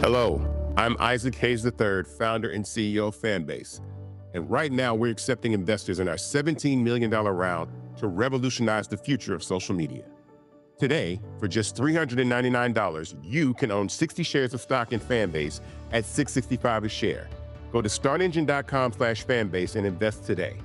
Hello, I'm Isaac Hayes III, founder and CEO of Fanbase. And right now we're accepting investors in our $17 million round to revolutionize the future of social media. Today, for just $399, you can own 60 shares of stock in Fanbase at $665 a share. Go to startengine.com/fanbase and invest today.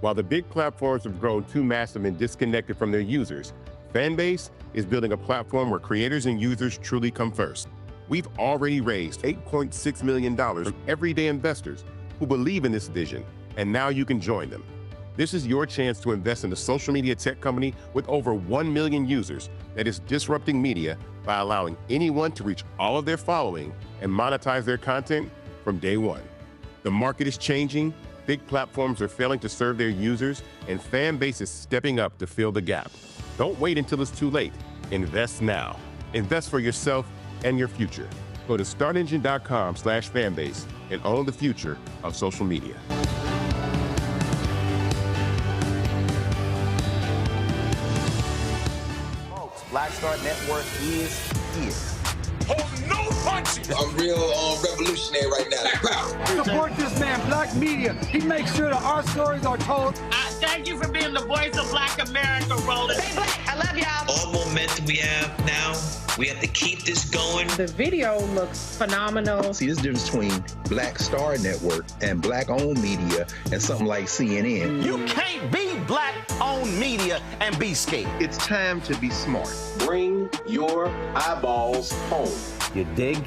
While the big platforms have grown too massive and disconnected from their users, Fanbase is building a platform where creators and users truly come first. We've already raised $8.6 million from everyday investors who believe in this vision, and now you can join them. This is your chance to invest in a social media tech company with over 1 million users that is disrupting media by allowing anyone to reach all of their following and monetize their content from day one. The market is changing, big platforms are failing to serve their users, and Fanbase is stepping up to fill the gap. Don't wait until it's too late. Invest now. Invest for yourself and your future. Go to startengine.com/fanbase and own the future of social media. Folks, Black Star Network is here. pulling no punches. I'm real revolutionary right now. Support this man, Black Media. He makes sure that our stories are told. Thank you for being the voice of Black America, Roland. Stay black. I love y'all. All momentum we have now, we have to keep this going. The video looks phenomenal. See, this difference between Black Star Network and Black-owned media and something like CNN. You can't be Black-owned media and be scared. It's time to be smart. Bring your eyeballs home. You dig?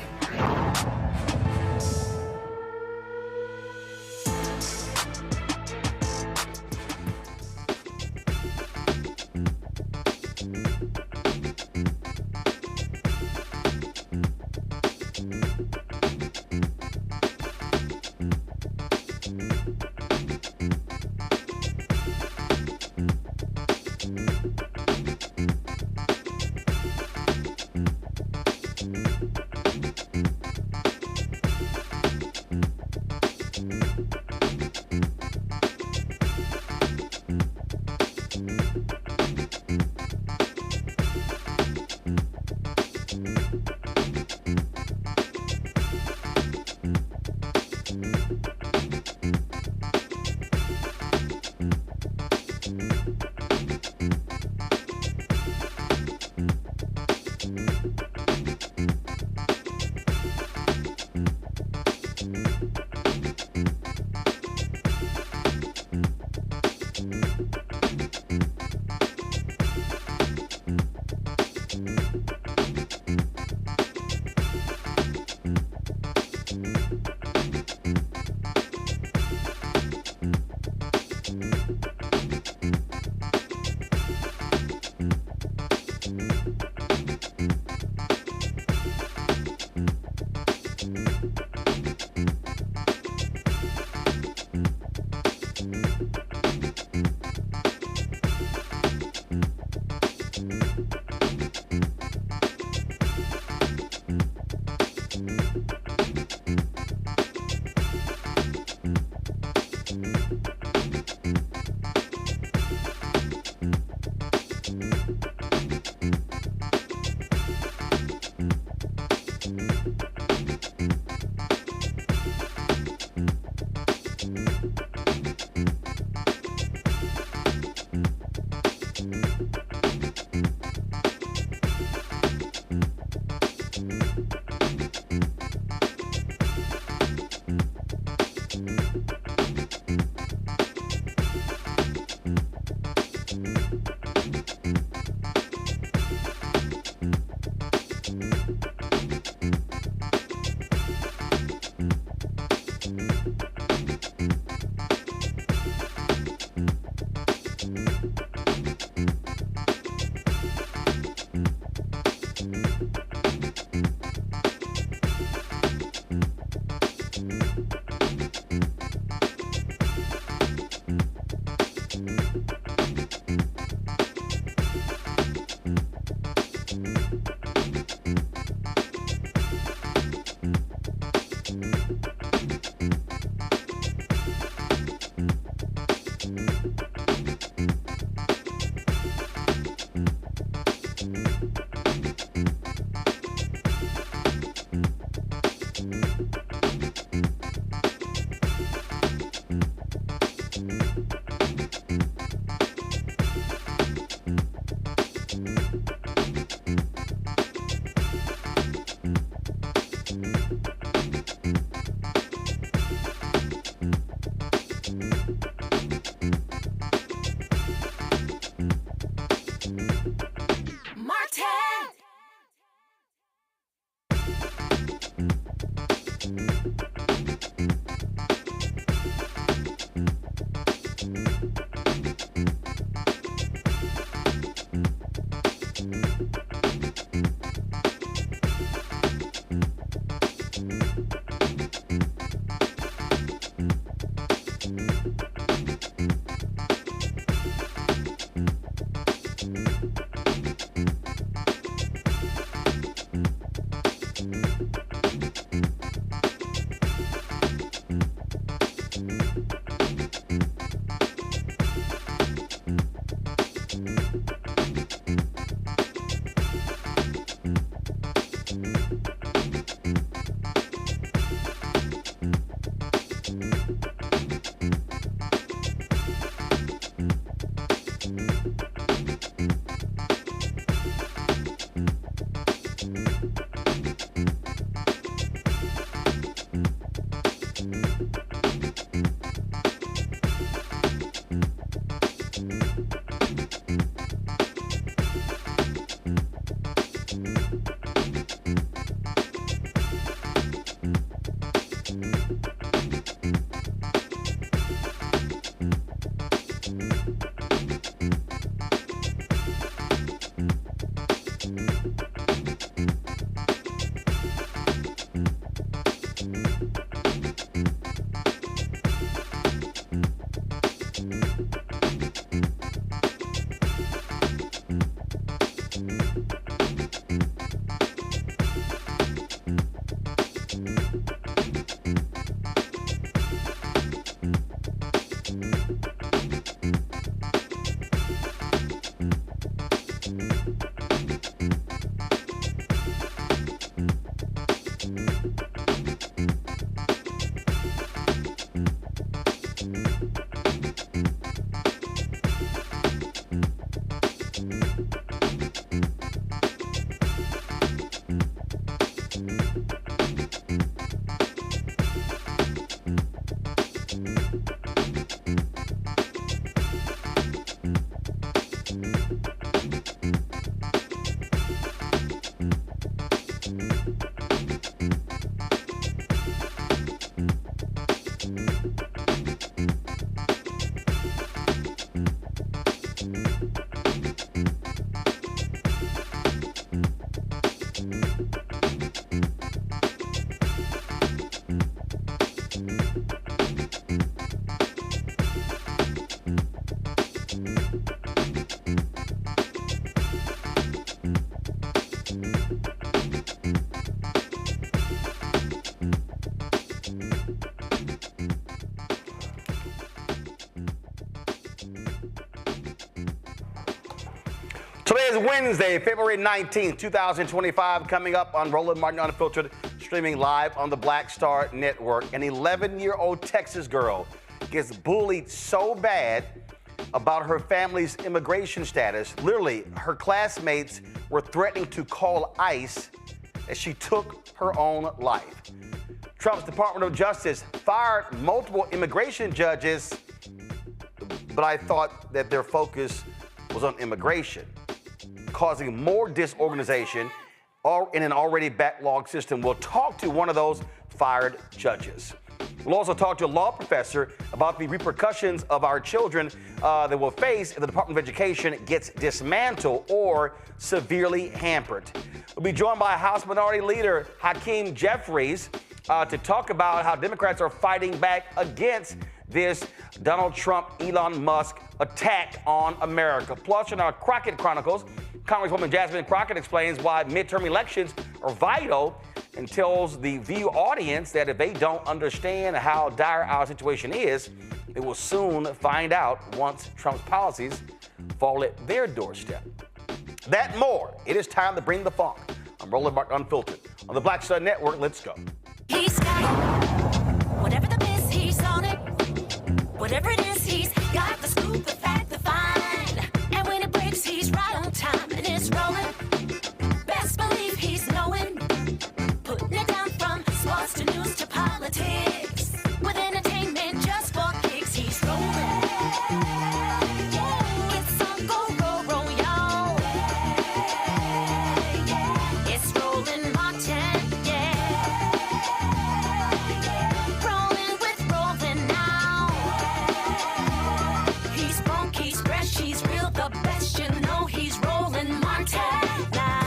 Today is Wednesday, February 19th, 2025, coming up on Roland Martin Unfiltered, streaming live on the Black Star Network. An 11-year-old Texas girl gets bullied so bad about her family's immigration status. Literally, her classmates were threatening to call ICE as she took her own life. Trump's Department of Justice fired multiple immigration judges, but I thought that their focus was on immigration, causing more disorganization in an already backlogged system. We'll talk to one of those fired judges. We'll also talk to a law professor about the repercussions of our children that will face if the Department of Education gets dismantled or severely hampered. We'll be joined by House Minority Leader Hakeem Jeffries to talk about how Democrats are fighting back against this Donald Trump, Elon Musk attack on America. Plus, in our Crocket Chronicles, Congresswoman Jasmine Crockett explains why midterm elections are vital and tells the View audience that if they don't understand how dire our situation is, they will soon find out once Trump's policies fall at their doorstep. That and more. It is time to bring the funk. I'm Roland Martin Unfiltered. On the Black Star Network, let's go. He's got it. Whatever the miss, he's on it. Whatever it is, he's got the scoop, the fact, the find. And when it breaks, he's right on time and it's rolling. Best believe he's knowing. Putting it down from sports to news to politics. With entertainment just for kicks, he's rolling. It's on go, roll, roll, y'all. It's Roland Martin, yeah. Rolling with Roland now. He's funk, he's fresh, he's real, the best, you know he's Roland Martin now.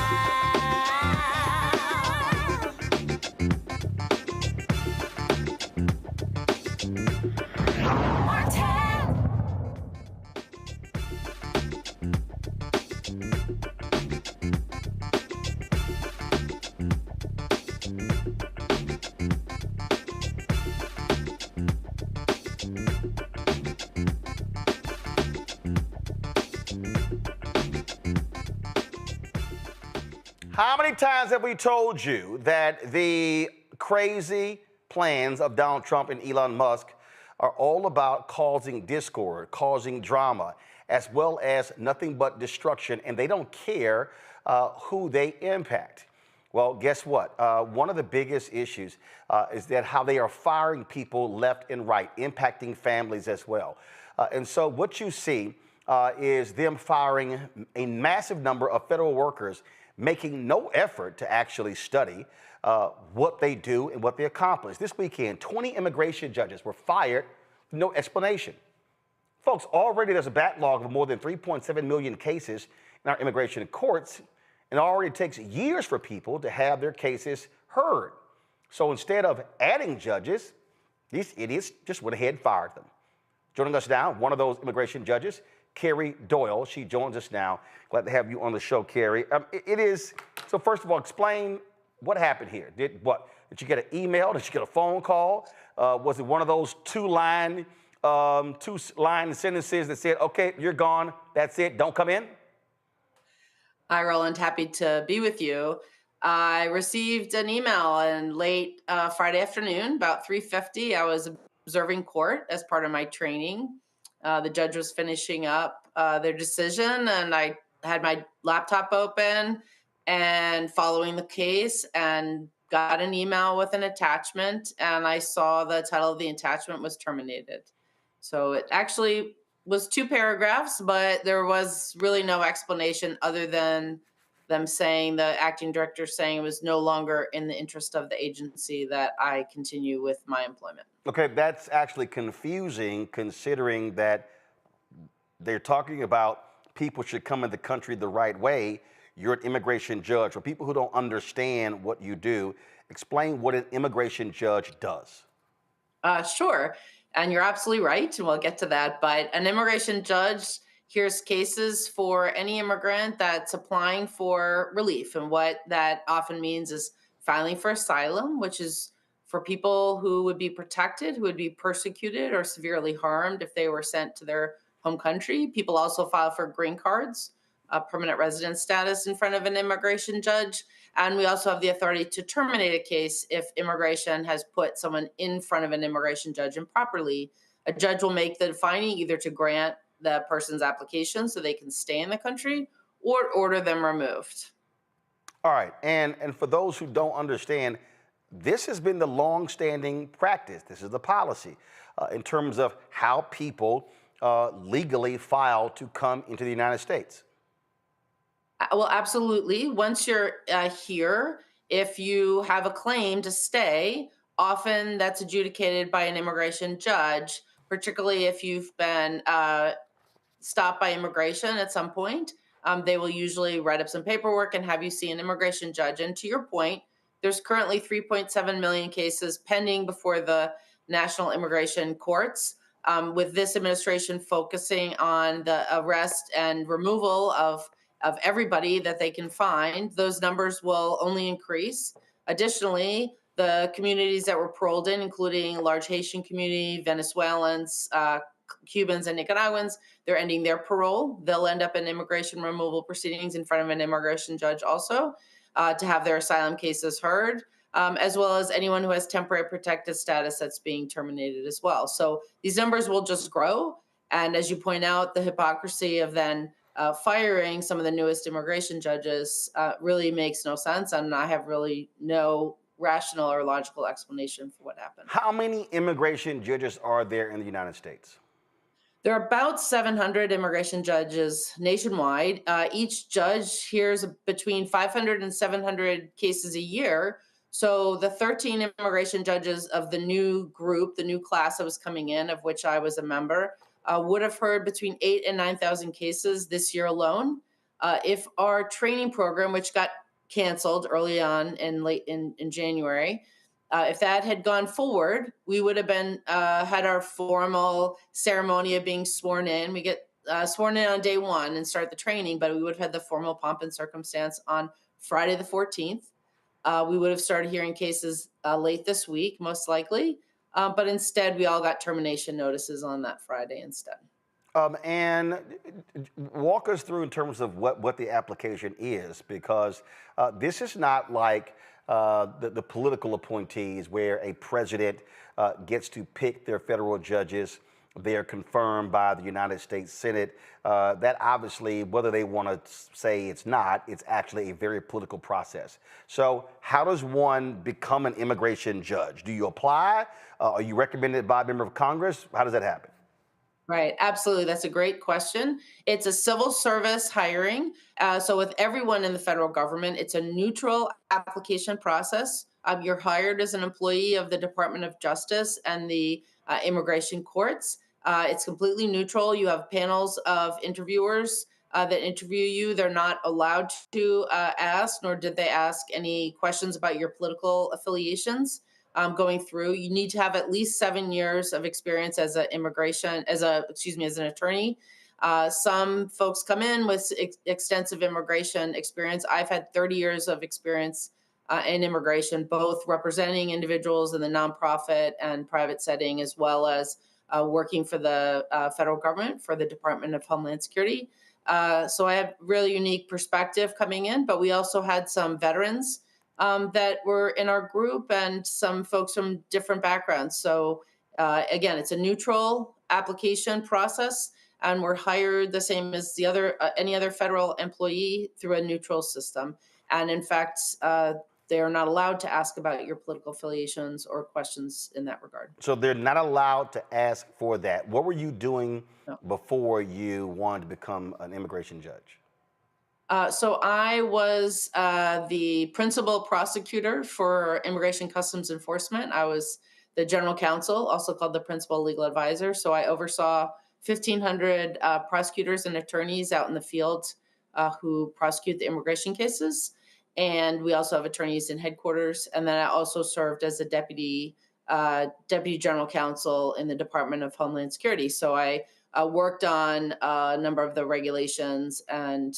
How many times have we told you that the crazy plans of Donald Trump and Elon Musk are all about causing discord, causing drama, as well as nothing but destruction, and they don't care who they impact? Well, guess what? One of the biggest issues is that how they are firing people left and right, impacting families as well. And so what you see is them firing a massive number of federal workers, making no effort to actually study what they do and what they accomplish. This weekend, 20 immigration judges were fired with no explanation. Folks, already there's a backlog of more than 3.7 million cases in our immigration courts, and it already takes years for people to have their cases heard. So instead of adding judges, these idiots just went ahead and fired them. Joining us now, one of those immigration judges, Carrie Doyle. She joins us now. Glad to have you on the show, Carrie. So first of all, explain what happened here. Did you get an email? Did you get a phone call? Was it one of those two-line sentences that said, okay, you're gone, that's it, don't come in? Hi, Roland. Happy to be with you. I received an email on late Friday afternoon, about 3:50. I was observing court as part of my training. The judge was finishing up their decision, and I had my laptop open and following the case and got an email with an attachment, and I saw the title of the attachment was terminated. So it actually was 2 paragraphs, but there was really no explanation other than them saying, the acting director saying it was no longer in the interest of the agency that I continue with my employment. Okay, that's actually confusing considering that they're talking about people should come in the country the right way. You're an immigration judge. For people who don't understand what you do, explain what an immigration judge does. Sure. And you're absolutely right, and we'll get to that. But an immigration judge hears cases for any immigrant that's applying for relief. And what that often means is filing for asylum, which is for people who would be protected, who would be persecuted or severely harmed if they were sent to their home country. People also file for green cards, permanent resident status in front of an immigration judge. And we also have the authority to terminate a case if immigration has put someone in front of an immigration judge improperly. A judge will make the finding either to grant the person's application so they can stay in the country or order them removed. All right, and for those who don't understand, this has been the long-standing practice. This is the policy in terms of how people legally file to come into the United States. Well, absolutely. Once you're here, if you have a claim to stay, often that's adjudicated by an immigration judge, particularly if you've been stopped by immigration at some point. They will usually write up some paperwork and have you see an immigration judge. And to your point, there's currently 3.7 million cases pending before the national immigration courts, with this administration focusing on the arrest and removal of everybody that they can find. Those numbers will only increase. Additionally, the communities that were paroled in, including large Haitian community, Venezuelans, Cubans, and Nicaraguans, they're ending their parole. They'll end up in immigration removal proceedings in front of an immigration judge also to have their asylum cases heard, as well as anyone who has temporary protected status that's being terminated as well. So these numbers will just grow. And as you point out, the hypocrisy of then firing some of the newest immigration judges really makes no sense. And I have really no rational or logical explanation for what happened. How many immigration judges are there in the United States? There are about 700 immigration judges nationwide. Each judge hears between 500 and 700 cases a year. So the 13 immigration judges of the new group, the new class that was coming in, of which I was a member, would have heard between 8,000 and 9,000 cases this year alone. If our training program, which got canceled early on in January, if that had gone forward, we would have been had our formal ceremony of being sworn in. We get sworn in on day one and start the training, but we would have had the formal pomp and circumstance on Friday the 14th. We would have started hearing cases late this week, most likely. But instead, we all got termination notices on that Friday instead. And walk us through in terms of what the application is, because this is not like the political appointees where a president gets to pick their federal judges. They're confirmed by the United States Senate. That obviously, whether they want to say it's not, it's actually a very political process. So how does one become an immigration judge? Do you apply? Are you recommended by a member of Congress? How does that happen? Right, absolutely. That's a great question. It's a civil service hiring. So with everyone in the federal government, it's a neutral application process. You're hired as an employee of the Department of Justice and the immigration courts. It's completely neutral. You have panels of interviewers that interview you. They're not allowed to ask, nor did they ask any questions about your political affiliations. Going through, you need to have at least 7 years of experience as an attorney. Some folks come in with extensive immigration experience. I've had 30 years of experience in immigration, both representing individuals in the nonprofit and private setting, as well as working for the federal government for the Department of Homeland Security. So I have really unique perspective coming in, but we also had some veterans that were in our group and some folks from different backgrounds. So again, it's a neutral application process, and we're hired the same as the other any other federal employee through a neutral system. And in fact, they are not allowed to ask about your political affiliations or questions in that regard. So they're not allowed to ask for that. What were you doing before you wanted to become an immigration judge? So I was the principal prosecutor for Immigration Customs Enforcement. I was the general counsel, also called the principal legal advisor. So I oversaw 1,500 prosecutors and attorneys out in the field who prosecute the immigration cases. And we also have attorneys in headquarters. And then I also served as a deputy general counsel in the Department of Homeland Security. So I worked on a number of the regulations and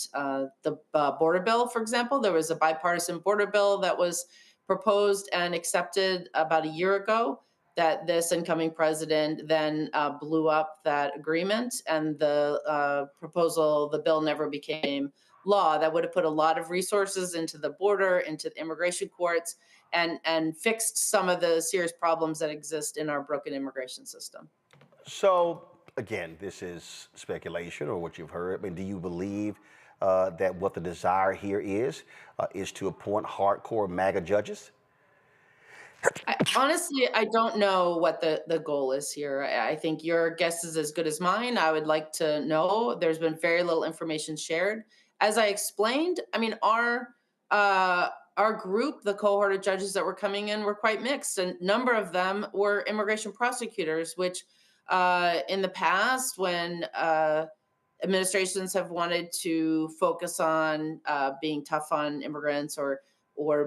the border bill, for example. There was a bipartisan border bill that was proposed and accepted about a year ago. that this incoming president then blew up that agreement, and the bill never became law. That would have put a lot of resources into the border, into the immigration courts, and fixed some of the serious problems that exist in our broken immigration system. So, again, this is speculation or what you've heard. I mean, do you believe that what the desire here is to appoint hardcore MAGA judges? Honestly, I don't know what the goal is here. I think your guess is as good as mine. I would like to know. There's been very little information shared. As I explained, I mean, our group, the cohort of judges that were coming in, were quite mixed. A number of them were immigration prosecutors, which in the past, when administrations have wanted to focus on being tough on immigrants or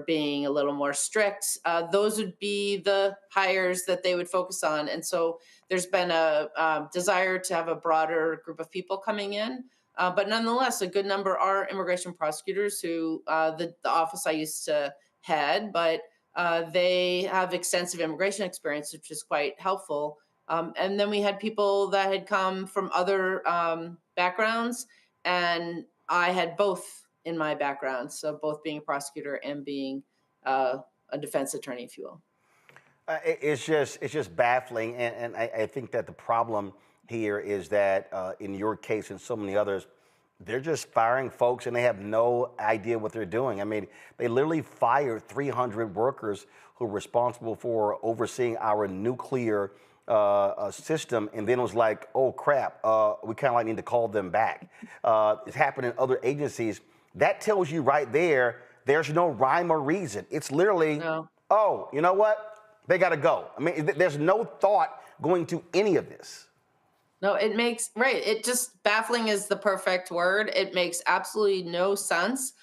being a little more strict, those would be the hires that they would focus on. And so there's been a desire to have a broader group of people coming in. But nonetheless, a good number are immigration prosecutors who the office I used to head, but they have extensive immigration experience, which is quite helpful. And then we had people that had come from other backgrounds, and I had both in my background, so both being a prosecutor and being a defense attorney, if you will. It's just baffling, and I think that the problem here is that in your case and so many others, they're just firing folks and they have no idea what they're doing. I mean, they literally fired 300 workers who were responsible for overseeing our nuclear system, and then it was like, oh crap, we kind of like need to call them back. It's happened in other agencies. That tells you right there, there's no rhyme or reason. It's literally, oh, you know what? They got to go. I mean, there's no thought going to any of this. No, it makes, right. It just, baffling is the perfect word. It makes absolutely no sense.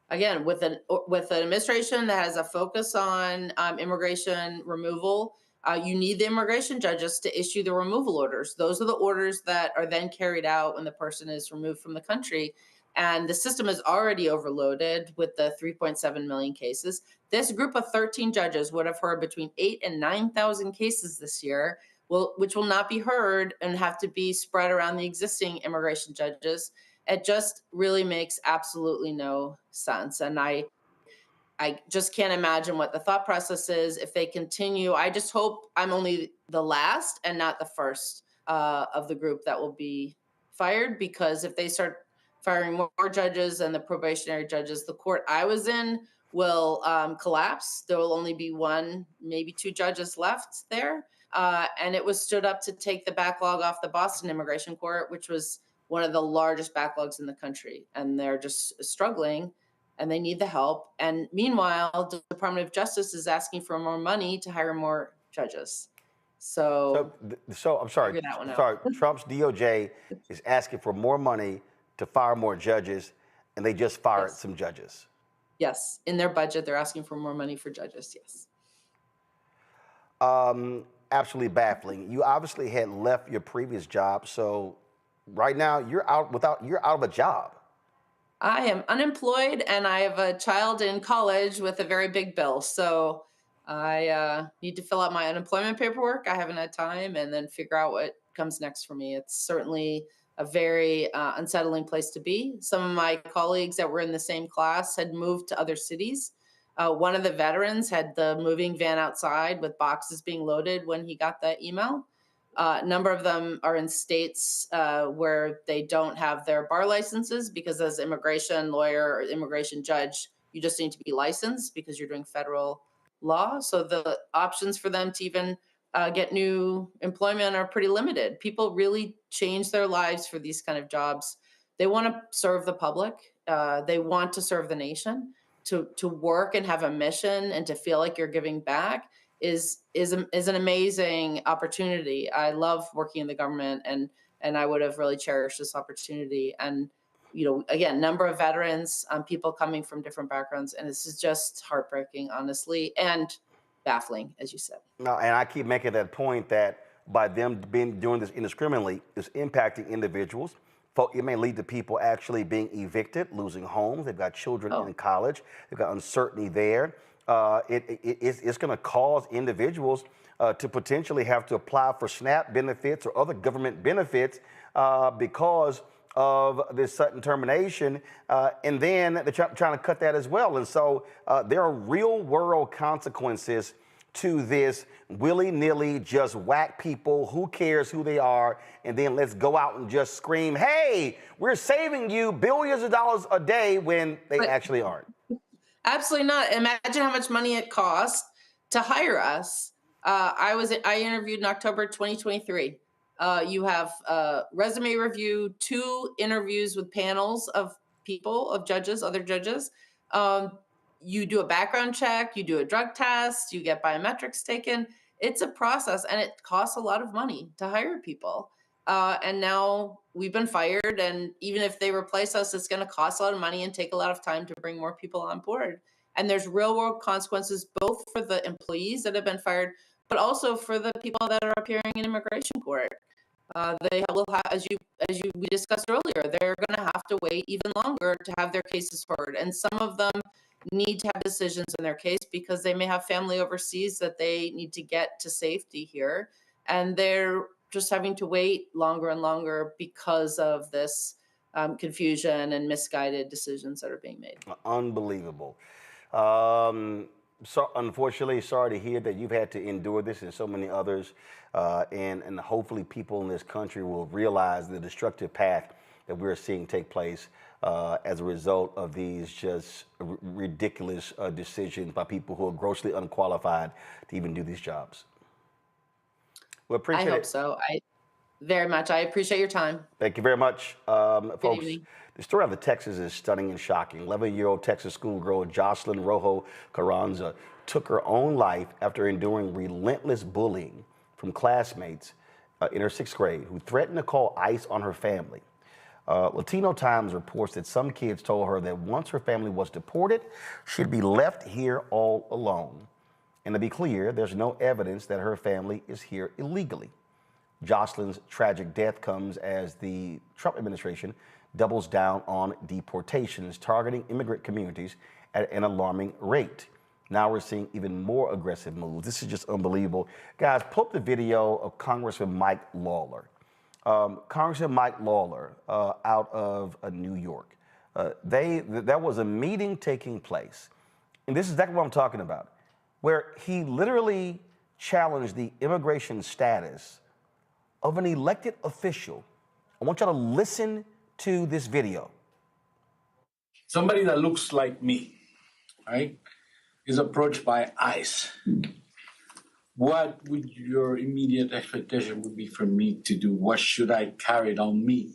Again, with an administration that has a focus on immigration removal, you need the immigration judges to issue the removal orders. Those are the orders that are then carried out when the person is removed from the country. And the system is already overloaded with the 3.7 million cases. This group of 13 judges would have heard between 8,000 and 9,000 cases this year, which will not be heard and have to be spread around the existing immigration judges. It just really makes absolutely no sense. And I just can't imagine what the thought process is if they continue. I just hope I'm only the last and not the first of the group that will be fired, because if they start firing more judges and the probationary judges, the court I was in will collapse. There will only be one, maybe two judges left there. And it was stood up to take the backlog off the Boston Immigration Court, which was one of the largest backlogs in the country. And they're just struggling and they need the help. And meanwhile, the Department of Justice is asking for more money to hire more judges. So I'm sorry. Trump's DOJ is asking for more money to fire more judges, and they just fired some judges. Yes, in their budget, they're asking for more money for judges, yes. Absolutely baffling. You obviously had left your previous job, so right now you're out of a job. I am unemployed, and I have a child in college with a very big bill, so I need to fill out my unemployment paperwork. I haven't had time, and then figure out what comes next for me. It's certainly a very unsettling place to be. Some of my colleagues that were in the same class had moved to other cities. One of the veterans had the moving van outside with boxes being loaded when he got the email. A number of them are in states where they don't have their bar licenses, because as immigration lawyer or immigration judge, you just need to be licensed because you're doing federal law. So the options for them to even get new employment are pretty limited. People really change their lives for these kind of jobs. They want to serve the public. They want to serve the nation. To work and have a mission and to feel like you're giving back is an amazing opportunity. I love working in the government, and I would have really cherished this opportunity. And again, number of veterans, people coming from different backgrounds, and this is just heartbreaking, honestly, and baffling, as you said. No, and I keep making that point that by them doing this indiscriminately, it's impacting individuals. It may lead to people actually being evicted, losing homes. They've got children in college. They've got uncertainty there. it's going to cause individuals to potentially have to apply for SNAP benefits or other government benefits because of this sudden termination, and then they're trying to cut that as well. And so there are real world consequences to this willy-nilly, just whack people, who cares who they are, and then let's go out and just scream, hey, we're saving you billions of dollars a day when they actually aren't. Absolutely not. Imagine how much money it costs to hire us. I interviewed in October 2023. You have resume review, 2 interviews with panels of people, of judges, other judges. You do a background check, you do a drug test, you get biometrics taken. It's a process, and it costs a lot of money to hire people. And now we've been fired, and even if they replace us, it's going to cost a lot of money and take a lot of time to bring more people on board. And there's real world consequences, both for the employees that have been fired, but also for the people that are appearing in immigration court. They will have, as we discussed earlier, they're going to have to wait even longer to have their cases heard. And some of them need to have decisions in their case because they may have family overseas that they need to get to safety here. And they're just having to wait longer and longer because of this confusion and misguided decisions that are being made. Unbelievable. So unfortunately, sorry to hear that you've had to endure this and so many others. And hopefully people in this country will realize the destructive path that we're seeing take place as a result of these just ridiculous decisions by people who are grossly unqualified to even do these jobs. We appreciate it. I hope so. Very much. I appreciate your time. Thank you very much, folks. Evening. The story out of Texas is stunning and shocking. 11-year-old Texas schoolgirl Jocelyn Rojo Carranza took her own life after enduring relentless bullying from classmates in her 6th grade who threatened to call ICE on her family. Latino Times reports that some kids told her that once her family was deported, she'd be left here all alone. And to be clear, there's no evidence that her family is here illegally. Jocelyn's tragic death comes as the Trump administration doubles down on deportations, targeting immigrant communities at an alarming rate. Now we're seeing even more aggressive moves. This is just unbelievable. Guys, pull up the video of Congressman Mike Lawler. Congressman Mike Lawler out of New York. There was a meeting taking place, and this is exactly what I'm talking about, where he literally challenged the immigration status of an elected official. I want y'all to listen to this video. Somebody that looks like me, right, is approached by ICE. What would your immediate expectation would be for me to do? What should I carry on me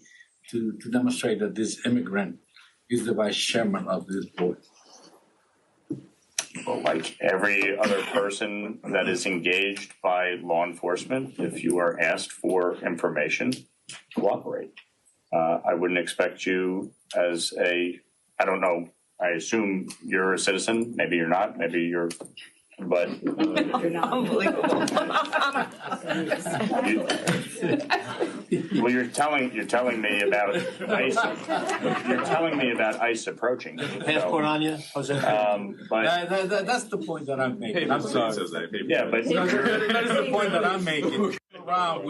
to demonstrate that this immigrant is the vice chairman of this board? Well, like every other person that is engaged by law enforcement, if you are asked for information, cooperate. I wouldn't expect you as I don't know, I assume you're a citizen, maybe you're not, maybe you're, but. You're not. Unbelievable. Well, you're telling me about ICE. You're telling me about ICE approaching. Passport on you, Jose. But that's the point that I'm making. I'm sorry. Yeah, but that is the point that I'm making. Around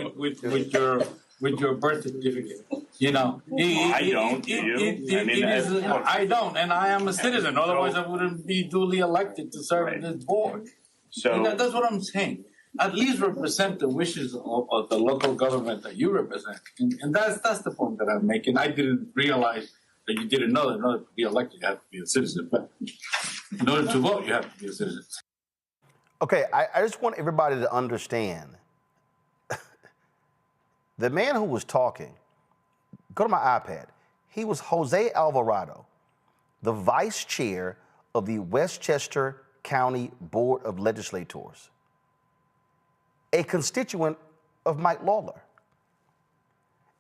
with your birth certificate, you know. I don't. Do you? I don't, and I am a citizen. Otherwise, I wouldn't be duly elected to serve on this board. So that's what I'm saying. At least represent the wishes of the local government that you represent, and that's the point that I'm making. I didn't realize that you didn't know that in order to be elected, you have to be a citizen. But in order to vote, you have to be a citizen. Okay, I just want everybody to understand. The man who was talking, go to my iPad, he was Jose Alvarado, the vice chair of the Westchester County Board of Legislators, a constituent of Mike Lawler.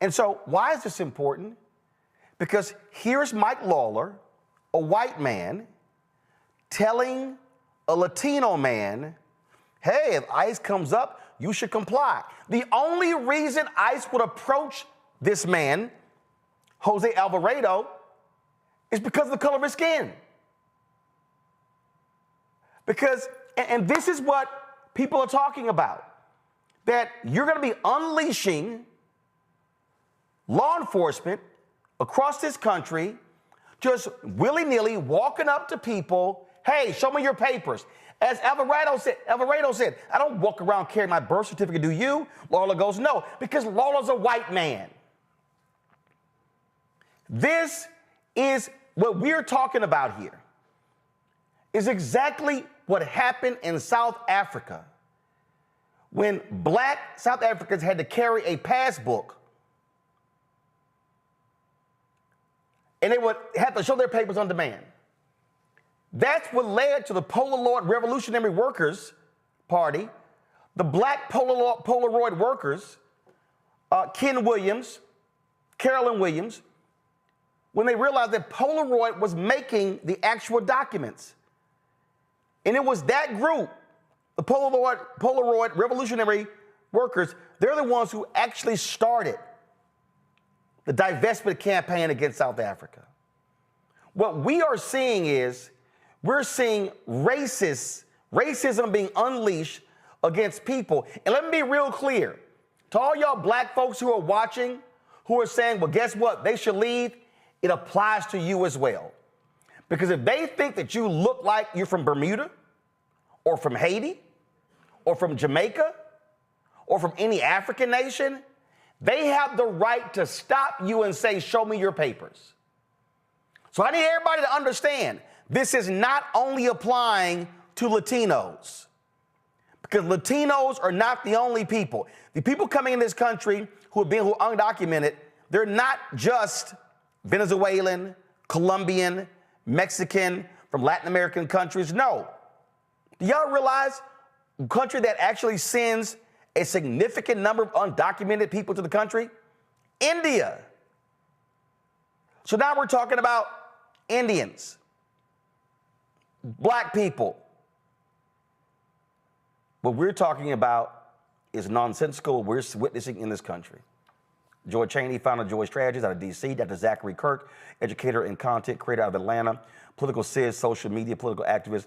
And so why is this important? Because here's Mike Lawler, a white man, telling a Latino man, hey, if ICE comes up, you should comply. The only reason ICE would approach this man, Jose Alvarado, is because of the color of his skin. Because, and this is what people are talking about, that you're going to be unleashing law enforcement across this country, just willy-nilly walking up to people, hey, show me your papers. As Alvarado said, I don't walk around carrying my birth certificate, do you? Lawler goes, no, because Lawler's a white man. This is what we're talking about here, is exactly what happened in South Africa when black South Africans had to carry a passbook and they would have to show their papers on demand. That's what led to the Polaroid Revolutionary Workers Party, the black Polaroid workers, Ken Williams, Carolyn Williams, when they realized that Polaroid was making the actual documents. And it was that group, the Polaroid Revolutionary Workers, they're the ones who actually started the divestment campaign against South Africa. What we are seeing is, we're seeing racism being unleashed against people. And let me be real clear. To all y'all black folks who are watching, who are saying, well, guess what? They should leave. It applies to you as well. Because if they think that you look like you're from Bermuda or from Haiti or from Jamaica or from any African nation, they have the right to stop you and say, show me your papers. So I need everybody to understand, this is not only applying to Latinos, because Latinos are not the only people. The people coming in this country who are undocumented, they're not just Venezuelan, Colombian, Mexican, from Latin American countries. No. Do y'all realize a country that actually sends a significant number of undocumented people to the country? India. So now we're talking about Indians, black people. What we're talking about is nonsensical we're witnessing in this country. Joy Cheney, founder of Joy Strategies out of D.C., Dr. Zachary Kirk, educator and content creator out of Atlanta, political sis, social media, political activist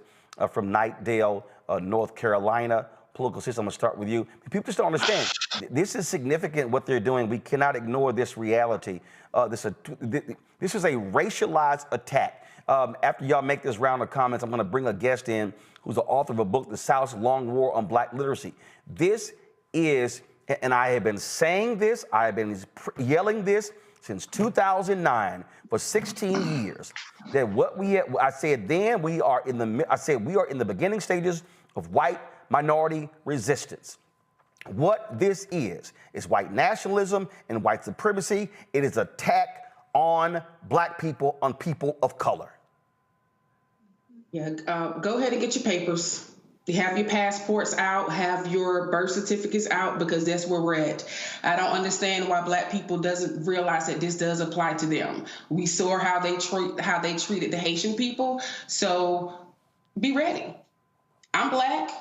from Knightdale, North Carolina. Political sis, I'm going to start with you. People just don't understand. This is significant what they're doing. We cannot ignore this reality. This is a racialized attack. After y'all make this round of comments, I'm going to bring a guest in who's the author of a book, The South's Long War on Black Literacy. This is, and I have been saying this, I have been yelling this since 2009 for 16 years, that what we have, I said then we are in the beginning stages of white minority resistance. What this is white nationalism and white supremacy. It is attack on black people, on people of color. Yeah, go ahead and get your papers. Have your passports out, have your birth certificates out, because that's where we're at. I don't understand why black people doesn't realize that this does apply to them. We saw how they treated the Haitian people, so be ready. I'm black.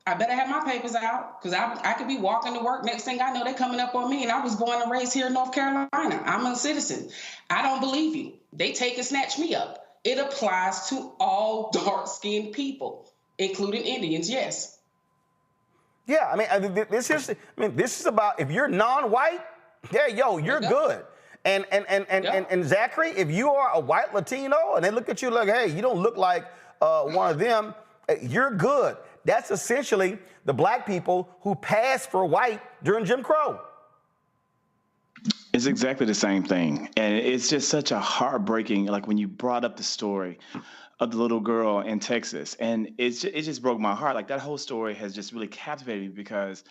I better have my papers out, because I could be walking to work. Next thing I know, they're coming up on me, and I was born and raised here in North Carolina. I'm a citizen. I don't believe you. They take and snatch me up. It applies to all dark-skinned people, including Indians, yes. Yeah, this is about, if you're non-white, yeah, you're good. And Zachary, if you are a white Latino and they look at you like, hey, you don't look like one of them, you're good. That's essentially the black people who passed for white during Jim Crow. It's exactly the same thing. And it's just such a heartbreaking, like when you brought up the story of the little girl in Texas, and it just broke my heart. Like that whole story has just really captivated me, because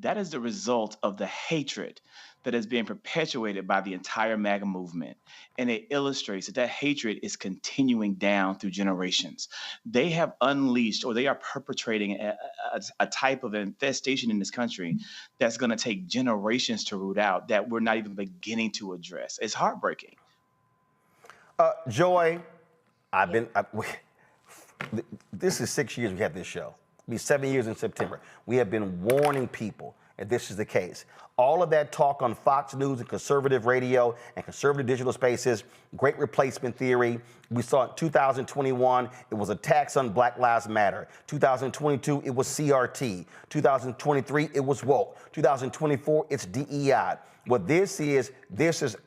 that is the result of the hatred that is being perpetuated by the entire MAGA movement. And it illustrates that hatred is continuing down through generations. They have unleashed, or they are perpetrating a type of infestation in this country that's going to take generations to root out, that we're not even beginning to address. It's heartbreaking. Joy, this is 6 years we had this show. It'll be 7 years in September. We have been warning people that this is the case. All of that talk on Fox News and conservative radio and conservative digital spaces, great replacement theory. We saw in 2021, it was attacks on Black Lives Matter. 2022, it was CRT. 2023, it was woke. 2024, it's DEI. What this is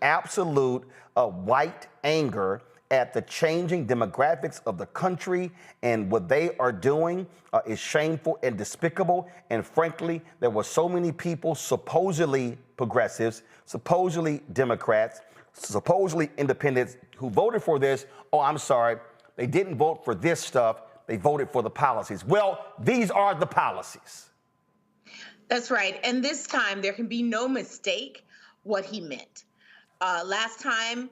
absolute white anger at the changing demographics of the country, and what they are doing is shameful and despicable. And frankly, there were so many people, supposedly progressives, supposedly Democrats, supposedly independents, who voted for this. Oh, I'm sorry, they didn't vote for this stuff, they voted for the policies. Well, these are the policies. That's right. And this time, there can be no mistake what he meant. Last time,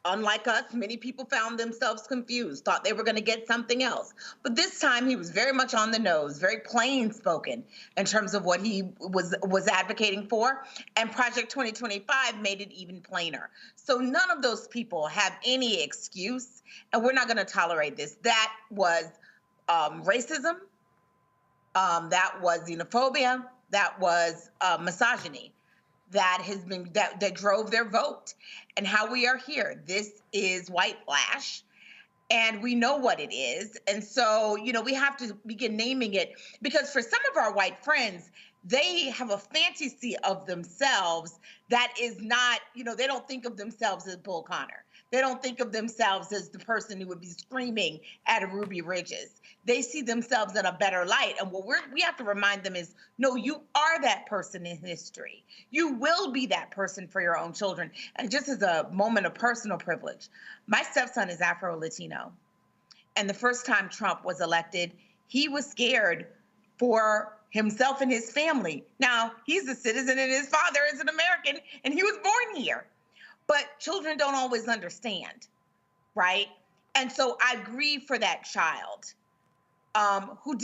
unlike us, many people found themselves confused, thought they were going to get something else. But this time he was very much on the nose, very plain spoken in terms of what he was advocating for. And Project 2025 made it even plainer. So none of those people have any excuse, and we're not going to tolerate this. That was racism. That was xenophobia. That was misogyny. That drove their vote, and how we are here. This is whitewash, and we know what it is. And so, we have to begin naming it, because for some of our white friends, they have a fantasy of themselves that is not, they don't think of themselves as Bull Connor. They don't think of themselves as the person who would be screaming at a Ruby Ridges. They see themselves in a better light. And what we have to remind them is, no, you are that person in history. You will be that person for your own children. And just as a moment of personal privilege, my stepson is Afro-Latino. And the first time Trump was elected, he was scared for himself and his family. Now, he's a citizen and his father is an American, and he was born here. But children don't always understand, right? And so I grieve for that child who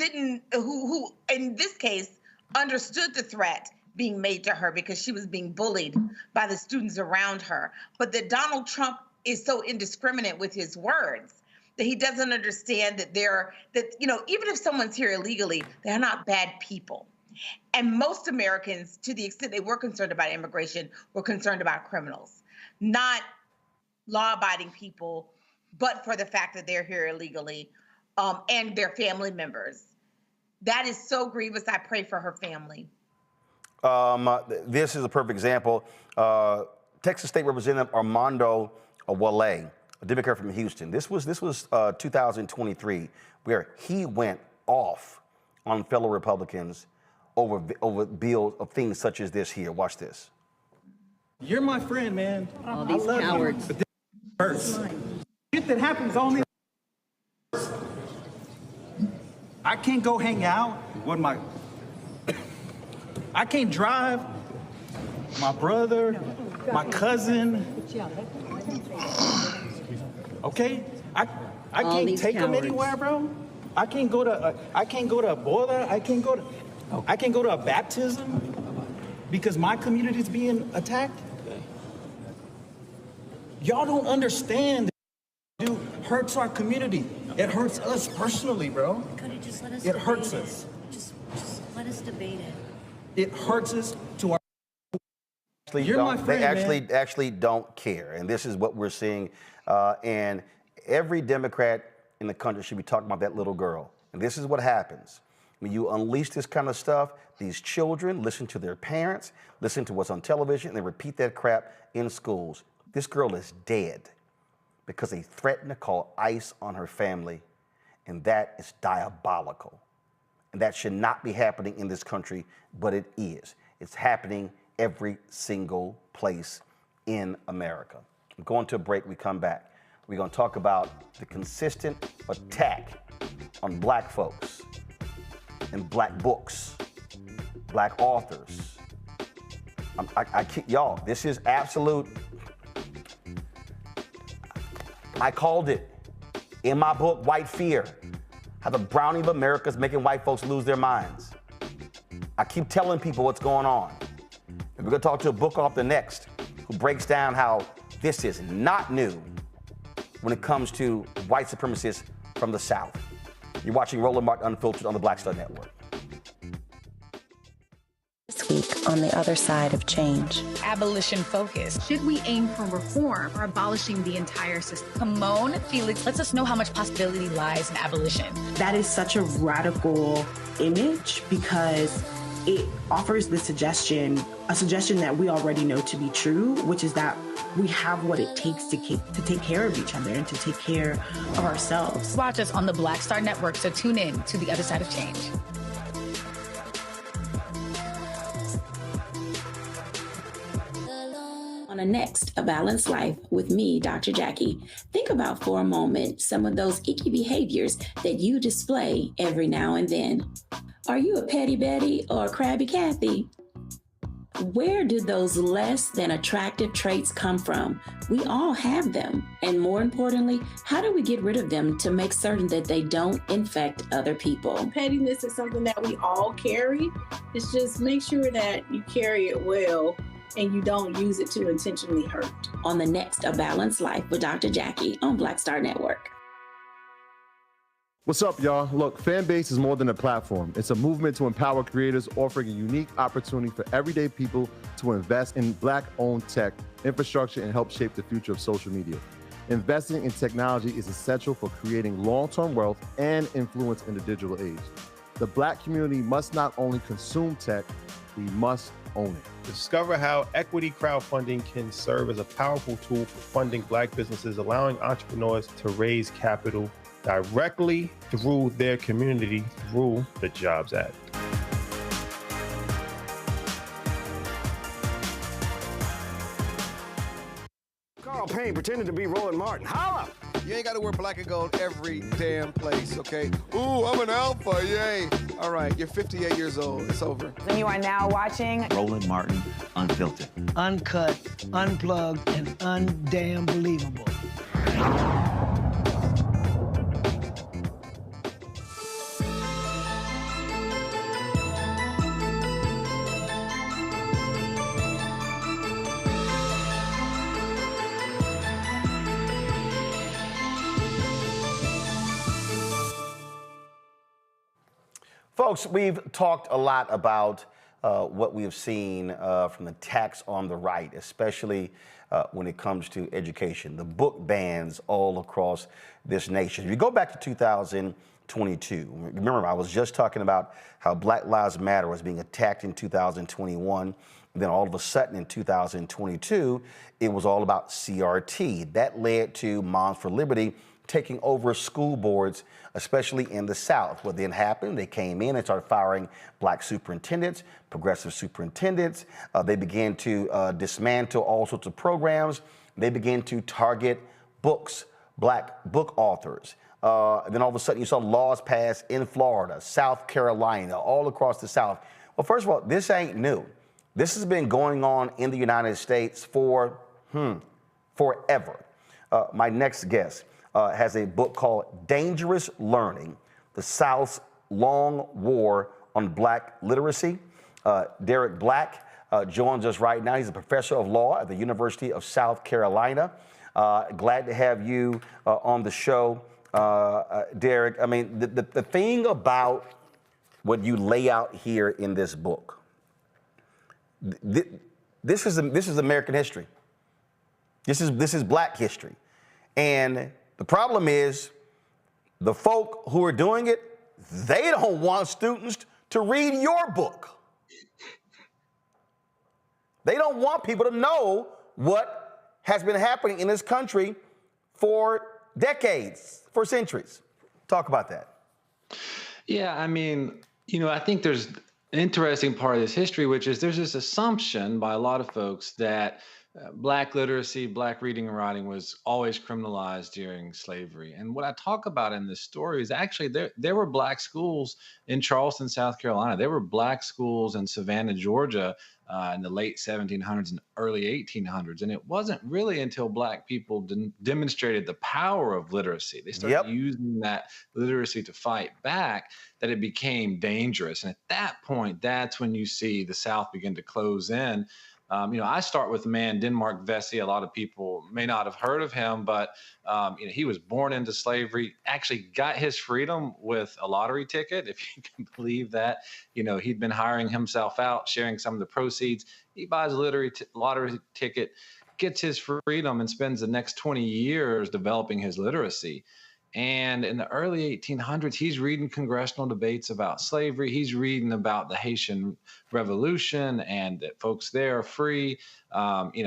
in this case understood the threat being made to her because she was being bullied by the students around her. But that Donald Trump is so indiscriminate with his words that he doesn't understand that even if someone's here illegally, they're not bad people. And most Americans, to the extent they were concerned about immigration, were concerned about criminals, not law-abiding people, but for the fact that they're here illegally, and their family members. That is so grievous. I pray for her family. This is a perfect example. Texas State Representative Armando Wale, a Democrat from Houston. This was 2023, where he went off on fellow Republicans over bills of things such as this here. Watch this. You're my friend, man. All these cowards. But this hurts. Shit that happens only. I can't go hang out with I can't drive my brother, my cousin. Okay? I can't take them anywhere, bro. I can't go to a boiler. I can't go to a baptism because my community is being attacked. Y'all don't understand. Dude, hurts our community. It hurts us personally, bro. Could have just let us It hurts us. Just let us debate it. It hurts us to our. You're my friend, they actually don't care, and this is what we're seeing. And every Democrat in the country should be talking about that little girl. And this is what happens when you unleash this kind of stuff. These children listen to their parents, listen to what's on television, and they repeat that crap in schools. This girl is dead because they threatened to call ICE on her family, and that is diabolical. And that should not be happening in this country, but it is. It's happening every single place in America. I'm going to a break. We come back. We're going to talk about the consistent attack on black folks and black books, black authors. Y'all, this is absolute. I called it in my book, White Fear, how the brownie of America is making white folks lose their minds. I keep telling people what's going on. And we're going to talk to a book author next who breaks down how this is not new when it comes to white supremacists from the South. You're watching Roland Martin Unfiltered on the Black Star Network. speak on the other side of change. Abolition focus. Should we aim for reform or abolishing the entire system? Timon Felix lets us know how much possibility lies in abolition. That is such a radical image because it offers the suggestion that we already know to be true, which is that we have what it takes to take care of each other and to take care of ourselves. Watch us on the Black Star Network, so tune in to the other side of change. On the next A Balanced Life with me, Dr. Jackie, think about for a moment some of those icky behaviors that you display every now and then. Are you a petty Betty or a crabby Kathy? Where do those less than attractive traits come from? We all have them. And more importantly, how do we get rid of them to make certain that they don't infect other people? Pettiness is something that we all carry. It's just make sure that you carry it well and you don't use it to intentionally hurt. On the next A Balanced Life with Dr. Jackie on Black Star Network. What's up, y'all? Look, Fanbase is more than a platform. It's a movement to empower creators, offering a unique opportunity for everyday people to invest in Black-owned tech, infrastructure, and help shape the future of social media. Investing in technology is essential for creating long-term wealth and influence in the digital age. The Black community must not only consume tech, we must own it. Discover how equity crowdfunding can serve as a powerful tool for funding Black businesses, allowing entrepreneurs to raise capital directly through their community through the Jobs Act. Carl Payne pretending to be Roland Martin. Holla! You ain't got to wear black and gold every damn place, okay? Ooh, I'm an alpha, yay. All right, you're 58 years old. It's over. And you are now watching Roland Martin Unfiltered. Uncut, unplugged, and undamn believable. Folks, we've talked a lot about what we have seen from the attacks on the right, especially when it comes to education, the book bans all across this nation. If you go back to 2022, remember I was just talking about how Black Lives Matter was being attacked in 2021. Then all of a sudden in 2022, it was all about CRT. That led to Moms for Liberty taking over school boards, especially in the South. What then happened, they came in and started firing Black superintendents, progressive superintendents. They began to dismantle all sorts of programs. They began to target books, Black book authors. Then all of a sudden you saw laws passed in Florida, South Carolina, all across the South. Well, first of all, this ain't new. This has been going on in the United States for forever. My next guest has a book called Dangerous Learning, The South's Long War on Black Literacy. Derek Black joins us right now. He's a professor of law at the University of South Carolina. Glad to have you on the show, Derek. I mean, the thing about what you lay out here in this book, this is American history. This is Black history. And the problem is the folk who are doing it, they don't want students to read your book. They don't want people to know what has been happening in this country for decades, for centuries. Talk about that. Yeah, I mean, I think there's an interesting part of this history, which is there's this assumption by a lot of folks that Black literacy, Black reading and writing was always criminalized during slavery. And what I talk about in this story is actually there were Black schools in Charleston, South Carolina. There were Black schools in Savannah, Georgia in the late 1700s and early 1800s. And it wasn't really until Black people demonstrated the power of literacy. They started using that literacy to fight back that it became dangerous. And at that point, that's when you see the South begin to close in. I start with the man, Denmark Vesey. A lot of people may not have heard of him, but he was born into slavery, actually got his freedom with a lottery ticket, if you can believe that. He'd been hiring himself out, sharing some of the proceeds. He buys a lottery ticket, gets his freedom, and spends the next 20 years developing his literacy. And in the early 1800s, he's reading congressional debates about slavery. He's reading about the Haitian Revolution and that folks there are free.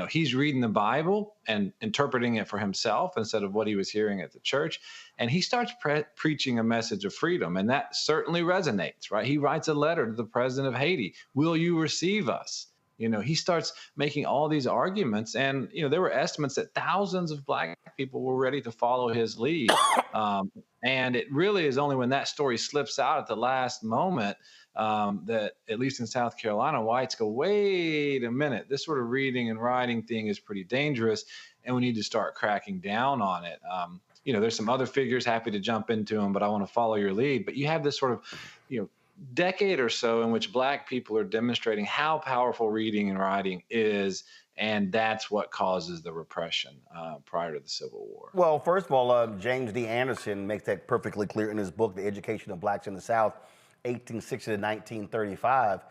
He's reading the Bible and interpreting it for himself instead of what he was hearing at the church. And he starts preaching a message of freedom. And that certainly resonates, right? He writes a letter to the president of Haiti. Will you receive us? He starts making all these arguments, and, there were estimates that thousands of Black people were ready to follow his lead. And it really is only when that story slips out at the last moment that, at least in South Carolina, whites go, wait a minute, this sort of reading and writing thing is pretty dangerous, and we need to start cracking down on it. There's some other figures, happy to jump into them, but I want to follow your lead. But you have this sort of, decade or so in which Black people are demonstrating how powerful reading and writing is, and that's what causes the repression prior to the Civil War. Well, first of all, James D. Anderson makes that perfectly clear in his book, The Education of Blacks in the South, 1860 to 1935,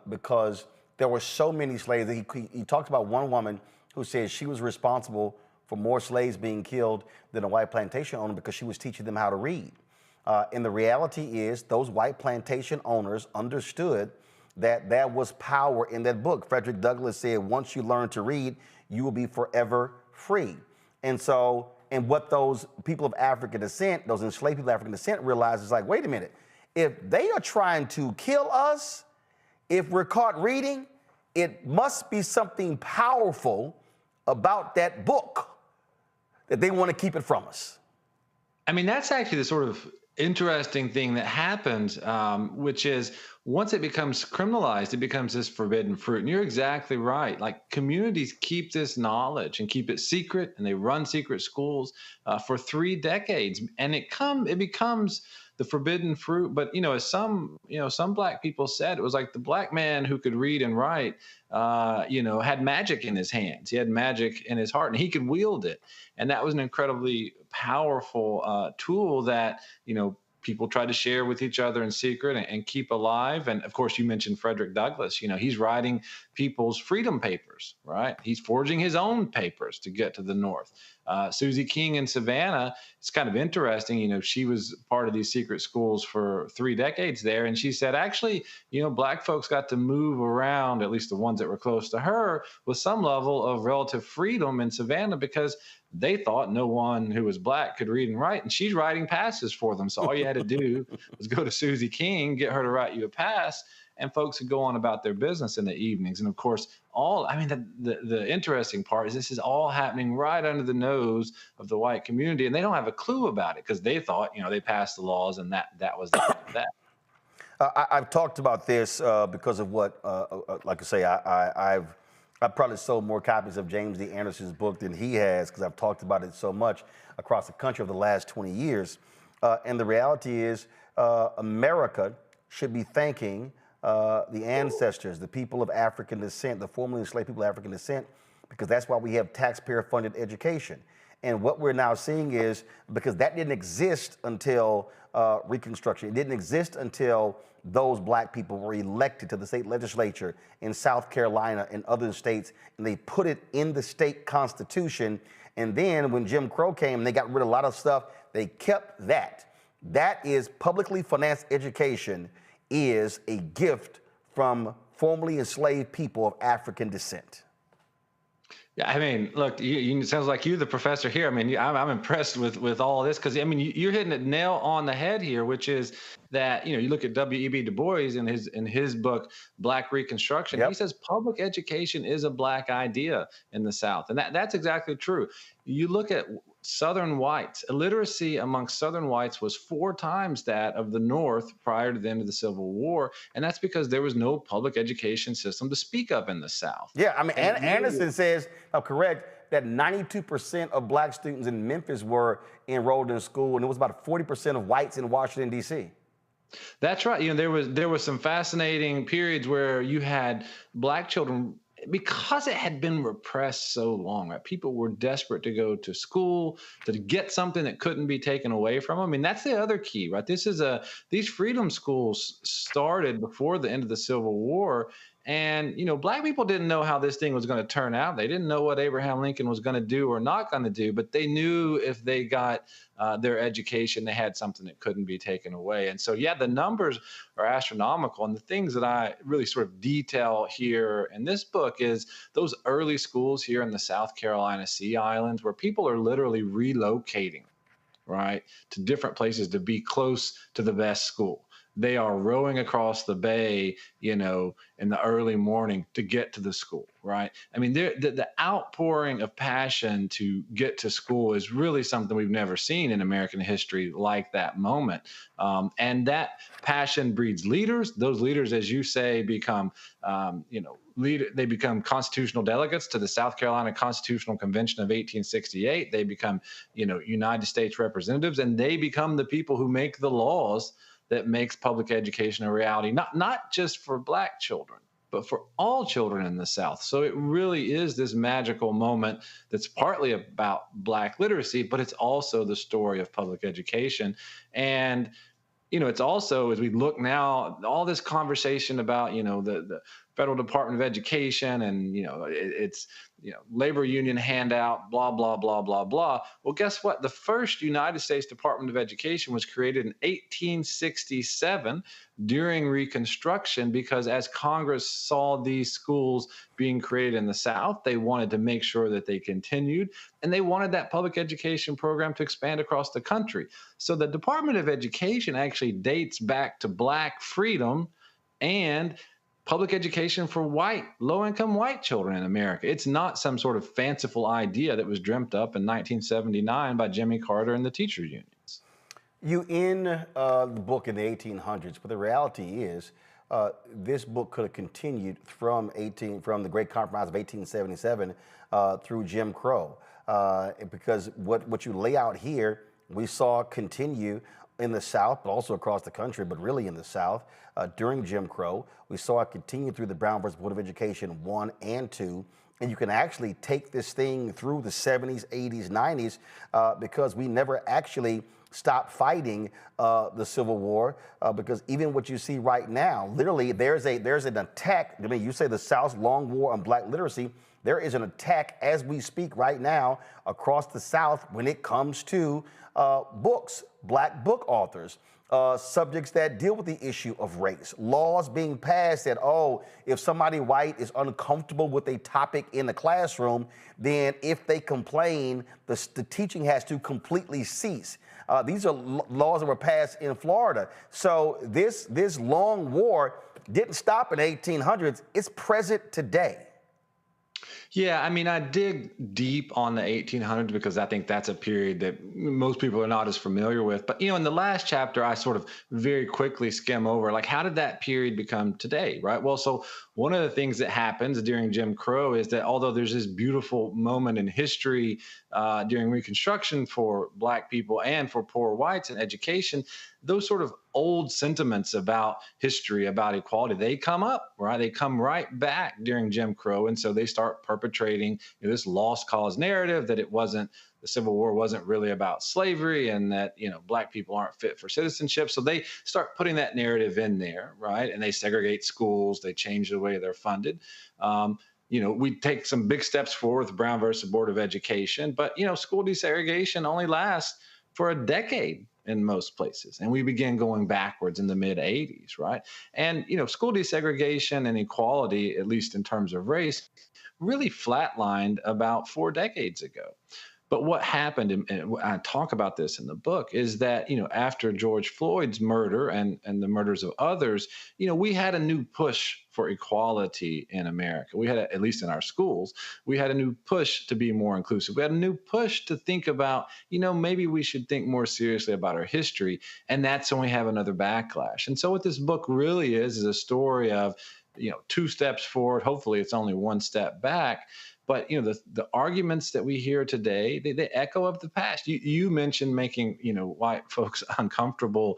because there were so many slaves. He talks about one woman who says she was responsible for more slaves being killed than a white plantation owner because she was teaching them how to read. And the reality is those white plantation owners understood that there was power in that book. Frederick Douglass said, once you learn to read, you will be forever free. And what those people of African descent, those enslaved people of African descent realized is like, wait a minute, if they are trying to kill us, if we're caught reading, it must be something powerful about that book that they want to keep it from us. I mean, that's actually the sort of interesting thing that happens, which is once it becomes criminalized, it becomes this forbidden fruit. And you're exactly right. Like, communities keep this knowledge and keep it secret, and they run secret schools for 3 decades, and it becomes the forbidden fruit. But as some Black people said, it was like the Black man who could read and write, had magic in his hands. He had magic in his heart, and he could wield it. And that was an incredibly powerful tool that, people try to share with each other in secret and keep alive. And of course, you mentioned Frederick Douglass. He's writing people's freedom papers, right? He's forging his own papers to get to the North. Susie King in Savannah, it's kind of interesting. She was part of these secret schools for 3 decades there. And she said, actually, Black folks got to move around, at least the ones that were close to her, with some level of relative freedom in Savannah because they thought no one who was Black could read and write, and she's writing passes for them. So all you had to do was go to Susie King, get her to write you a pass, and folks would go on about their business in the evenings. And of course, the interesting part is this is all happening right under the nose of the white community, and they don't have a clue about it because they thought, they passed the laws and that was that. I've talked about this because of what, like I say, I've probably sold more copies of James D. Anderson's book than he has because I've talked about it so much across the country over the last 20 years. And the reality is America should be thanking the ancestors, the people of African descent, the formerly enslaved people of African descent, because that's why we have taxpayer-funded education. And what we're now seeing is, because that didn't exist until Reconstruction, it didn't exist until those Black people were elected to the state legislature in South Carolina and other states, and they put it in the state constitution. And then when Jim Crow came, they got rid of a lot of stuff. They kept that. That is publicly financed education is a gift from formerly enslaved people of African descent. Yeah, I mean, look, it sounds like you're the professor here. I mean, I'm impressed with all of this because, I mean, you're hitting it nail on the head here, which is that, you look at W.E.B. Du Bois in his book, Black Reconstruction. Yep. He says public education is a Black idea in the South. And that's exactly true. You look at Southern whites, illiteracy amongst Southern whites was 4 times that of the North prior to the end of the Civil War. And that's because there was no public education system to speak of in the South. Yeah, I mean, Anderson says, I'm correct, that 92% of Black students in Memphis were enrolled in school, and it was about 40% of whites in Washington, D.C. That's right. There was some fascinating periods where you had Black children because it had been repressed so long, right? People were desperate to go to school, to get something that couldn't be taken away from them. I mean, that's the other key, right? These freedom schools started before the end of the Civil War. And, Black people didn't know how this thing was going to turn out. They didn't know what Abraham Lincoln was going to do or not going to do, but they knew if they got their education, they had something that couldn't be taken away. And so, yeah, the numbers are astronomical. And the things that I really sort of detail here in this book is those early schools here in the South Carolina Sea Islands where people are literally relocating, right, to different places to be close to the best school. They are rowing across the bay, in the early morning to get to the school, right? I mean, the outpouring of passion to get to school is really something we've never seen in American history like that moment. And that passion breeds leaders. Those leaders, as you say, become, they become constitutional delegates to the South Carolina Constitutional Convention of 1868. They become, United States representatives, and they become the people who make the laws that makes public education a reality, not just for Black children, but for all children in the South. So it really is this magical moment that's partly about Black literacy, but it's also the story of public education. And, it's also, as we look now, all this conversation about, the Federal Department of Education and, it's, labor union handout, blah, blah, blah, blah, blah. Well, guess what? The first United States Department of Education was created in 1867 during Reconstruction because as Congress saw these schools being created in the South, they wanted to make sure that they continued, and they wanted that public education program to expand across the country. So the Department of Education actually dates back to Black freedom and public education for low-income white children in America. It's not some sort of fanciful idea that was dreamt up in 1979 by Jimmy Carter and the teachers unions. You end the book in the 1800s, but the reality is this book could have continued from the Great Compromise of 1877 through Jim Crow, because what you lay out here, we saw continue in the South, but also across the country, but really in the South during Jim Crow. We saw it continue through the Brown versus Board of Education 1 and 2. And you can actually take this thing through the 70s, 80s, 90s, because we never actually stopped fighting the Civil War, because even what you see right now, literally there's an attack. I mean, you say the South's long war on Black literacy. There is an attack as we speak right now across the South when it comes to books, Black book authors, subjects that deal with the issue of race, laws being passed that, if somebody white is uncomfortable with a topic in the classroom, then if they complain, the teaching has to completely cease. These are laws that were passed in Florida. So this long war didn't stop in the 1800s. It's present today. Yeah, I mean, I dig deep on the 1800s because I think that's a period that most people are not as familiar with. But, in the last chapter, I sort of very quickly skim over, like, how did that period become today, right? Well, so one of the things that happens during Jim Crow is that although there's this beautiful moment in history during Reconstruction for Black people and for poor whites in education, those sort of old sentiments about history, about equality, they come up, right? They come right back during Jim Crow. And so they start perpetrating this lost cause narrative that the Civil War wasn't really about slavery and that, Black people aren't fit for citizenship. So they start putting that narrative in there, right? And they segregate schools, they change the way they're funded. We take some big steps forward with Brown versus Board of Education, but, school desegregation only lasts for a decade in most places. And we began going backwards in the mid 80s, right? And, school desegregation and equality, at least in terms of race, really flatlined about 4 decades ago. But what happened, and I talk about this in the book, is that, after George Floyd's murder and the murders of others, we had a new push for equality in America. We had, at least in our schools, we had a new push to be more inclusive. We had a new push to think about, maybe we should think more seriously about our history. And that's when we have another backlash. And so what this book really is a story of, 2 steps forward. Hopefully it's only 1 step back. But the arguments that we hear today, they echo of the past. You mentioned making white folks uncomfortable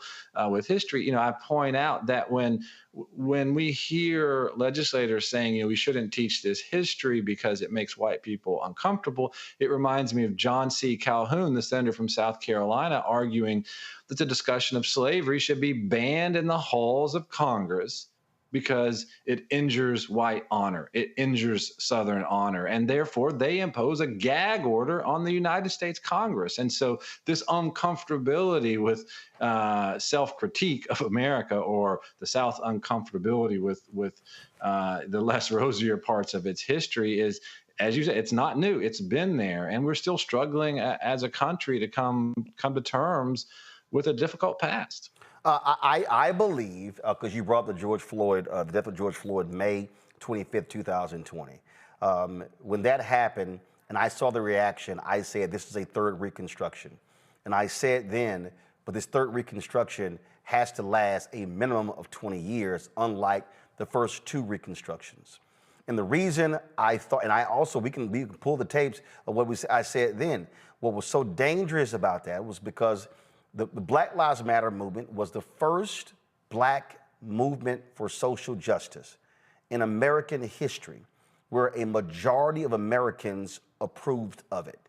with history. I point out that when we hear legislators saying we shouldn't teach this history because it makes white people uncomfortable, it reminds me of John C. Calhoun, the senator from South Carolina, arguing that the discussion of slavery should be banned in the halls of Congress because it injures white honor, it injures Southern honor, and therefore they impose a gag order on the United States Congress. And so this uncomfortability with self-critique of America, or the South uncomfortability with the less rosier parts of its history, is, as you said, it's not new. It's been there, and we're still struggling as a country to come to terms with a difficult past. I believe, because you brought up the death of George Floyd, May 25th, 2020. When that happened and I saw the reaction, I said, this is a third Reconstruction. And I said then, but this third Reconstruction has to last a minimum of 20 years, unlike the first two Reconstructions. And the reason I thought, and I also, we can pull the tapes of what I said then. What was so dangerous about that was because the Black Lives Matter movement was the first Black movement for social justice in American history where a majority of Americans approved of it.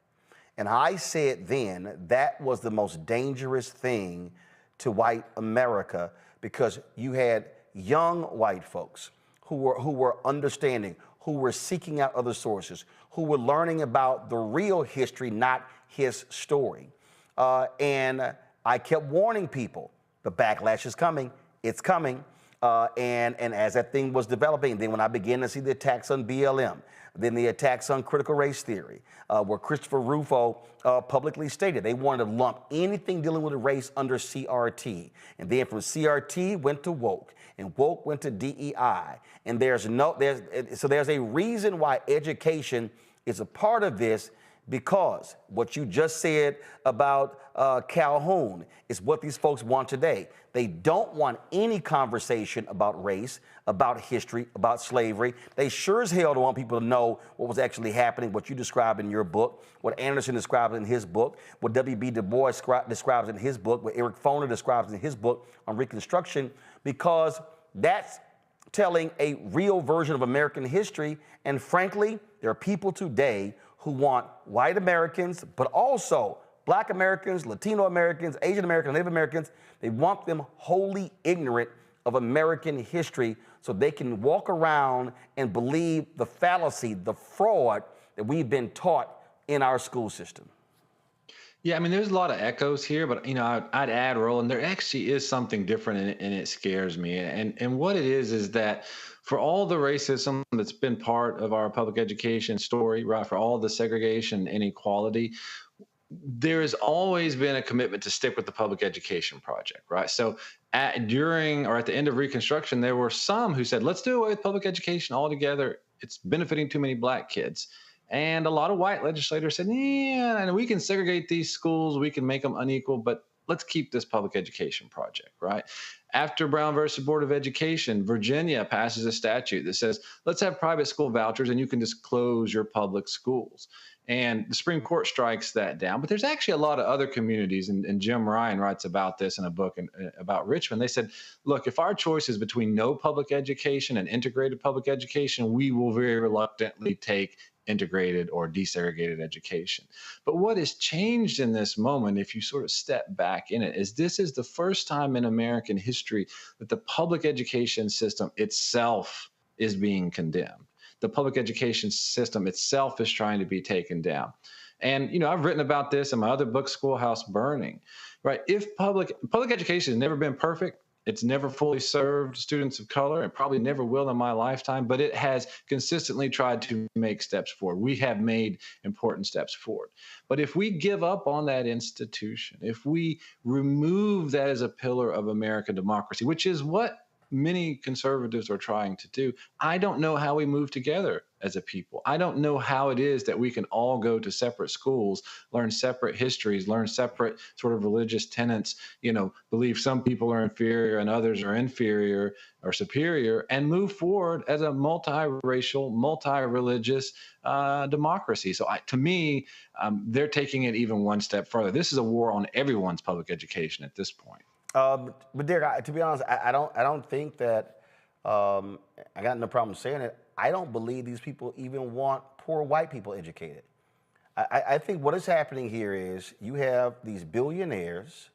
And I said then that was the most dangerous thing to white America, because you had young white folks who were understanding, who were seeking out other sources, who were learning about the real history, not his story. And I kept warning people, the backlash is coming, it's coming. And as that thing was developing, then when I began to see the attacks on BLM, then the attacks on critical race theory, where Christopher Rufo publicly stated they wanted to lump anything dealing with race under CRT. And then from CRT went to woke, and woke went to DEI. And there's a reason why education is a part of this, because what you just said about Calhoun is what these folks want today. They don't want any conversation about race, about history, about slavery. They sure as hell don't want people to know what was actually happening, what you described in your book, what Anderson describes in his book, what W.B. Du Bois describes in his book, what Eric Foner describes in his book on Reconstruction, because that's telling a real version of American history. And frankly, there are people today who want white Americans, but also Black Americans, Latino Americans, Asian Americans, Native Americans. They want them wholly ignorant of American history so they can walk around and believe the fallacy, the fraud that we've been taught in our school system. Yeah, I mean, there's a lot of echoes here, but I'd add, Roland, there actually is something different, and it scares me. And what it is that for all the racism that's been part of our public education story, right, for all the segregation and inequality, there has always been a commitment to stick with the public education project, right? So during or at the end of Reconstruction, there were some who said, let's do away with public education altogether. It's benefiting too many Black kids. And a lot of white legislators said, yeah, and we can segregate these schools, we can make them unequal, but let's keep this public education project, right? After Brown versus Board of Education, Virginia passes a statute that says, let's have private school vouchers and you can just close your public schools. And the Supreme Court strikes that down. But there's actually a lot of other communities, and Jim Ryan writes about this in a book about Richmond. They said, look, if our choice is between no public education and integrated public education, we will very reluctantly take integrated or desegregated education. But what has changed in this moment, if you sort of step back in it, is this is the first time in American history that the public education system itself is being condemned. The public education system itself is trying to be taken down. And, I've written about this in my other book, Schoolhouse Burning, right? If public education has never been perfect, it's never fully served students of color, and probably never will in my lifetime, but it has consistently tried to make steps forward. We have made important steps forward. But if we give up on that institution, if we remove that as a pillar of American democracy, which is what many conservatives are trying to do, I don't know how we move together as a people. I don't know how it is that we can all go to separate schools, learn separate histories, learn separate sort of religious tenets, believe some people are inferior and others are inferior or superior, and move forward as a multiracial, multi-religious democracy. So to me, they're taking it even one step further. This is a war on everyone's public education at this point. But Derek, to be honest, I don't think that, I got no problem saying it, I don't believe these people even want poor white people educated. I think what is happening here is you have these billionaires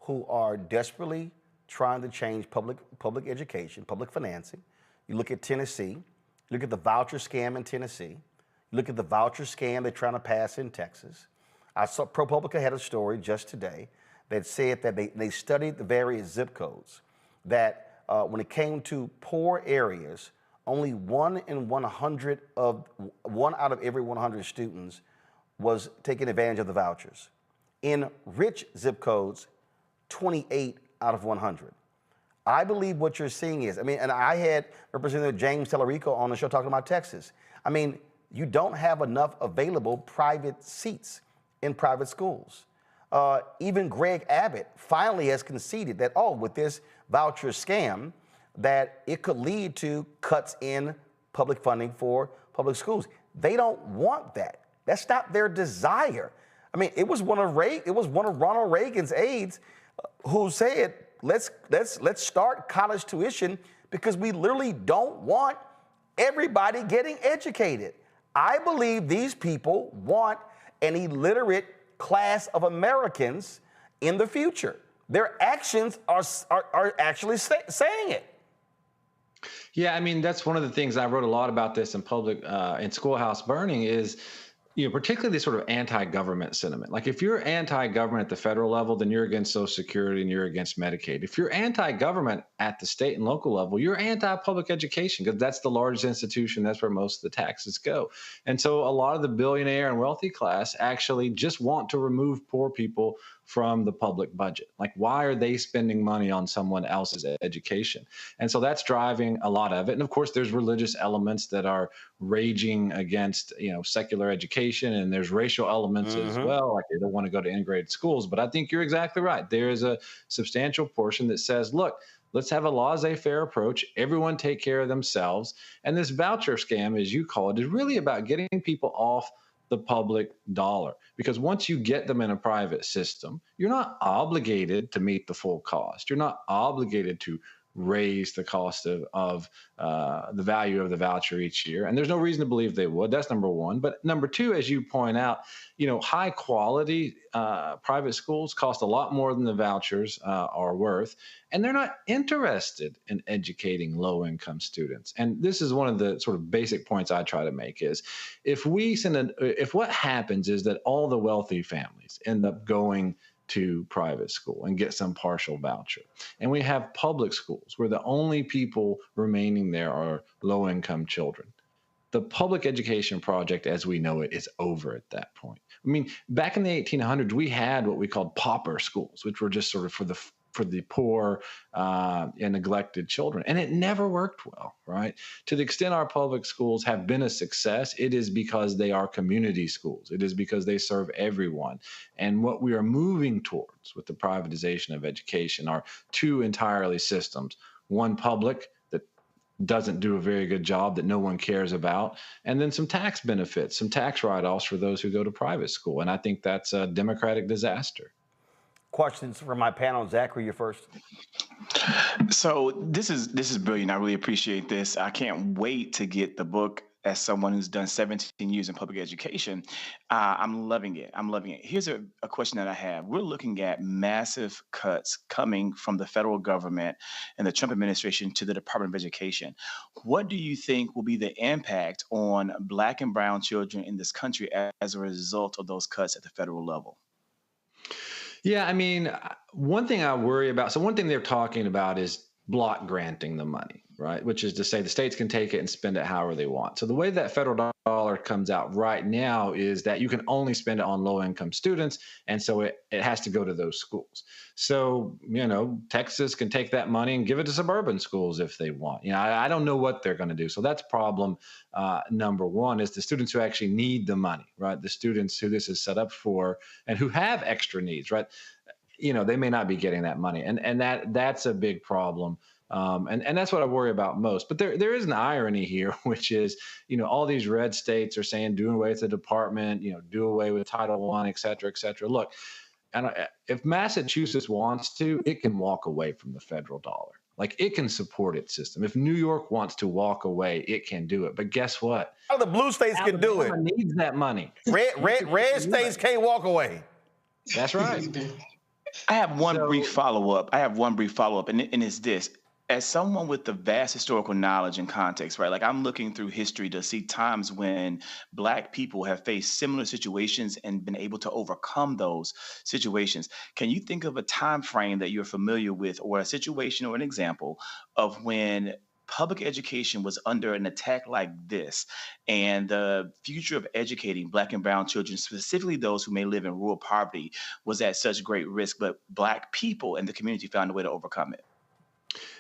who are desperately trying to change public education, public financing. You look at Tennessee, you look at the voucher scam in Tennessee, you look at the voucher scam they're trying to pass in Texas. I saw ProPublica had a story just today that said that they studied the various zip codes, that when it came to poor areas, only one out of every 100 students was taking advantage of the vouchers. In rich zip codes, 28 out of 100. I believe what you're seeing is, and I had Representative James Tellerico on the show talking about Texas. You don't have enough available private seats in private schools. Even Greg Abbott finally has conceded that, with this voucher scam, that it could lead to cuts in public funding for public schools. They don't want that. That's not their desire. It was one of Ronald Reagan's aides who said, let's start college tuition because we literally don't want everybody getting educated. I believe these people want an illiterate class of Americans in the future. Their actions are actually saying it. Yeah, that's one of the things I wrote a lot about this in public, in Schoolhouse Burning is, particularly this sort of anti-government sentiment. Like if you're anti-government at the federal level, then you're against Social Security and you're against Medicaid. If you're anti-government at the state and local level, you're anti-public education because that's the largest institution. That's where most of the taxes go. And so a lot of the billionaire and wealthy class actually just want to remove poor people from the public budget. Like, why are they spending money on someone else's education? And so that's driving a lot of it. And of course, there's religious elements that are raging against, secular education, and there's racial elements as well. Like they don't want to go to integrated schools. But I think you're exactly right. There is a substantial portion that says, look, let's have a laissez-faire approach. Everyone take care of themselves. And this voucher scam, as you call it, is really about getting people off the public dollar. Because once you get them in a private system, you're not obligated to meet the full cost. You're not obligated to raise the cost of the value of the voucher each year. And there's no reason to believe they would. That's number one. But number two, as you point out, high quality private schools cost a lot more than the vouchers are worth. And they're not interested in educating low income students. And this is one of the sort of basic points I try to make is if what happens is that all the wealthy families end up going to private school and get some partial voucher. And we have public schools where the only people remaining there are low-income children. The public education project, as we know it, is over at that point. Back in the 1800s, we had what we called pauper schools, which were just sort of for the poor and neglected children. And it never worked well, right? To the extent our public schools have been a success, it is because they are community schools. It is because they serve everyone. And what we are moving towards with the privatization of education are two entirely systems. One public that doesn't do a very good job, that no one cares about, and then some tax benefits, some tax write-offs for those who go to private school. And I think that's a democratic disaster. Questions from my panel. Zachary, you're first. So this is brilliant. I really appreciate this. I can't wait to get the book as someone who's done 17 years in public education. I'm loving it. Here's a question that I have. We're looking at massive cuts coming from the federal government and the Trump administration to the Department of Education. What do you think will be the impact on Black and brown children in this country as a result of those cuts at the federal level? Yeah, one thing I worry about, so one thing they're talking about is block granting the money. right? Which is to say the states can take it and spend it however they want. So the way that federal dollar comes out right now is that you can only spend it on low-income students, and so it has to go to those schools. So, Texas can take that money and give it to suburban schools if they want. I don't know what they're going to do. So that's problem number one, is the students who actually need the money, right? The students who this is set up for and who have extra needs, right? They may not be getting that money, and that's a big problem. And that's what I worry about most. But there is an irony here, which is, all these red states are saying do away with the department, do away with Title I, et cetera, et cetera. Look, and if Massachusetts wants to, it can walk away from the federal dollar. Like, it can support its system. If New York wants to walk away, it can do it. But guess what? Oh, the blue states can do it. Needs that money. Red states can't walk away. That's right. I have one brief follow-up. And it's this. As someone with the vast historical knowledge and context, right? Like, I'm looking through history to see times when Black people have faced similar situations and been able to overcome those situations. Can you think of a time frame that you're familiar with, or a situation or an example of when public education was under an attack like this, and the future of educating Black and brown children, specifically those who may live in rural poverty, was at such great risk, but Black people and the community found a way to overcome it?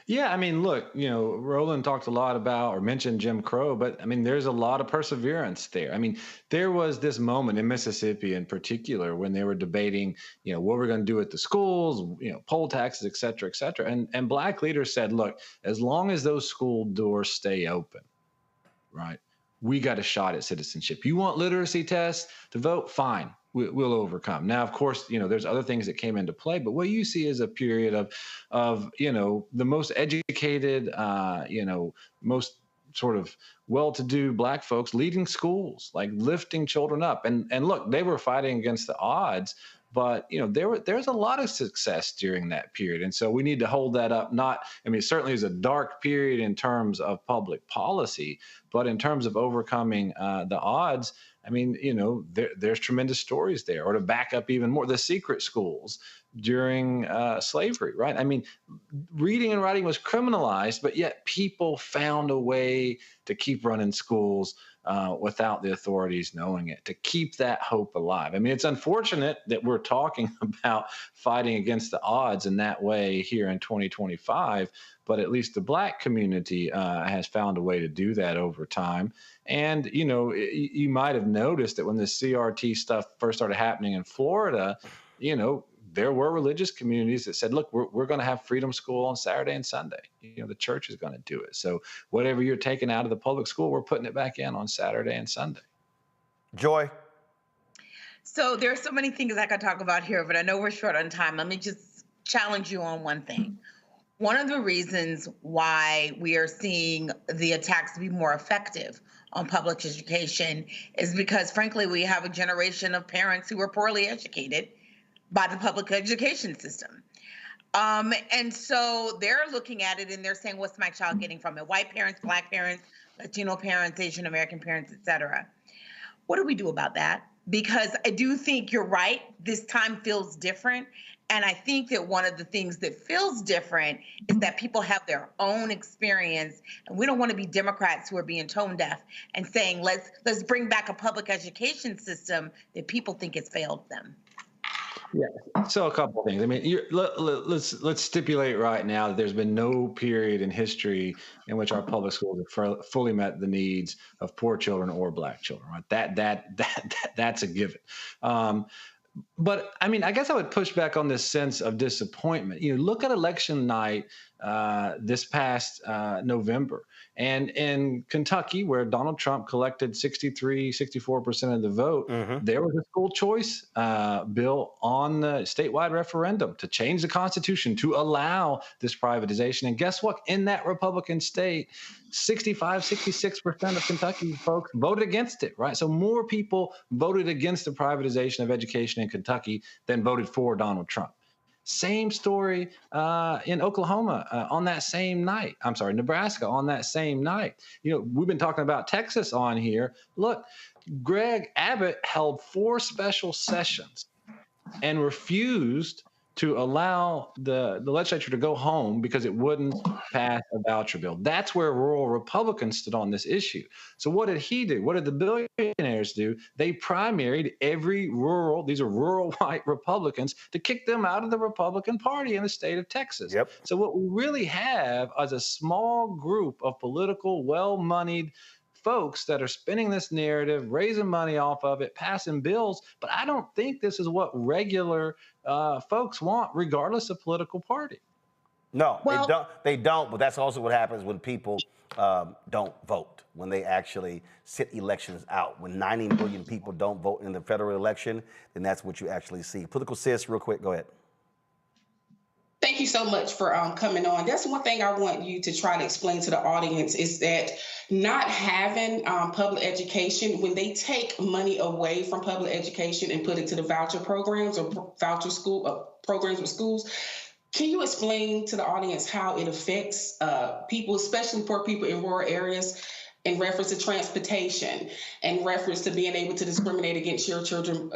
Yeah, I mean, look, Roland talked a lot about or mentioned Jim Crow, but I mean, there's a lot of perseverance there. I mean, there was this moment in Mississippi in particular when they were debating, what we're going to do at the schools, poll taxes, et cetera, et cetera. And Black leaders said, look, as long as those school doors stay open, right, we got a shot at citizenship. You want literacy tests to vote? Fine. We'll overcome. Now, of course, there's other things that came into play, but what you see is a period of the most educated, most sort of well-to-do Black folks leading schools, like lifting children up. And look, they were fighting against the odds, but there's a lot of success during that period. And so we need to hold that up. It certainly is a dark period in terms of public policy, but in terms of overcoming the odds, there's tremendous stories there. Or to back up even more, the secret schools during slavery, right? I mean, reading and writing was criminalized, but yet people found a way to keep running schools without the authorities knowing it, to keep that hope alive. I mean, it's unfortunate that we're talking about fighting against the odds in that way here in 2025, but at least the Black community has found a way to do that over time. And, you might have noticed that when the CRT stuff first started happening in Florida, there were religious communities that said, look, we're going to have freedom school on Saturday and Sunday. The church is going to do it. So whatever you're taking out of the public school, we're putting it back in on Saturday and Sunday. Joy. So there are so many things I could talk about here, but I know we're short on time. Let me just challenge you on one thing. One of the reasons why we are seeing the attacks be more effective on public education is because, frankly, we have a generation of parents who were poorly educated by the public education system. And so they're looking at it and they're saying, what's my child getting from it? White parents, Black parents, Latino parents, Asian American parents, et cetera. What do we do about that? Because I do think you're right. This time feels different. And I think that one of the things that feels different is that people have their own experience. And we don't want to be Democrats who are being tone deaf and saying, let's bring back a public education system that people think has failed them. Yeah. So a couple of things. I mean, let's stipulate right now that there's been no period in history in which our public schools have fully met the needs of poor children or Black children. Right? That's a given. But I mean, I guess I would push back on this sense of disappointment. Look at election night this past November. And in Kentucky, where Donald Trump collected 64% of the vote, there was a school choice bill on the statewide referendum to change the Constitution to allow this privatization. And guess what? In that Republican state, 66% of Kentucky folks voted against it, right? So more people voted against the privatization of education in Kentucky than voted for Donald Trump. Same story in Oklahoma on that same night. I'm sorry, Nebraska on that same night. We've been talking about Texas on here. Look, Greg Abbott held 4 special sessions and refused to allow the legislature to go home because it wouldn't pass a voucher bill. That's where rural Republicans stood on this issue. So what did he do? What did the billionaires do? They primaried every rural, these are rural white Republicans, to kick them out of the Republican Party in the state of Texas. Yep. So what we really have is a small group of political, well-moneyed folks that are spinning this narrative, raising money off of it, passing bills. But I don't think this is what regular folks want, regardless of political party. No, they don't. But that's also what happens when people don't vote, when they actually sit elections out. When 90 million people don't vote in the federal election, then that's what you actually see. Political sis, real quick, go ahead. Thank you so much for coming on. That's one thing I want you to try to explain to the audience is that not having public education, when they take money away from public education and put it to the voucher programs or voucher school programs with schools, can you explain to the audience how it affects people, especially poor people in rural areas, in reference to transportation, in reference to being able to discriminate against your children's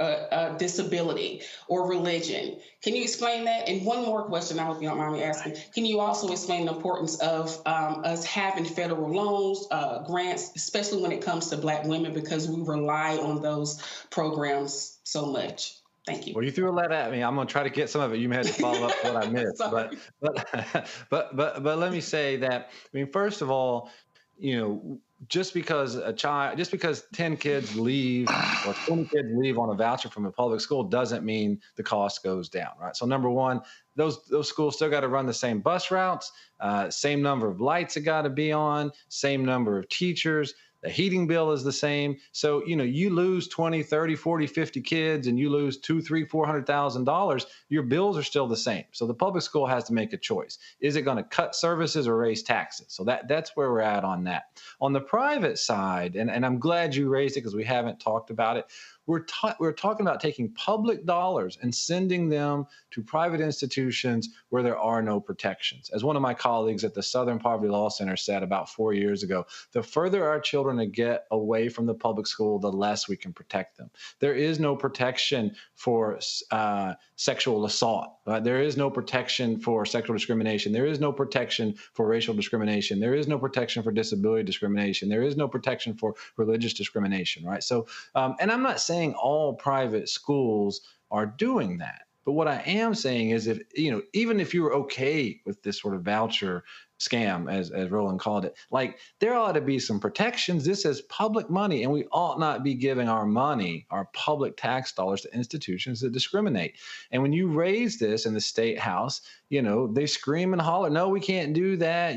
disability or religion? Can you explain that? And one more question, I hope you don't mind me asking. Can you also explain the importance of us having federal loans, grants, especially when it comes to Black women, because we rely on those programs so much? Thank you. Well, you threw a lot at me. I'm going to try to get some of it. You may have to follow up what I missed. but let me say that, I mean, first of all, just because 10 kids leave or 20 kids leave on a voucher from a public school doesn't mean the cost goes down, right? So number one, those schools still got to run the same bus routes, same number of lights it got to be on, same number of teachers. The heating bill is the same. So, you lose 20, 30, 40, 50 kids and you lose $200,000, $300,000, $400,000, your bills are still the same. So the public school has to make a choice. Is it going to cut services or raise taxes? So that's where we're at on that. On the private side, and I'm glad you raised it because we haven't talked about it, we're talking about taking public dollars and sending them to private institutions where there are no protections. As one of my colleagues at the Southern Poverty Law Center said about 4 years ago, the further our children get away from the public school, the less we can protect them. There is no protection for sexual assault. There is no protection for sexual discrimination. There is no protection for racial discrimination. There is no protection for disability discrimination. There is no protection for religious discrimination, right? So, and I'm not saying all private schools are doing that. But what I am saying is even if you were okay with this sort of voucher scam, as Roland called it, like there ought to be some protections. This is public money, and we ought not be giving our money, our public tax dollars, to institutions that discriminate. And when you raise this in the state house, they scream and holler, no, we can't do that,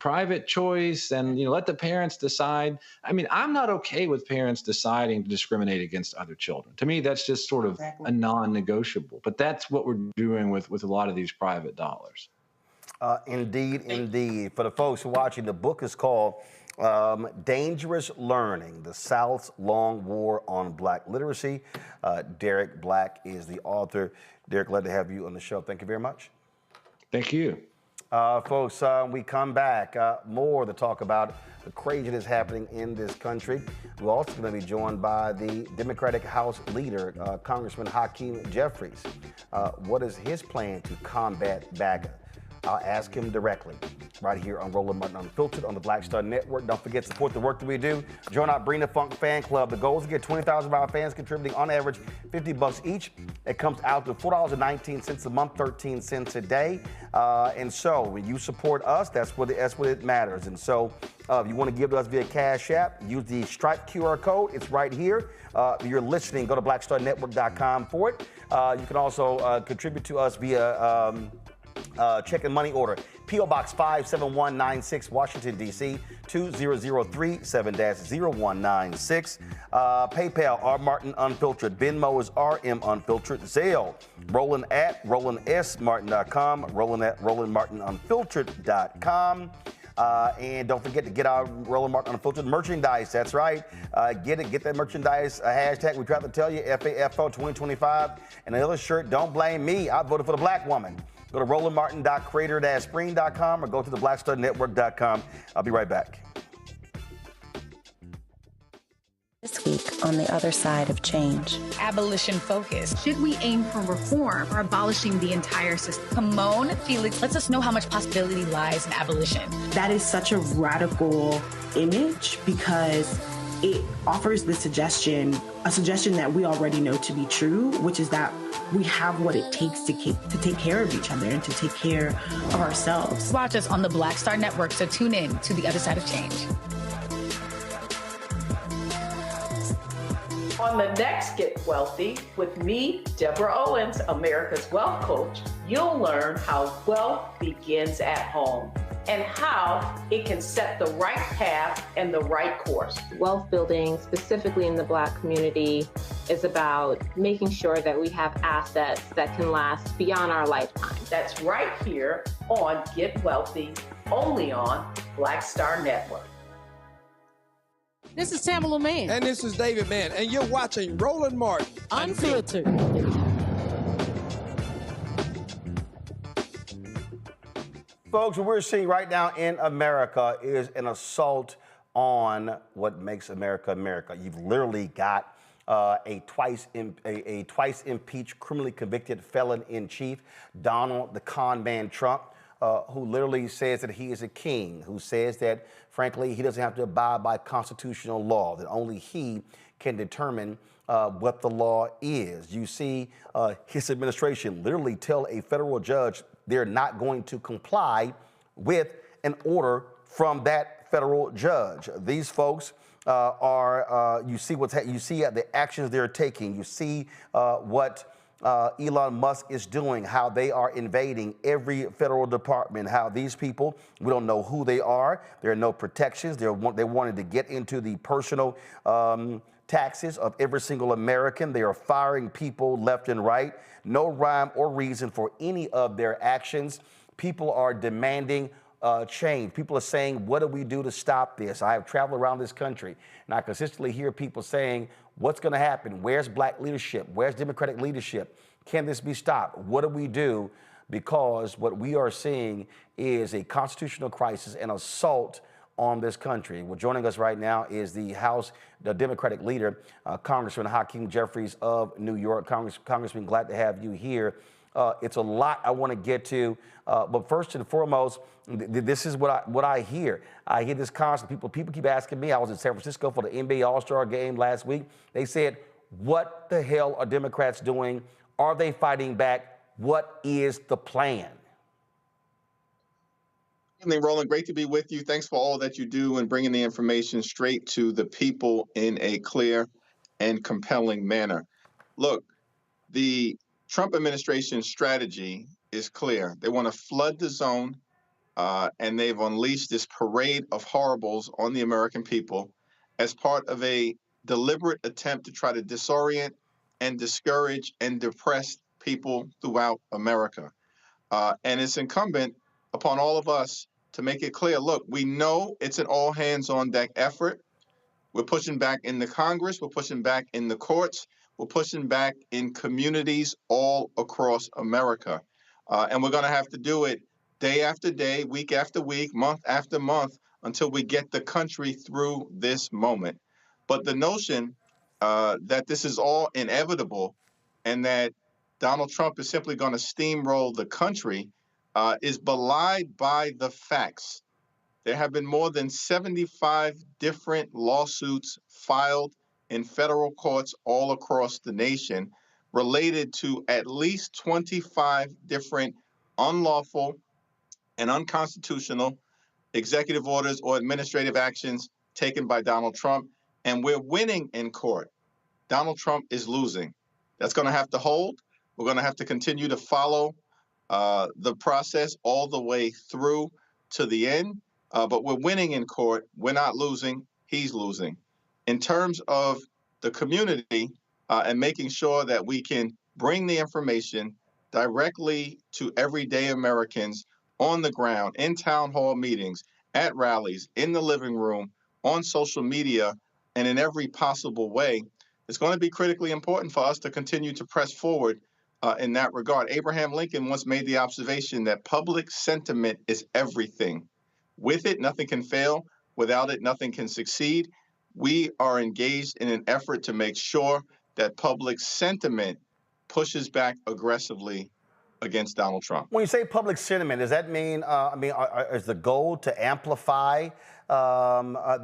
private choice, and let the parents decide. I mean, I'm not okay with parents deciding to discriminate against other children. To me, that's just sort of a non-negotiable. But that's what we're doing with a lot of these private dollars. Indeed. For the folks who are watching, the book is called Dangerous Learning, The South's Long War on Black Literacy. Derek Black is the author. Derek, glad to have you on the show. Thank you very much. Thank you. Folks, we come back, more to talk about the craziness happening in this country. We're also going to be joined by the Democratic House Leader, Congressman Hakeem Jeffries. What is his plan to combat BAGA? I'll ask him directly right here on Roland Martin Unfiltered on the Black Star Network. Don't forget to support the work that we do. Join our Bring the Funk fan club. The goal is to get 20,000 of our fans contributing on average $50 each. It comes out to $4.19 a month, 13 cents a day. And so when you support us, that's what it matters. And so if you want to give to us via Cash App, use the Stripe QR code. It's right here. If you're listening, go to blackstarnetwork.com for it. You can also contribute to us via check and money order. P.O. Box 57196, Washington, D.C., 20037-0196. PayPal, R. Martin Unfiltered. Venmo is RM Unfiltered. Zelle, Roland at RolandSMartin.com. Roland at RolandMartinUnfiltered.com. And don't forget to get our Roland Martin Unfiltered merchandise. That's right. Get that merchandise. Hashtag we try to tell you, FAFO 2025. And another shirt, don't blame me. I voted for the black woman. Go to rolandmartin.creator-spring.com or go to theblackstarnetwork.com. I'll be right back. This week on the other side of change. Abolition focus. Should we aim for reform or abolishing the entire system? Kimon Felix lets us know how much possibility lies in abolition. That is such a radical image because it offers the suggestion, a suggestion that we already know to be true, which is that we have what it takes to take care of each other and to take care of ourselves. Watch us on the Black Star Network, so tune in to the other side of change. On the next Get Wealthy with me, Deborah Owens, America's Wealth Coach, you'll learn how wealth begins at home and how it can set the right path and the right course. Wealth building, specifically in the Black community, is about making sure that we have assets that can last beyond our lifetime. That's right here on Get Wealthy, only on Black Star Network. This is Tamala Mann. And this is David Mann. And you're watching Roland Martin Unfiltered. Folks, what we're seeing right now in America is an assault on what makes America America. You've literally got a twice impeached, criminally convicted felon in chief, Donald the Con Man Trump, who literally says that he is a king, who says that, frankly, he doesn't have to abide by constitutional law, that only he can determine what the law is. You see his administration literally tell a federal judge they're not going to comply with an order from that federal judge. These folks you see the actions they're taking. You see what Elon Musk is doing, how they are invading every federal department, how these people, we don't know who they are. There are no protections. They wanted to get into the personal taxes of every single American. They are firing people left and right. No rhyme or reason for any of their actions. People are demanding change. People are saying, what do we do to stop this? I have traveled around this country and I consistently hear people saying, what's going to happen? Where's Black leadership? Where's Democratic leadership? Can this be stopped? What do we do? Because what we are seeing is a constitutional crisis and assault on this country. Well, joining us right now is the Democratic leader, Congresswoman Hakeem Jeffries of New York. Congressman, glad to have you here. It's a lot I want to get to, but first and foremost, this is what I hear. I hear this constantly. People keep asking me. I was in San Francisco for the NBA All-Star game last week. They said, what the hell are Democrats doing? Are they fighting back? What is the plan? Good evening, Roland. Great to be with you. Thanks for all that you do and bringing the information straight to the people in a clear and compelling manner. Look, the Trump administration's strategy is clear. They want to flood the zone, and they've unleashed this parade of horribles on the American people as part of a deliberate attempt to try to disorient and discourage and depress people throughout America. And it's incumbent upon all of us to make it clear, look, we know it's an all-hands-on-deck effort. We're pushing back in the Congress. We're pushing back in the courts. We're pushing back in communities all across America. And we're going to have to do it day after day, week after week, month after month, until we get the country through this moment. But the notion that this is all inevitable and that Donald Trump is simply going to steamroll the country is belied by the facts. There have been more than 75 different lawsuits filed in federal courts all across the nation related to at least 25 different unlawful and unconstitutional executive orders or administrative actions taken by Donald Trump. And we're winning in court. Donald Trump is losing. That's going to have to hold. We're going to have to continue to follow the process all the way through to the end. But we're winning in court. We're not losing. He's losing. In terms of the community and making sure that we can bring the information directly to everyday Americans on the ground, in town hall meetings, at rallies, in the living room, on social media, and in every possible way, it's going to be critically important for us to continue to press forward in that regard. Abraham Lincoln once made the observation that public sentiment is everything. With it, nothing can fail. Without it, nothing can succeed. we are engaged in an effort to make sure that public sentiment pushes back aggressively against Donald Trump. When you say public sentiment, does that mean, is the goal to amplify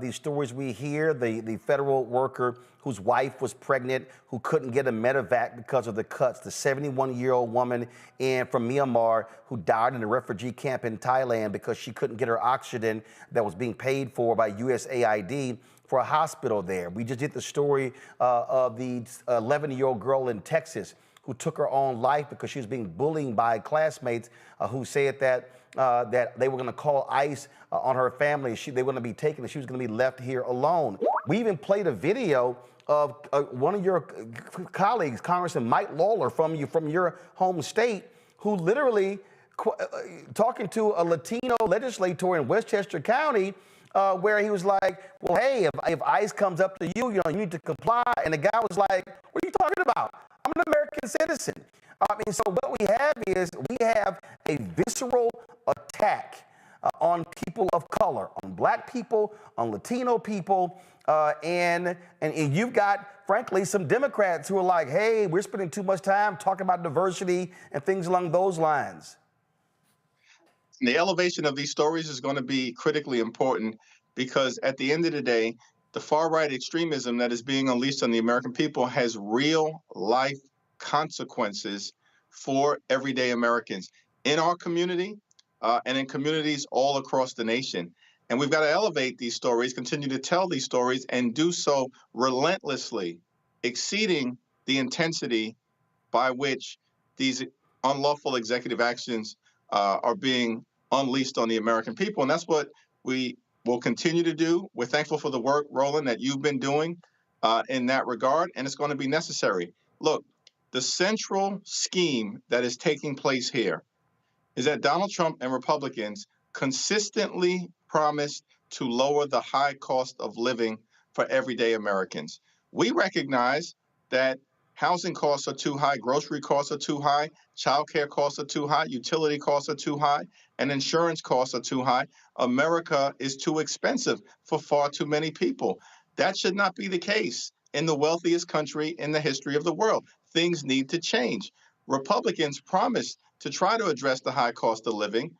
these stories we hear? The federal worker whose wife was pregnant, who couldn't get a medevac because of the cuts, the 71-year-old woman from Myanmar who died in a refugee camp in Thailand because she couldn't get her oxygen that was being paid for by USAID for a hospital there. We just did the story of the 11-year-old girl in Texas who took her own life because she was being bullied by classmates who said that they were going to call ICE on her family. They were going to be taken and she was going to be left here alone. We even played a video of one of your colleagues, Congressman Mike Lawler from your home state, who literally talking to a Latino legislator in Westchester County, where he was like, well, hey, if ICE comes up to you, you need to comply. And the guy was like, what are you talking about? I'm an American citizen. So what we have is we have a visceral attack on people of color, on black people, on Latino people, and you've got, frankly, some Democrats who are like, hey, we're spending too much time talking about diversity and things along those lines. The elevation of these stories is going to be critically important because at the end of the day, the far-right extremism that is being unleashed on the American people has real-life consequences for everyday Americans in our community and in communities all across the nation. And we've got to elevate these stories, continue to tell these stories, and do so relentlessly, exceeding the intensity by which these unlawful executive actions are being unleashed on the American people. And that's what we will continue to do. We're thankful for the work, Roland, that you've been doing in that regard, and it's going to be necessary. Look, the central scheme that is taking place here is that Donald Trump and Republicans consistently promised to lower the high cost of living for everyday Americans. We recognize that housing costs are too high, grocery costs are too high, childcare costs are too high, utility costs are too high, and insurance costs are too high. America is too expensive for far too many people. That should not be the case in the wealthiest country in the history of the world. Things need to change. Republicans promised to try to address the high cost of living,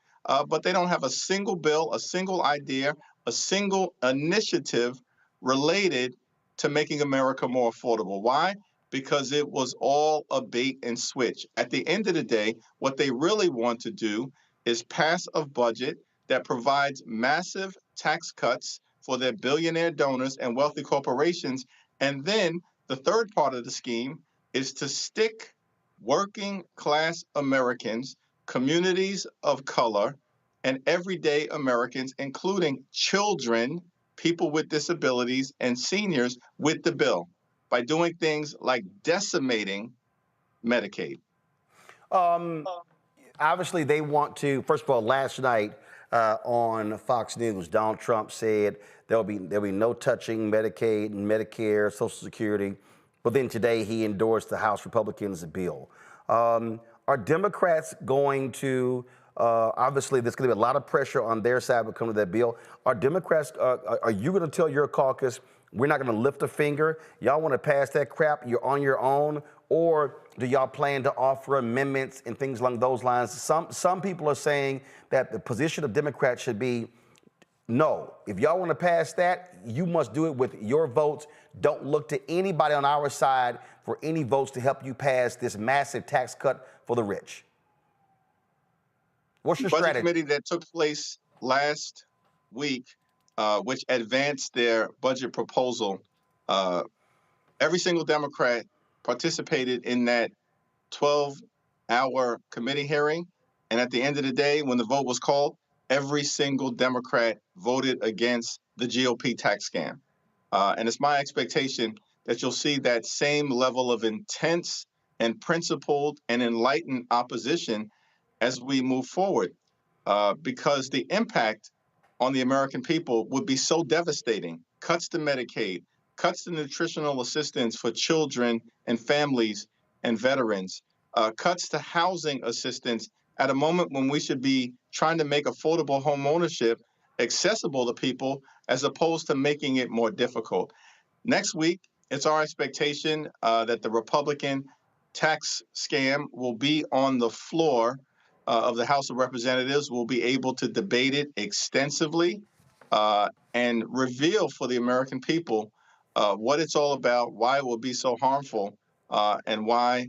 but they don't have a single bill, a single idea, a single initiative related to making America more affordable. Why? Because it was all a bait and switch. At the end of the day, what they really want to do is pass a budget that provides massive tax cuts for their billionaire donors and wealthy corporations. And then the third part of the scheme is to stick working class Americans, communities of color, and everyday Americans, including children, people with disabilities, and seniors with the bill by doing things like decimating Medicaid. Obviously, they want to, first of all, last night on Fox News, Donald Trump said there'll be no touching Medicaid and Medicare, Social Security. But then today he endorsed the House Republicans' bill. Are Democrats going to, obviously there's going to be a lot of pressure on their side when it comes to that bill. Are Democrats, are you going to tell your caucus, we're not going to lift a finger? Y'all want to pass that crap, you're on your own? Or do y'all plan to offer amendments and things along those lines? Some people are saying that the position of Democrats should be, no, if y'all want to pass that, you must do it with your votes. Don't look to anybody on our side for any votes to help you pass this massive tax cut for the rich. What's your strategy? The budget committee that took place last week, which advanced their budget proposal, every single Democrat participated in that 12-hour committee hearing. And at the end of the day, when the vote was called, every single Democrat voted against the GOP tax scam. And it's my expectation that you'll see that same level of intense and principled and enlightened opposition as we move forward, because the impact on the American people would be so devastating. Cuts to Medicaid, cuts to nutritional assistance for children and families and veterans, cuts to housing assistance at a moment when we should be trying to make affordable home ownership accessible to people as opposed to making it more difficult. Next week, it's our expectation that the Republican tax scam will be on the floor of the House of Representatives. We'll be able to debate it extensively and reveal for the American people what it's all about, why it will be so harmful, and why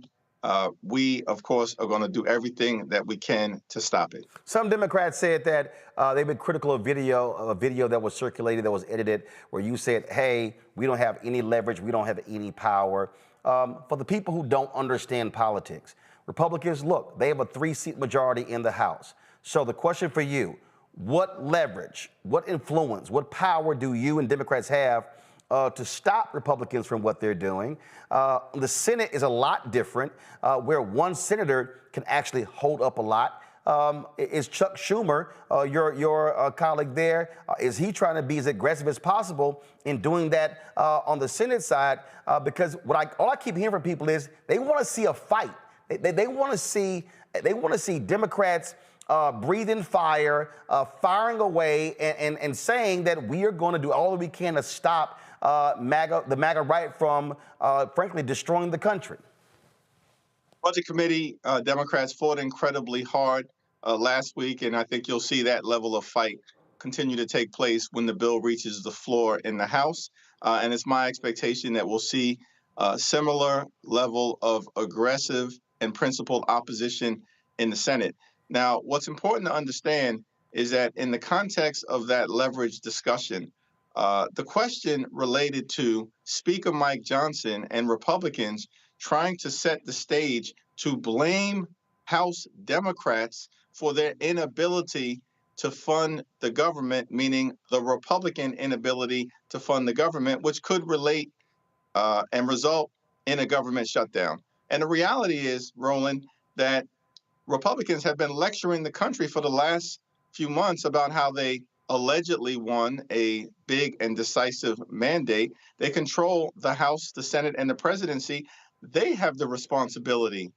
we, of course, are going to do everything that we can to stop it. Some Democrats said that they've been critical of a video that was circulated, that was edited, where you said, hey, we don't have any leverage, we don't have any power. For the people who don't understand politics, Republicans, look, they have a 3-seat majority in the House. So the question for you, what leverage, what influence, what power do you and Democrats have to stop Republicans from what they're doing? The Senate is a lot different, where one senator can actually hold up a lot. Is Chuck Schumer, your colleague there, is he trying to be as aggressive as possible in doing that on the Senate side? Because all I keep hearing from people is they want to see a fight. They want to see Democrats breathing fire, firing away, and saying that we are going to do all that we can to stop the MAGA right from, frankly, destroying the country. Budget Committee Democrats fought incredibly hard last week, and I think you'll see that level of fight continue to take place when the bill reaches the floor in the House. And it's my expectation that we'll see a similar level of aggressive and principled opposition in the Senate. Now, what's important to understand is that in the context of that leverage discussion, the question related to Speaker Mike Johnson and Republicans trying to set the stage to blame House Democrats for their inability to fund the government, meaning the Republican inability to fund the government, which could relate and result in a government shutdown. And the reality is, Roland, that Republicans have been lecturing the country for the last few months about how they allegedly won a big and decisive mandate. They control the House, the Senate, and the presidency. They have the responsibility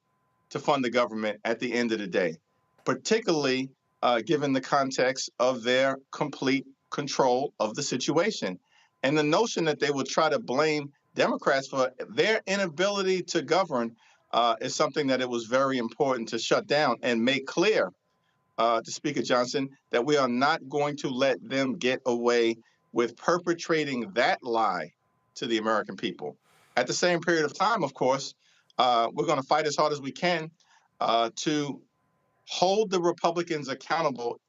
to fund the government at the end of the day, particularly given the context of their complete control of the situation. And the notion that they would try to blame Democrats for their inability to govern is something that it was very important to shut down and make clear to Speaker Johnson that we are not going to let them get away with perpetrating that lie to the American people. At the same period of time, of course, we're going to fight as hard as we can to hold the Republicans accountable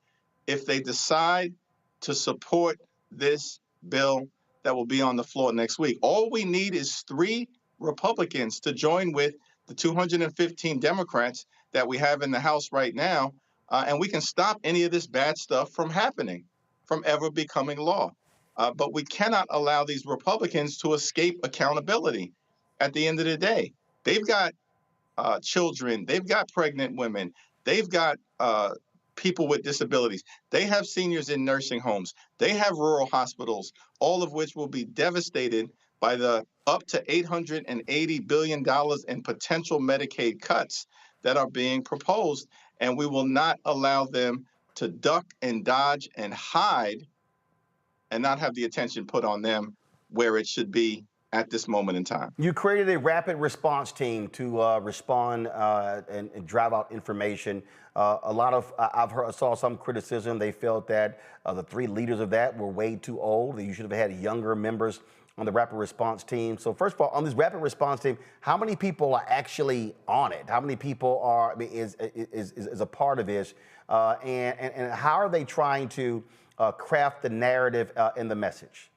if they decide to support this bill that will be on the floor next week. All we need is 3 Republicans to join with the 215 Democrats that we have in the House right now, and we can stop any of this bad stuff from happening, from ever becoming law. But we cannot allow these Republicans to escape accountability. At the end of the day, they've got children, they've got pregnant women, they've got people with disabilities, they have seniors in nursing homes, they have rural hospitals, all of which will be devastated by the up to $880 billion in potential Medicaid cuts that are being proposed. And we will not allow them to duck and dodge and hide and not have the attention put on them where it should be at this moment in time. You created a rapid response team to respond and drive out information. I saw some criticism. They felt that the 3 leaders of that were way too old, that you should have had younger members on the rapid response team. So first of all, on this rapid response team, how many people are actually on it? How many people is a part of this? And how are they trying to craft the narrative and the message?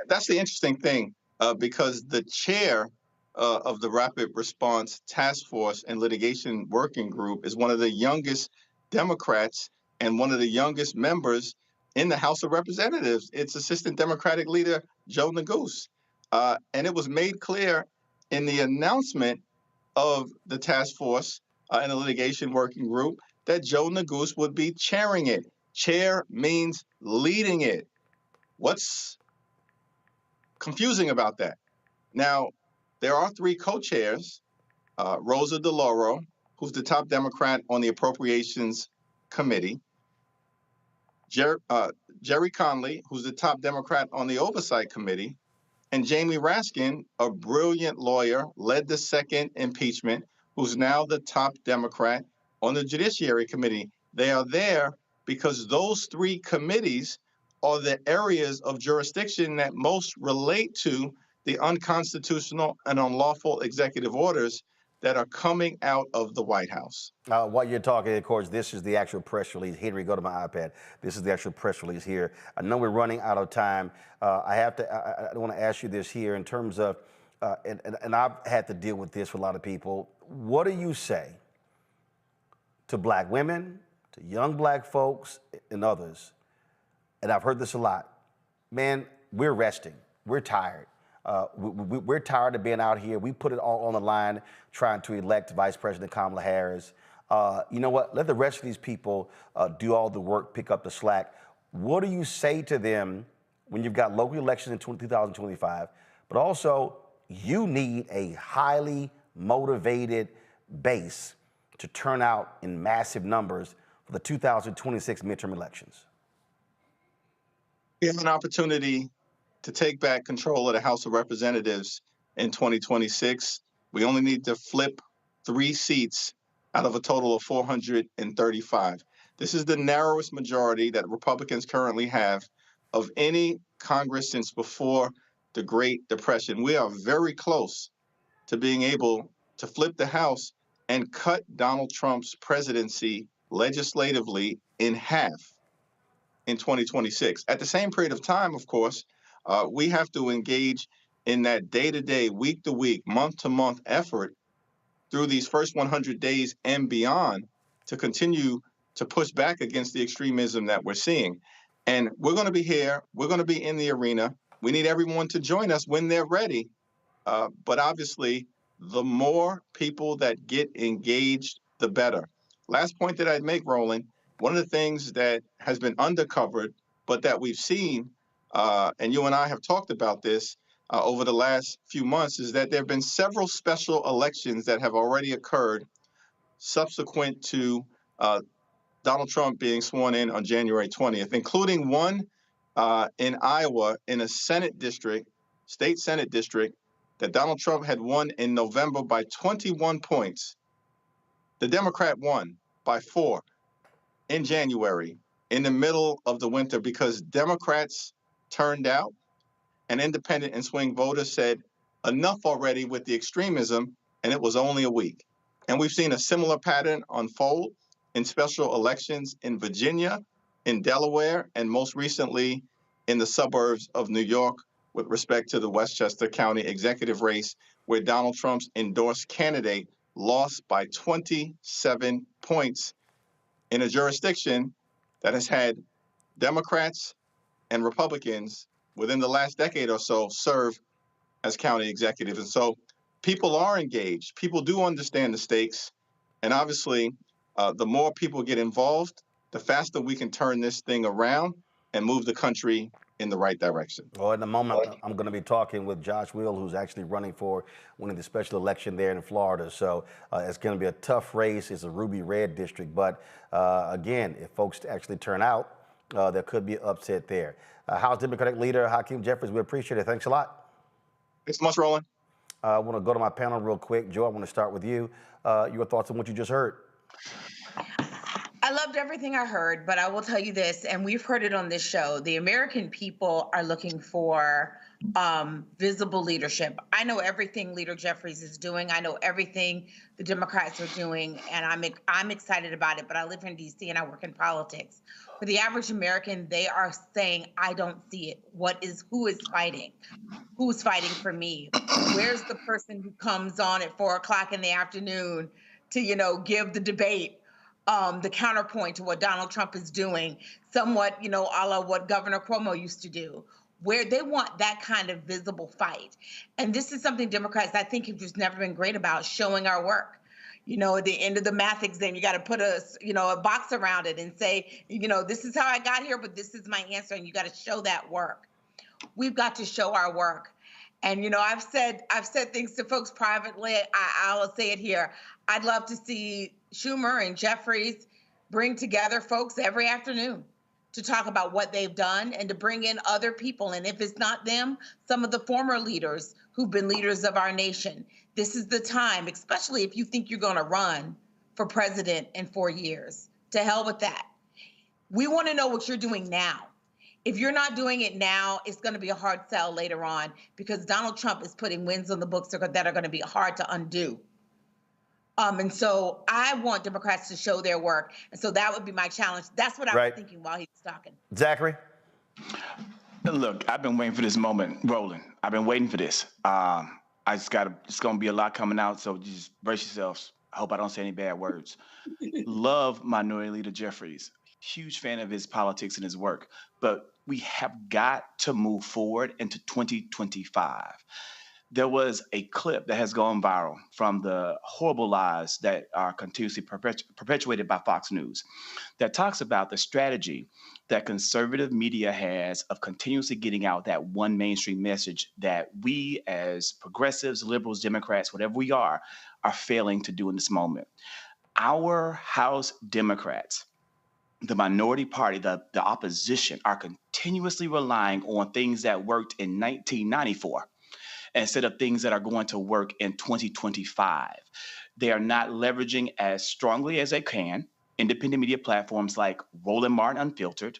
That's the interesting thing, because the chair of the Rapid Response Task Force and Litigation Working Group is one of the youngest Democrats and one of the youngest members in the House of Representatives. It's Assistant Democratic Leader Joe Neguse. And it was made clear in the announcement of the task force and the litigation working group that Joe Neguse would be chairing it. Chair means leading it. What's confusing about that? Now, there are 3 co-chairs, Rosa DeLauro, who's the top Democrat on the Appropriations Committee, Jerry Conley, who's the top Democrat on the Oversight Committee, and Jamie Raskin, a brilliant lawyer, led the second impeachment, who's now the top Democrat on the Judiciary Committee. They are there because those three committees are the areas of jurisdiction that most relate to the unconstitutional and unlawful executive orders that are coming out of the White House. While you're talking, of course, this is the actual press release. Henry, go to my iPad. This is the actual press release here. I know we're running out of time. I want to ask you this here in terms of, and I've had to deal with this with a lot of people. What do you say to black women, to young black folks, and others? And I've heard this a lot. Man, we're resting. We're tired. We're tired of being out here. We put it all on the line trying to elect Vice President Kamala Harris. You know what? Let the rest of these people do all the work, pick up the slack. What do you say to them when you've got local elections in 2025, but also you need a highly motivated base to turn out in massive numbers for the 2026 midterm elections? We have an opportunity to take back control of the House of Representatives in 2026. We only need to flip 3 seats out of a total of 435. This is the narrowest majority that Republicans currently have of any Congress since before the Great Depression. We are very close to being able to flip the House and cut Donald Trump's presidency legislatively in half in 2026. At the same period of time, of course, we have to engage in that day-to-day, week-to-week, month-to-month effort through these first 100 days and beyond to continue to push back against the extremism that we're seeing. And we're going to be here. We're going to be in the arena. We need everyone to join us when they're ready. But obviously, the more people that get engaged, the better. Last point that I'd make, Roland, one of the things that has been undercovered, but that we've seen, and you and I have talked about this over the last few months, is that there have been several special elections that have already occurred subsequent to Donald Trump being sworn in on January 20th, including one in Iowa in a Senate district, state Senate district, that Donald Trump had won in November by 21 points. The Democrat won by 4 in January, in the middle of the winter, because Democrats turned out and independent and swing voters said, enough already with the extremism, and it was only a week. And we've seen a similar pattern unfold in special elections in Virginia, in Delaware, and most recently in the suburbs of New York with respect to the Westchester County executive race, where Donald Trump's endorsed candidate lost by 27 points in a jurisdiction that has had Democrats and Republicans within the last decade or so serve as county executives. And so people are engaged. People do understand the stakes. And obviously, the more people get involved, the faster we can turn this thing around and move the country in the right direction. Well, in a moment, I'm going to be talking with Josh Will, who's actually running for winning the special election there in Florida. So it's going to be a tough race. It's a ruby red district. But again, if folks actually turn out, there could be an upset there. House Democratic Leader Hakeem Jeffries, we appreciate it. Thanks a lot. Thanks so much, Roland. I want to go to my panel real quick. Joe, I want to start with you. Your thoughts on what you just heard? I loved everything I heard, but I will tell you this, and we've heard it on this show. The American people are looking for visible leadership. I know everything Leader Jeffries is doing. I know everything the Democrats are doing, and I'm excited about it, but I live in D.C. and I work in politics. For the average American, they are saying, I don't see it. Who is fighting? Who's fighting for me? Where's the person who comes on at 4 o'clock in the afternoon to, give the debate? The counterpoint to what Donald Trump is doing, somewhat, a la what Governor Cuomo used to do, where they want that kind of visible fight. And this is something Democrats, I think, have just never been great about, showing our work. At the end of the math exam, you got to put a box around it and say, this is how I got here, but this is my answer. And you got to show that work. We've got to show our work. And, I've said things to folks privately. I'll say it here. I'd love to see Schumer and Jeffries bring together folks every afternoon to talk about what they've done and to bring in other people. And if it's not them, some of the former leaders who've been leaders of our nation. This is the time, especially if you think you're going to run for president in 4 years. To hell with that. We want to know what you're doing now. If you're not doing it now, it's going to be a hard sell later on, because Donald Trump is putting wins on the books that are going to be hard to undo. And so I want Democrats to show their work. And so that would be my challenge. That's what I was thinking while he was talking. Zachary? Look, I've been waiting for this moment, Roland. I've been waiting for this. It's going to be a lot coming out, so just brace yourselves. I hope I don't say any bad words. Love Minority Leader Jeffries. Huge fan of his politics and his work. But we have got to move forward into 2025. There was a clip that has gone viral from the horrible lies that are continuously perpetuated by Fox News that talks about the strategy that conservative media has of continuously getting out that one mainstream message that we as progressives, liberals, Democrats, whatever we are failing to do in this moment. Our House Democrats, the minority party, the opposition, are continuously relying on things that worked in 1994 instead of things that are going to work in 2025. They are not leveraging as strongly as they can independent media platforms like Roland Martin Unfiltered,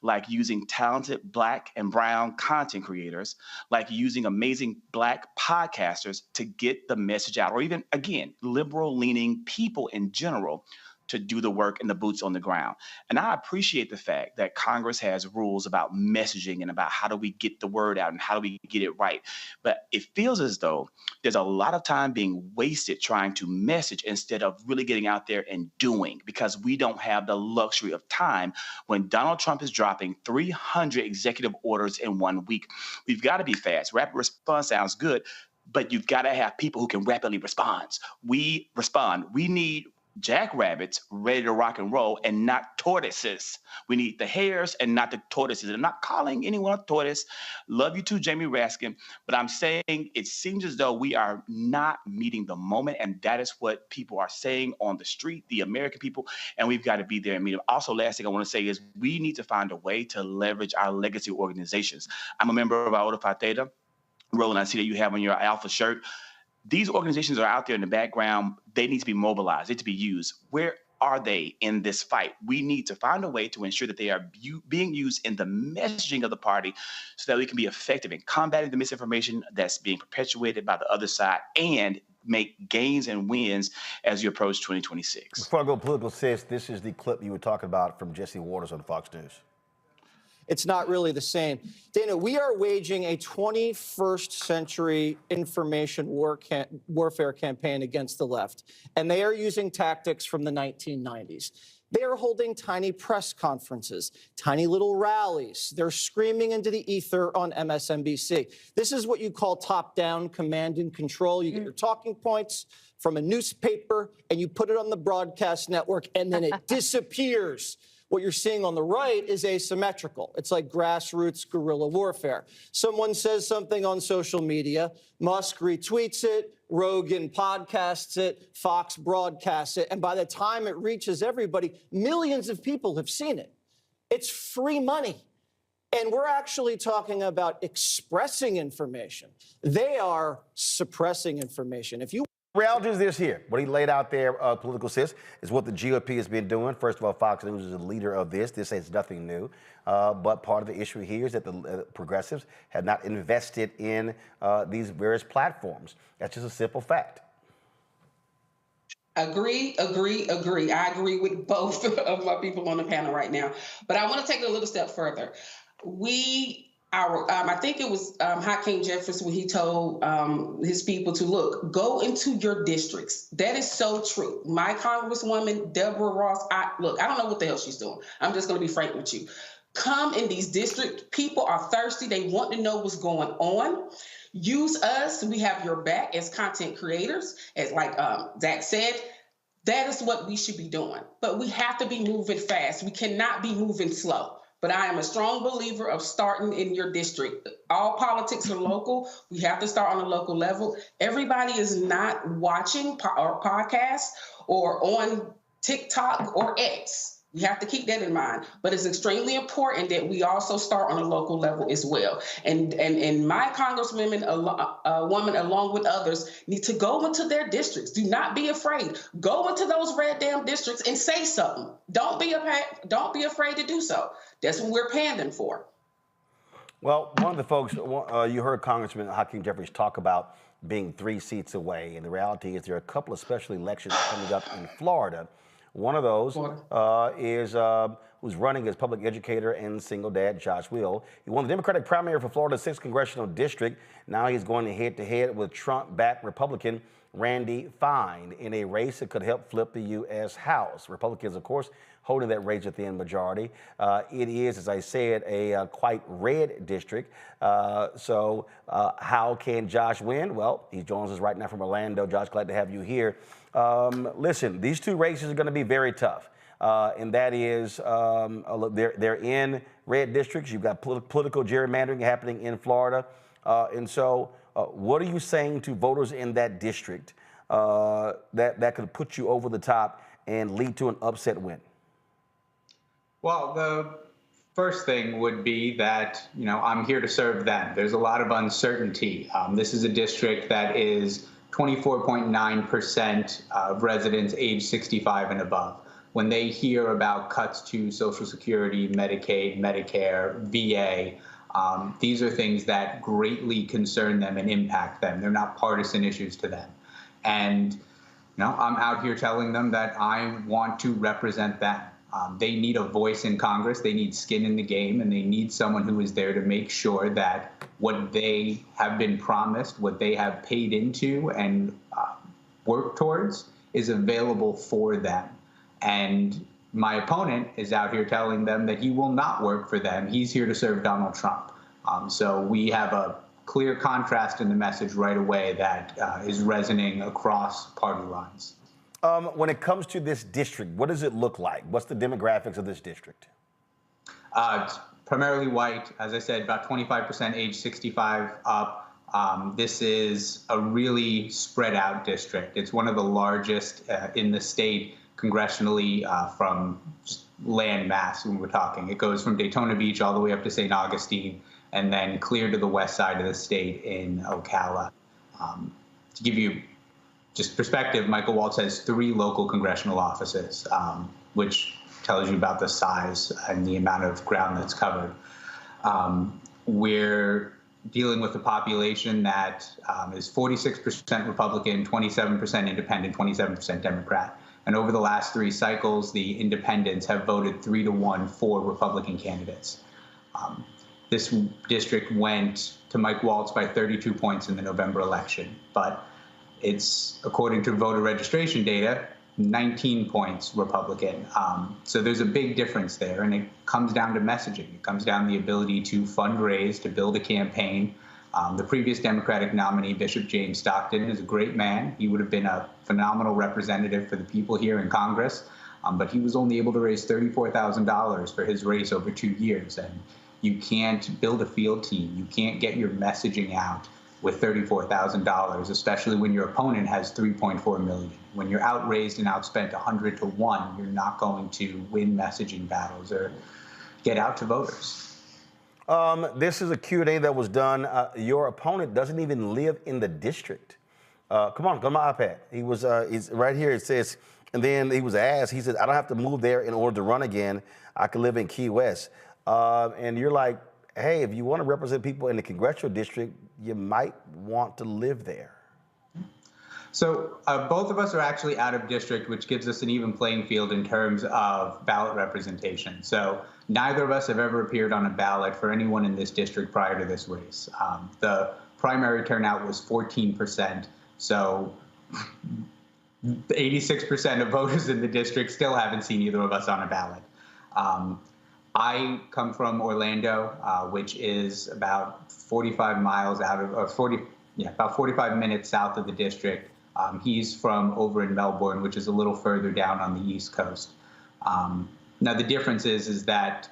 like using talented Black and brown content creators, like using amazing Black podcasters to get the message out, or even, again, liberal-leaning people in general to do the work and the boots on the ground. And I appreciate the fact that Congress has rules about messaging and about how do we get the word out and how do we get it right. But it feels as though there's a lot of time being wasted trying to message instead of really getting out there and doing, because we don't have the luxury of time when Donald Trump is dropping 300 executive orders in 1 week. We've got to be fast. Rapid response sounds good, but you've got to have people who can rapidly respond. We need jackrabbits ready to rock and roll and not tortoises. We need the hares and not the tortoises. I'm not calling anyone a tortoise. Love you too, Jamie Raskin. But I'm saying it seems as though we are not meeting the moment. And that is what people are saying on the street, the American people. And we've got to be there and meet them. Also, last thing I want to say is we need to find a way to leverage our legacy organizations. I'm a member of Iota Phi Theta. Roland, I see that you have on your Alpha shirt. These organizations are out there in the background. They need to be mobilized. They need to be used. Where are they in this fight? We need to find a way to ensure that they are being used in the messaging of the party so that we can be effective in combating the misinformation that's being perpetuated by the other side and make gains and wins as you approach 2026. Before I go political, sis, this is the clip you were talking about from Jesse Waters on Fox News. It's not really the same. Dana, we are waging a 21st century information warfare campaign against the left, and they are using tactics from the 1990s. They are holding tiny press conferences, tiny little rallies. They're screaming into the ether on MSNBC. This is what you call top-down command and control. You get your talking points from a newspaper, and you put it on the broadcast network, and then it disappears. What you're seeing on the right is asymmetrical. It's like grassroots guerrilla warfare. Someone says something on social media, Musk retweets it, Rogan podcasts it, Fox broadcasts it, and by the time it reaches everybody, millions of people have seen it. It's free money. And we're actually talking about expressing information. They are suppressing information. If you Reality is this here. What he laid out there, political sis, is what the GOP has been doing. First of all, Fox News is a leader of this. This is nothing new. But part of the issue here is that the progressives have not invested in these various platforms. That's just a simple fact. Agree. I agree with both of my people on the panel right now. But I want to take it a little step further. I think it was Hakeem Jeffries when he told his people to go into your districts. That is so true. My Congresswoman, Deborah Ross, I don't know what the hell she's doing. I'm just going to be frank with you. Come in these districts. People are thirsty. They want to know what's going on. Use us. We have your back as content creators. As like Zach said, that is what we should be doing. But we have to be moving fast. We cannot be moving slow. But I am a strong believer of starting in your district. All politics are local. We have to start on a local level. Everybody is not watching or podcasts or on TikTok or X. We have to keep that in mind. But it's extremely important that we also start on a local level as well. And my congresswoman, woman, along with others, need to go into their districts. Do not be afraid. Go into those red damn districts and say something. Don't be afraid to do so. That's what we're pandering for. Well, one of the folks, you heard Congressman Hakeem Jeffries talk about being 3 seats away. And the reality is there are a couple of special elections coming up in Florida. One of those is who's running as public educator and single dad, Josh Will. He won the Democratic primary for Florida's 6th congressional district. Now he's going head-to-head with Trump-backed Republican Randy Fine in a race that could help flip the U.S. House. Republicans, of course, holding that razor-thin majority. It is, as I said, a quite red district. So how can Josh win? Well, he joins us right now from Orlando. Josh, glad to have you here. Listen, these 2 races are going to be very tough. And that is, they're in red districts. You've got political gerrymandering happening in Florida. And so what are you saying to voters in that district that could put you over the top and lead to an upset win? Well, the first thing would be that, I'm here to serve them. There's a lot of uncertainty. This is a district that is 24.9% of residents age 65 and above. When they hear about cuts to Social Security, Medicaid, Medicare, VA, these are things that greatly concern them and impact them. They're not partisan issues to them. And I'm out here telling them that I want to represent them. They need a voice in Congress, they need skin in the game, and they need someone who is there to make sure that what they have been promised, what they have paid into and worked towards is available for them. And my opponent is out here telling them that he will not work for them. He's here to serve Donald Trump. So we have a clear contrast in the message right away that is resonating across party lines. When it comes to this district, what does it look like? What's the demographics of this district? It's primarily white. As I said, about 25% age 65 up. This is a really spread out district. It's one of the largest in the state congressionally from land mass when we're talking. It goes from Daytona Beach all the way up to St. Augustine and then clear to the west side of the state in Ocala. To give you just perspective, Michael Waltz has 3 local congressional offices, which tells you about the size and the amount of ground that's covered. We're dealing with a population that is 46% Republican, 27% Independent, 27% Democrat. And over the last 3 cycles, the independents have voted 3-1 for Republican candidates. This district went to Mike Waltz by 32 points in the November election, but it's, according to voter registration data, 19 points Republican. So there's a big difference there, and it comes down to messaging. It comes down to the ability to fundraise, to build a campaign. The previous Democratic nominee, Bishop James Stockton, is a great man. He would have been a phenomenal representative for the people here in Congress, but he was only able to raise $34,000 for his race over 2 years. And you can't build a field team. You can't get your messaging out with $34,000, especially when your opponent has $3.4 million. When you're outraised and outspent 100 to 1, you're not going to win messaging battles or get out to voters. This is a Q&A that was done. Your opponent doesn't even live in the district. Come on, go to my iPad. He's right here. It says, and then he was asked, he said, I don't have to move there in order to run again. I can live in Key West. And you're like, hey, if you want to represent people in the congressional district, you might want to live there. So both of us are actually out of district, which gives us an even playing field in terms of ballot representation. So neither of us have ever appeared on a ballot for anyone in this district prior to this race. The primary turnout was 14%. So 86% of voters in the district still haven't seen either of us on a ballot. I come from Orlando, which is about 45 miles out of, about 45 minutes south of the district. He's from over in Melbourne, which is a little further down on the East Coast. Now, the difference is that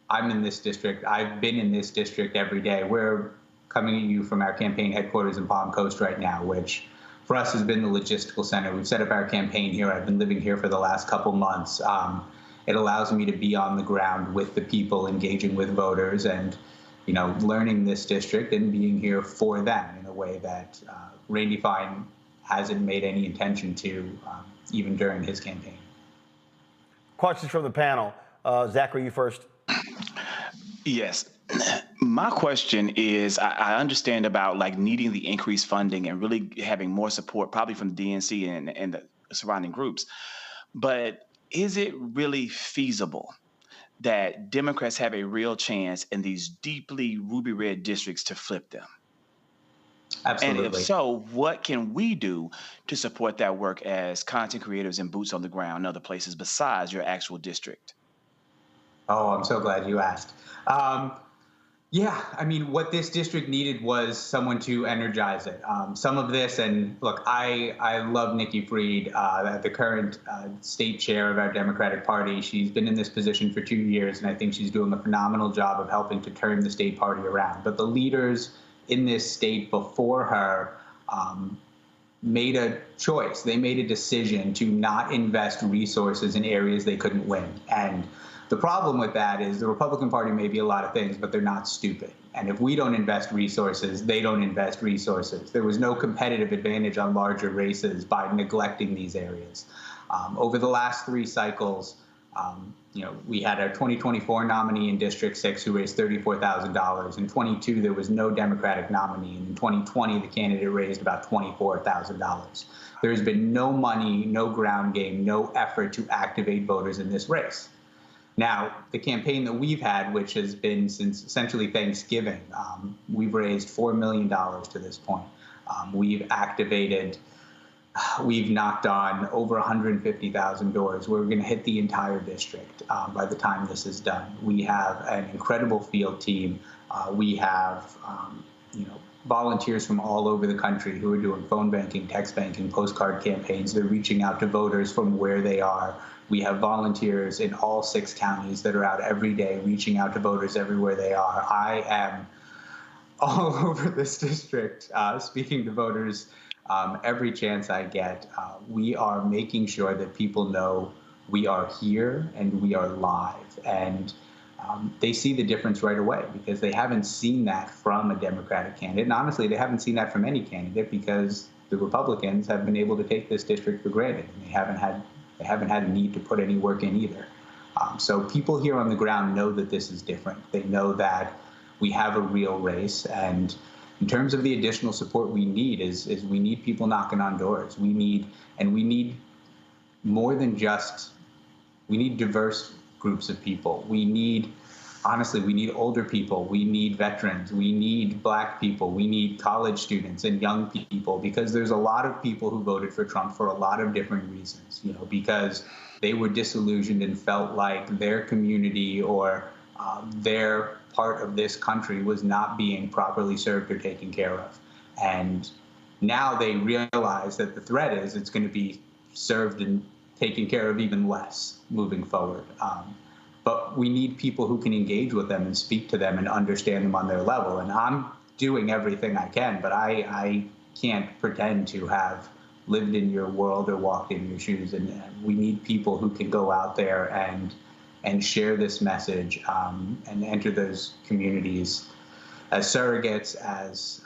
I'm in this district. I've been in this district every day. We're coming at you from our campaign headquarters in Palm Coast right now, which for us has been the logistical center. We've set up our campaign here. I've been living here for the last couple months. it allows me to be on the ground with the people, engaging with voters, and learning this district and being here for them in a way that Randy Fine hasn't made any intention to, even during his campaign. Questions from the panel. Zachary, you first. Yes. My question is, I understand about like needing the increased funding and really having more support, probably from the DNC and the surrounding groups. But is it really feasible that Democrats have a real chance in these deeply ruby red districts to flip them? Absolutely. And if so, what can we do to support that work as content creators and boots on the ground in other places besides your actual district? Oh, I'm so glad you asked. Yeah, I mean, what this district needed was someone to energize it. Some of this, and look, I love Nikki Fried, the current state chair of our Democratic Party. She's been in this position for 2 years, and I think she's doing a phenomenal job of helping to turn the state party around. But the leaders in this state before her made a choice. They made a decision to not invest resources in areas they couldn't win. And the problem with that is the Republican Party may be a lot of things, but they're not stupid. And if we don't invest resources, they don't invest resources. There was no competitive advantage on larger races by neglecting these areas. Over the last 3 cycles, we had our 2024 nominee in District 6 who raised $34,000. In 22, there was no Democratic nominee. And in 2020, the candidate raised about $24,000. There's been no money, no ground game, no effort to activate voters in this race. Now, the campaign that we've had, which has been since essentially Thanksgiving, we've raised $4 million to this point. We've knocked on over 150,000 doors. We're going to hit the entire district by the time this is done. We have an incredible field team. We have, volunteers from all over the country who are doing phone banking, text banking, postcard campaigns. They're reaching out to voters from where they are. We have volunteers in all 6 counties that are out every day reaching out to voters everywhere they are. I am all over this district speaking to voters every chance I get. We are making sure that people know we are here and we are live. And they see the difference right away because they haven't seen that from a Democratic candidate. And honestly, they haven't seen that from any candidate because the Republicans have been able to take this district for granted. And they haven't had a need to put any work in either. So people here on the ground know that this is different. They know that we have a real race. And in terms of the additional support we need is we need people knocking on doors. We need more than we need diverse groups of people. We need older people. We need veterans. We need Black people. We need college students and young people because there's a lot of people who voted for Trump for a lot of different reasons, because they were disillusioned and felt like their community or their part of this country was not being properly served or taken care of. And now they realize that the threat is it's going to be served and taken care of even less moving forward. But we need people who can engage with them and speak to them and understand them on their level. And I'm doing everything I can, but I can't pretend to have lived in your world or walked in your shoes. And we need people who can go out there and share this message and enter those communities as surrogates, as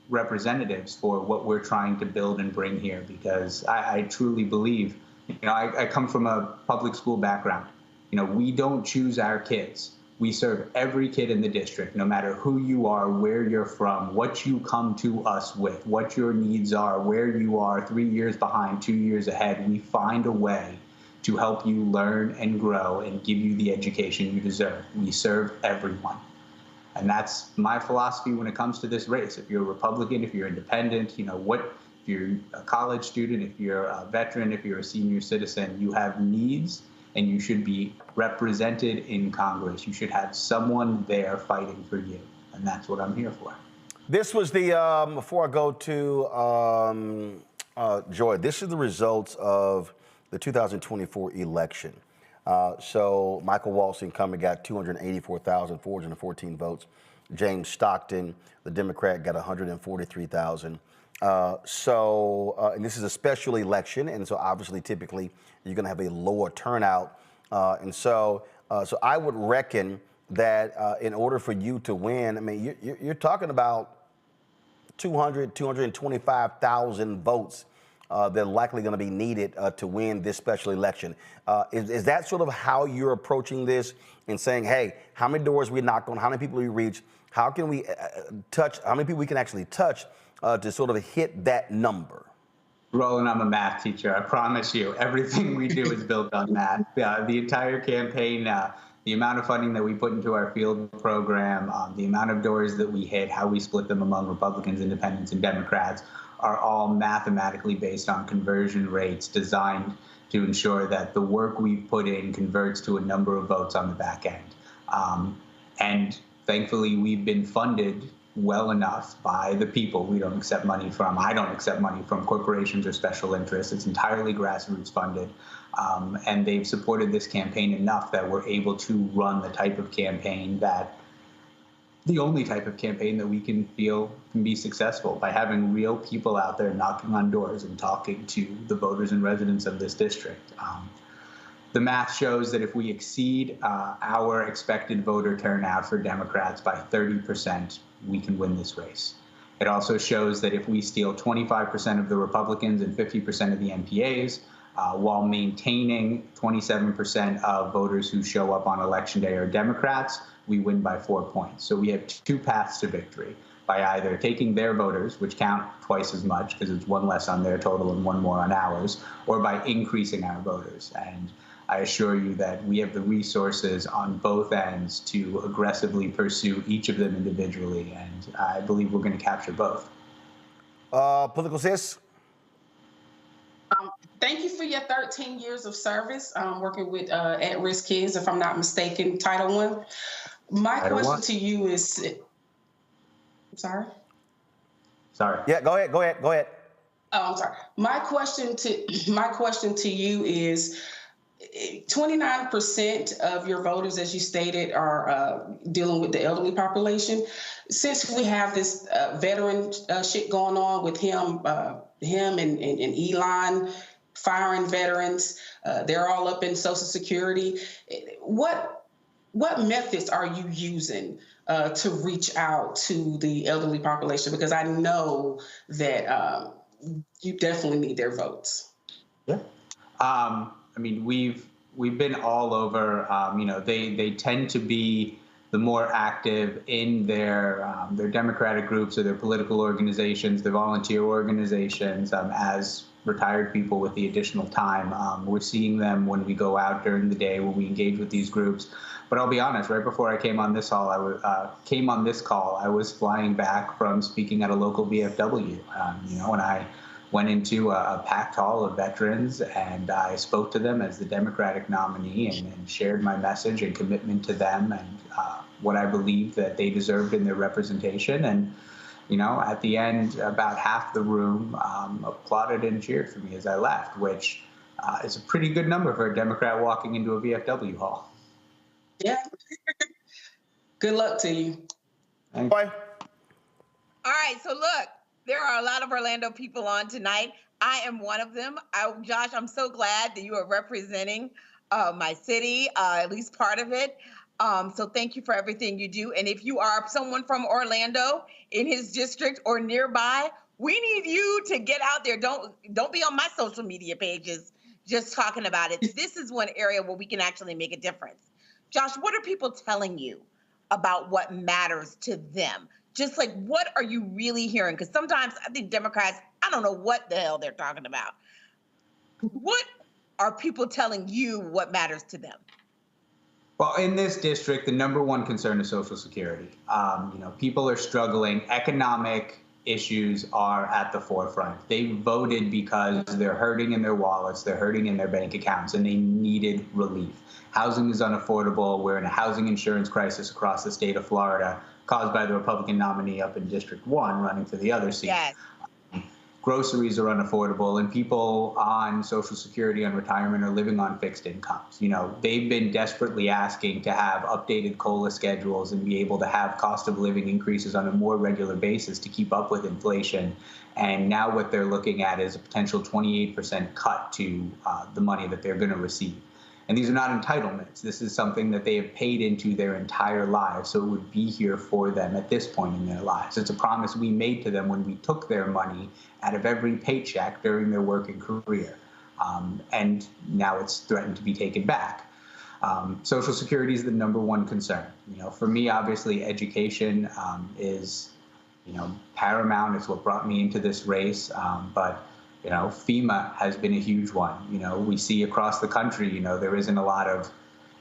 representatives for what we're trying to build and bring here. Because I truly believe, I come from a public school background. We don't choose our kids. We serve every kid in the district, no matter who you are, where you're from, what you come to us with, what your needs are, where you are 3 years behind, 2 years ahead. We find a way to help you learn and grow and give you the education you deserve. We serve everyone. And that's my philosophy when it comes to this race. If you're a Republican, if you're independent, if you're a college student, if you're a veteran, if you're a senior citizen, you have needs and you should be represented in Congress. You should have someone there fighting for you. And that's what I'm here for. This was before I go to Joy, this is the results of the 2024 election. So Michael Waltz, incumbent, got 284,414 votes. James Stockton, the Democrat, got 143,000. And this is a special election, and so obviously, typically, you're going to have a lower turnout So I would reckon that in order for you to win, I mean, you're talking about 225,000 votes that are likely going to be needed to win this special election. Is that sort of how you're approaching this and saying, hey, how many doors we knock on, how many people we reach, how can we touch, how many people we can actually touch to sort of hit that number? Roland, I'm a math teacher. I promise you, everything we do is built on math. The entire campaign, the amount of funding that we put into our field program, the amount of doors that we hit, how we split them among Republicans, Independents, and Democrats are all mathematically based on conversion rates designed to ensure that the work we've put in converts to a number of votes on the back end. And thankfully, we've been funded well enough by the people. We don't accept money from, I don't accept money from corporations or special interests. It's entirely grassroots funded. And they've supported this campaign enough that we're able to run the type of campaign that, the only type of campaign that we can feel can be successful by having real people out there knocking on doors and talking to the voters and residents of this district. The math shows that if we exceed our expected voter turnout for Democrats by 30%, we can win this race. It also shows that if we steal 25% of the Republicans and 50% of the MPAs, while maintaining 27% of voters who show up on Election Day are Democrats, we win by 4 points. So we have two paths to victory, by either taking their voters, which count twice as much because it's one less on their total and one more on ours, or by increasing our voters. And I assure you that we have the resources on both ends to aggressively pursue each of them individually, and I believe we're going to capture both. Political sis? Thank you for your 13 years of service working with at-risk kids, if I'm not mistaken, Title I. My question to you is, I'm sorry? Sorry. Yeah, go ahead. Oh, I'm sorry. My question to you is, 29% of your voters, as you stated, are dealing with the elderly population. Since we have this veteran shit going on with him and Elon firing veterans, they're all up in Social Security. What methods are you using to reach out to the elderly population? Because I know that you definitely need their votes. Yeah. I mean, we've been all over. They tend to be the more active in their Democratic groups or their political organizations, their volunteer organizations. As retired people with the additional time, we're seeing them when we go out during the day, when we engage with these groups. But I'll be honest, right before I came on this call, I was flying back from speaking at a local VFW. When I went into a packed hall of veterans and I spoke to them as the Democratic nominee and shared my message and commitment to them and what I believed that they deserved in their representation. And, at the end, about half the room applauded and cheered for me as I left, which is a pretty good number for a Democrat walking into a VFW hall. Yeah. Good luck to you. Thank you. All right, so look, there are a lot of Orlando people on tonight. I am one of them. Josh, I'm so glad that you are representing my city, at least part of it. So thank you for everything you do. And if you are someone from Orlando in his district or nearby, we need you to get out there. Don't be on my social media pages just talking about it. This is one area where we can actually make a difference. Josh, what are people telling you about what matters to them? Just like, what are you really hearing? Because sometimes I think Democrats, I don't know what the hell they're talking about. What are people telling you what matters to them? Well, in this district, the number one concern is Social Security. People are struggling. Economic issues are at the forefront. They voted because they're hurting in their wallets, they're hurting in their bank accounts, and they needed relief. Housing is unaffordable. We're in a housing insurance crisis across the state of Florida, caused by the Republican nominee up in District 1 running for the other seat. Yes. Groceries are unaffordable, and people on Social Security and retirement are living on fixed incomes. They've been desperately asking to have updated COLA schedules and be able to have cost of living increases on a more regular basis to keep up with inflation. And now what they're looking at is a potential 28% cut to the money that they're going to receive. And these are not entitlements. This is something that they have paid into their entire lives, so it would be here for them at this point in their lives. It's a promise we made to them when we took their money out of every paycheck during their working career. And now it's threatened to be taken back. Social Security is the #1 concern. For me, obviously, education is, paramount. It's what brought me into this race. But FEMA has been a huge one. We see across the country, there isn't a lot of,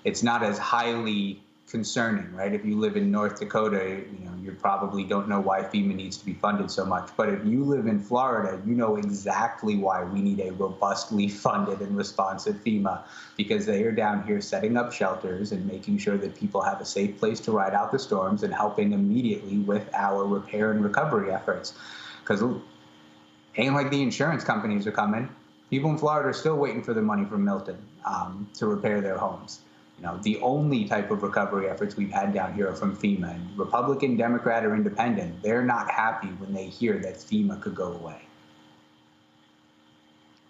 it's not as highly concerning, right? If you live in North Dakota, you probably don't know why FEMA needs to be funded so much. But if you live in Florida, you know exactly why we need a robustly funded and responsive FEMA, because they are down here setting up shelters and making sure that people have a safe place to ride out the storms and helping immediately with our repair and recovery efforts. Because ain't like the insurance companies are coming. People in Florida are still waiting for their money from Milton to repair their homes. The only type of recovery efforts we've had down here are from FEMA. And Republican, Democrat, or Independent, they're not happy when they hear that FEMA could go away.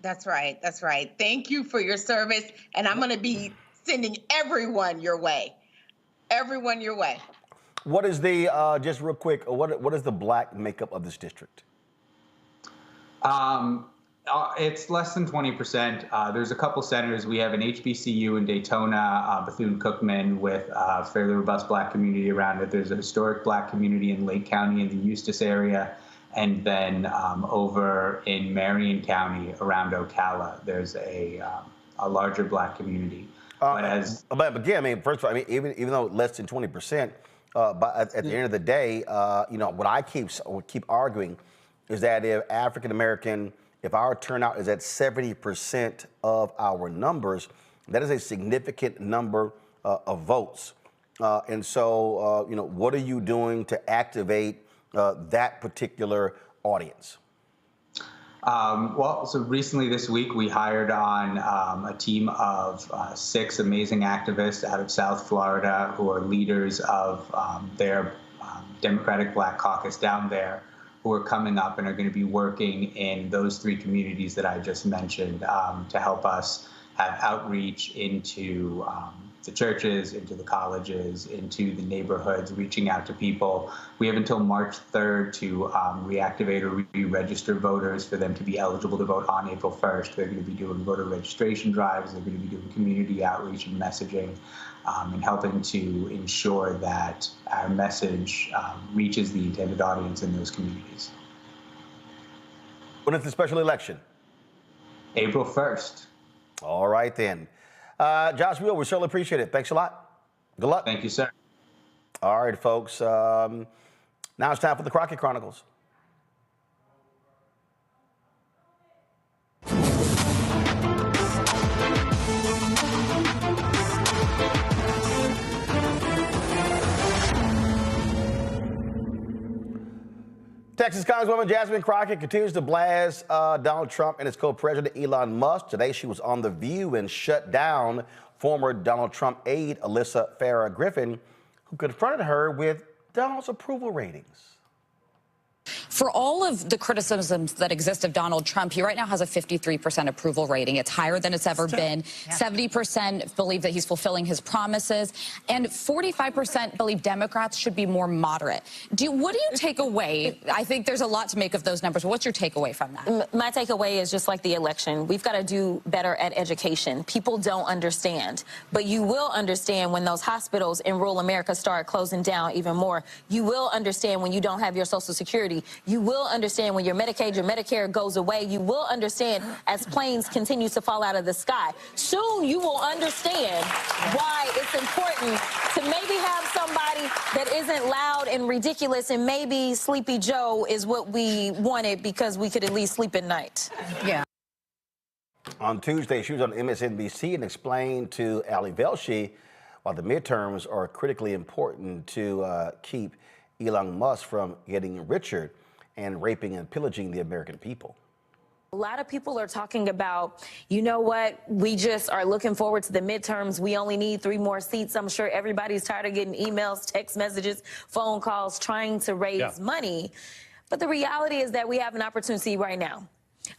That's right. That's right. Thank you for your service. And I'm going to be sending everyone your way. Everyone your way. What is the, just real quick, what is the Black makeup of this district? It's less than 20%. There's a couple centers. We have an HBCU in Daytona, Bethune-Cookman, with a fairly robust Black community around it. There's a historic Black community in Lake County in the Eustis area. And then over in Marion County around Ocala, there's a larger Black community. But again, I mean, first of all, even though less than 20%, but at the end of the day, what I keep arguing is that if if our turnout is at 70% of our numbers, that is a significant number of votes. And so, what are you doing to activate that particular audience? So recently this week, we hired on a team of 6 amazing activists out of South Florida who are leaders of their Democratic Black Caucus down there, who are coming up and are going to be working in those 3 communities that I just mentioned to help us have outreach into the churches, into the colleges, into the neighborhoods, reaching out to people. We have until March 3rd to reactivate or re-register voters for them to be eligible to vote on April 1st. They're going to be doing voter registration drives. They're going to be doing community outreach and messaging and helping to ensure that our message reaches the intended audience in those communities. When is the special election? April 1st. All right, then. Josh Wheel, we certainly appreciate it. Thanks a lot. Good luck. Thank you, sir. All right, folks. Now it's time for the Crocket Chronicles. Texas Congresswoman Jasmine Crockett continues to blast Donald Trump and his co-president Elon Musk. Today, she was on The View and shut down former Donald Trump aide Alyssa Farah Griffin, who confronted her with Donald's approval ratings. For all of the criticisms that exist of Donald Trump, he right now has a 53% approval rating. It's higher than it's ever been. 70% believe that he's fulfilling his promises, and 45% believe Democrats should be more moderate. What do you take away? I think there's a lot to make of those numbers. What's your takeaway from that? My takeaway is just like the election. We've got to do better at education. People don't understand, but you will understand when those hospitals in rural America start closing down even more. You will understand when you don't have your Social Security. You will understand when your Medicaid, your Medicare goes away. You will understand as planes continue to fall out of the sky. Soon you will understand why it's important to maybe have somebody that isn't loud and ridiculous, and maybe Sleepy Joe is what we wanted because we could at least sleep at night. Yeah. On Tuesday, she was on MSNBC and explained to Ali Velshi why the midterms are critically important to keep Elon Musk from getting richer and raping and pillaging the American people. A lot of people are talking about, you know what, we just are looking forward to the midterms. We only need 3 more seats. I'm sure everybody's tired of getting emails, text messages, phone calls, trying to raise money. But the reality is that we have an opportunity right now.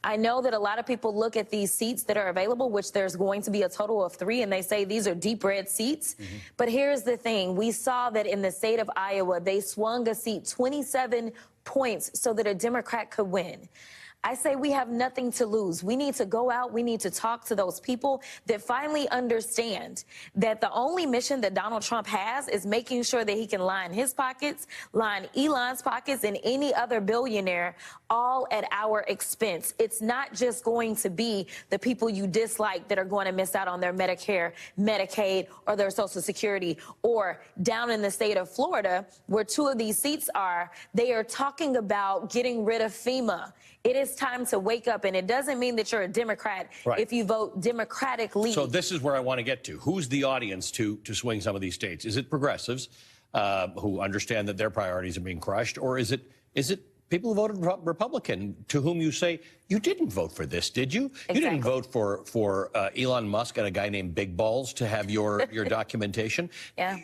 I know that a lot of people look at these seats that are available, which there's going to be a total of 3, and they say these are deep red seats. But here's the thing. We saw that in the state of Iowa, they swung a seat 27 points so that a Democrat could win. I say we have nothing to lose. We need to go out. We need to talk to those people that finally understand that the only mission that Donald Trump has is making sure that he can line his pockets, line Elon's pockets, and any other billionaire, all at our expense. It's not just going to be the people you dislike that are going to miss out on their Medicare, Medicaid, or their Social Security. Or down in the state of Florida, where 2 of these seats are, they are talking about getting rid of FEMA. It is time to wake up, and it doesn't mean that you're a Democrat if you vote Democratically. So this is where I want to get to. Who's the audience to swing some of these states? Is it progressives who understand that their priorities are being crushed, or is it people who voted Republican to whom you say, you didn't vote for this, did you? You didn't vote for Elon Musk and a guy named Big Balls to have your documentation. Yeah.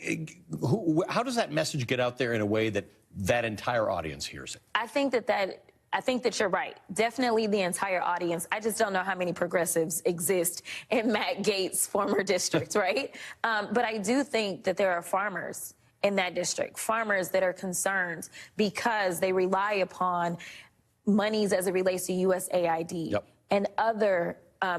How does that message get out there in a way that that entire audience hears it? I think that you're right. Definitely the entire audience. I just don't know how many progressives exist in Matt Gaetz' former district, right? But I do think that there are farmers in that district, farmers that are concerned because they rely upon monies as it relates to USAID and other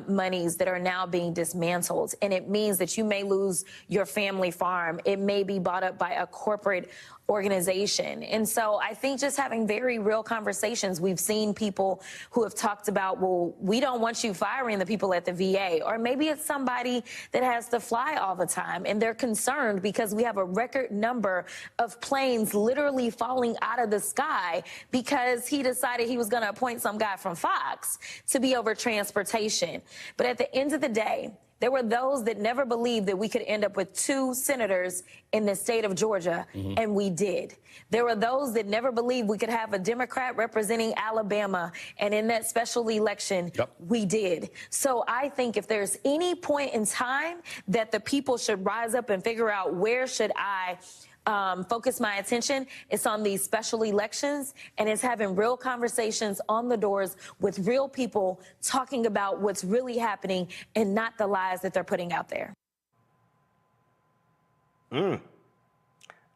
monies that are now being dismantled. And it means that you may lose your family farm. It may be bought up by a corporate organization. And so I think just having very real conversations, we've seen people who have talked about, well, we don't want you firing the people at the VA, or maybe it's somebody that has to fly all the time and they're concerned because we have a record number of planes literally falling out of the sky because he decided he was going to appoint some guy from Fox to be over transportation. But at the end of the day, there were those that never believed that we could end up with 2 senators in the state of Georgia, and we did. There were those that never believed we could have a Democrat representing Alabama, and in that special election, we did. So I think if there's any point in time that the people should rise up and figure out where should I focus my attention, it's on these special elections, and it's having real conversations on the doors with real people talking about what's really happening and not the lies that they're putting out there.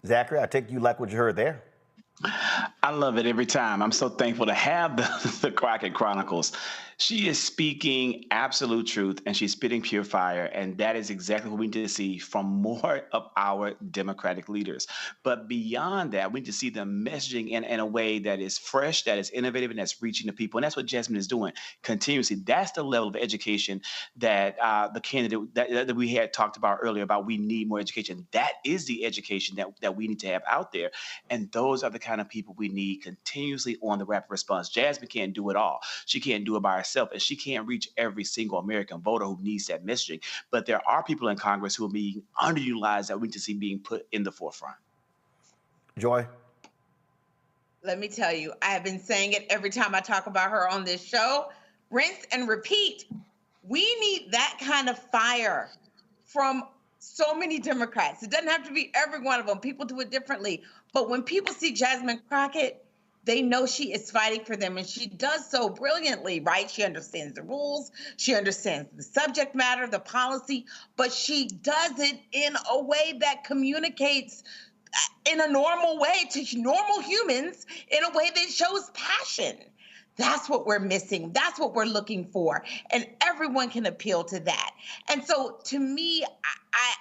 Zachary, I take you like what you heard there. I love it every time. I'm so thankful to have the Crocket Chronicles. She is speaking absolute truth, and she's spitting pure fire, and that is exactly what we need to see from more of our Democratic leaders. But beyond that, we need to see them messaging in a way that is fresh, that is innovative, and that's reaching the people. And that's what Jasmine is doing continuously. That's the level of education that the candidate that we had talked about earlier about we need more education. That is the education that we need to have out there. And those are the kind of people we need continuously on the rapid response. Jasmine can't do it all. She can't do it by herself, and she can't reach every single American voter who needs that messaging. But there are people in Congress who are being underutilized that we need to see being put in the forefront. Joy? Let me tell you, I have been saying it every time I talk about her on this show. Rinse and repeat. We need that kind of fire from so many Democrats. It doesn't have to be every one of them. People do it differently. But when people see Jasmine Crockett, they know she is fighting for them, and she does so brilliantly, right? She understands the rules, she understands the subject matter, the policy, but she does it in a way that communicates in a normal way to normal humans, in a way that shows passion. That's what we're missing. That's what we're looking for. And everyone can appeal to that. And so to me,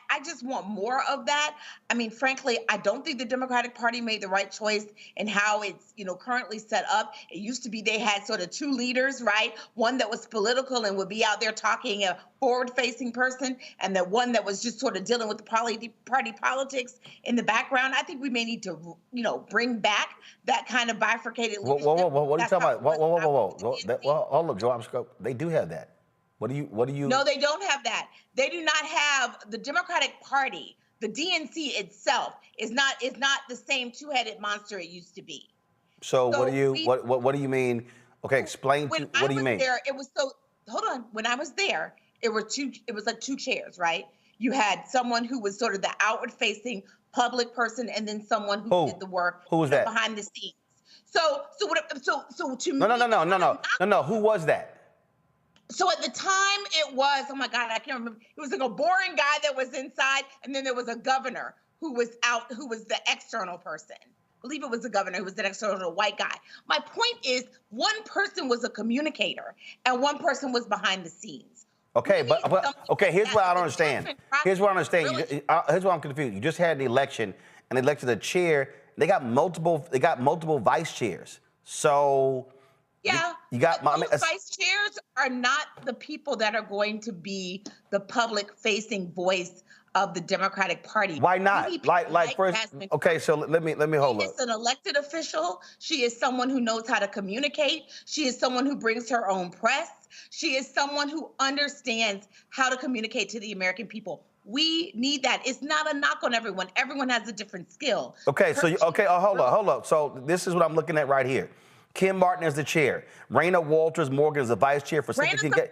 I just want more of that. I mean, frankly, I don't think the Democratic Party made the right choice in how it's, currently set up. It used to be they had sort of 2 leaders, right? One that was political and would be out there talking, a forward-facing person, and the one that was just sort of dealing with the party politics in the background. I think we may need to, bring back that kind of bifurcated leadership. Whoa. What are you talking about? Whoa. Hold up, Joe. They do have that. What do you? No, they don't have that. They do not have the Democratic Party. The DNC itself is not the same 2-headed monster it used to be. So what do you mean? Okay, explain. What do you mean? Hold on. When I was there, it was like 2 chairs, right? You had someone who was sort of the outward-facing public person, and then someone who did the work Who was that? behind the scenes. So to me, No. Who was that? So at the time it was, oh my God, I can't remember. It was like a boring guy that was inside, and then there was a governor who was out, who was the external person. I believe it was the governor who was the external white guy. My point is, one person was a communicator and one person was behind the scenes. Okay, but okay, here's what I don't understand. Here's what I understand. Really? Here's what I'm confused. You just had an election and elected a chair. They got multiple vice chairs. So yeah, you got those vice chairs are not the people that are going to be the public-facing voice of the Democratic Party. Why not? Like first, okay, so let me hold up. She is an elected official. She is someone who knows how to communicate. She is someone who brings her own press. She is someone who understands how to communicate to the American people. We need that. It's not a knock on everyone. Everyone has a different skill. Okay, hold up. So this is what I'm looking at right here. Kim Martin is the chair. Raina Walters Morgan is the vice chair for civic engagement.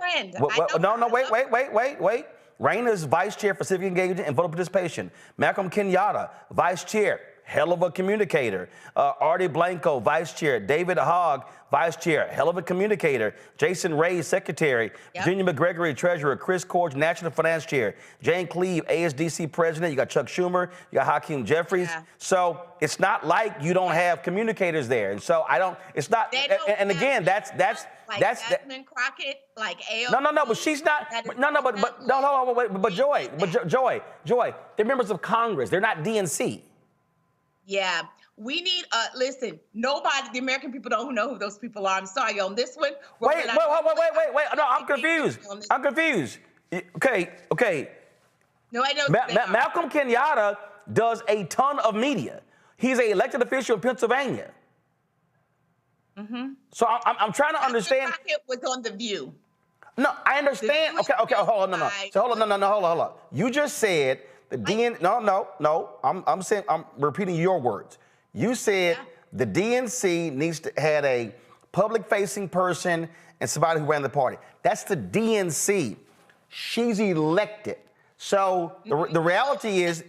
Wait. Raina is vice chair for civic engagement and voter participation. Malcolm Kenyatta, vice chair, hell of a communicator. Artie Blanco, vice chair. David Hogg, vice chair, hell of a communicator. Jason Ray, secretary. Yep. Virginia McGregory, treasurer. Chris Corge, national finance chair. Jane Cleave, ASDC president. You got Chuck Schumer. You got Hakeem Jeffries. Yeah. So it's not like you don't have communicators there. And so I don't. It's not. And again, that's. Like Jasmine Crockett, like AOC. No, but she's not. But Joy, they're members of Congress. They're not DNC. Yeah, we need. Listen, nobody. The American people don't know who those people are. I'm sorry on this one. Wait. No, I'm confused. Okay. No, I know. Malcolm Kenyatta does a ton of media. He's an elected official in Pennsylvania. Mm-hmm. So I'm trying to understand. Crockett was on The View. No, I understand. Okay, hold on. So hold on. You just said the DNC. No. I'm repeating your words. You said the DNC needs to had a public-facing person and somebody who ran the party. That's the DNC. She's elected. So the reality is.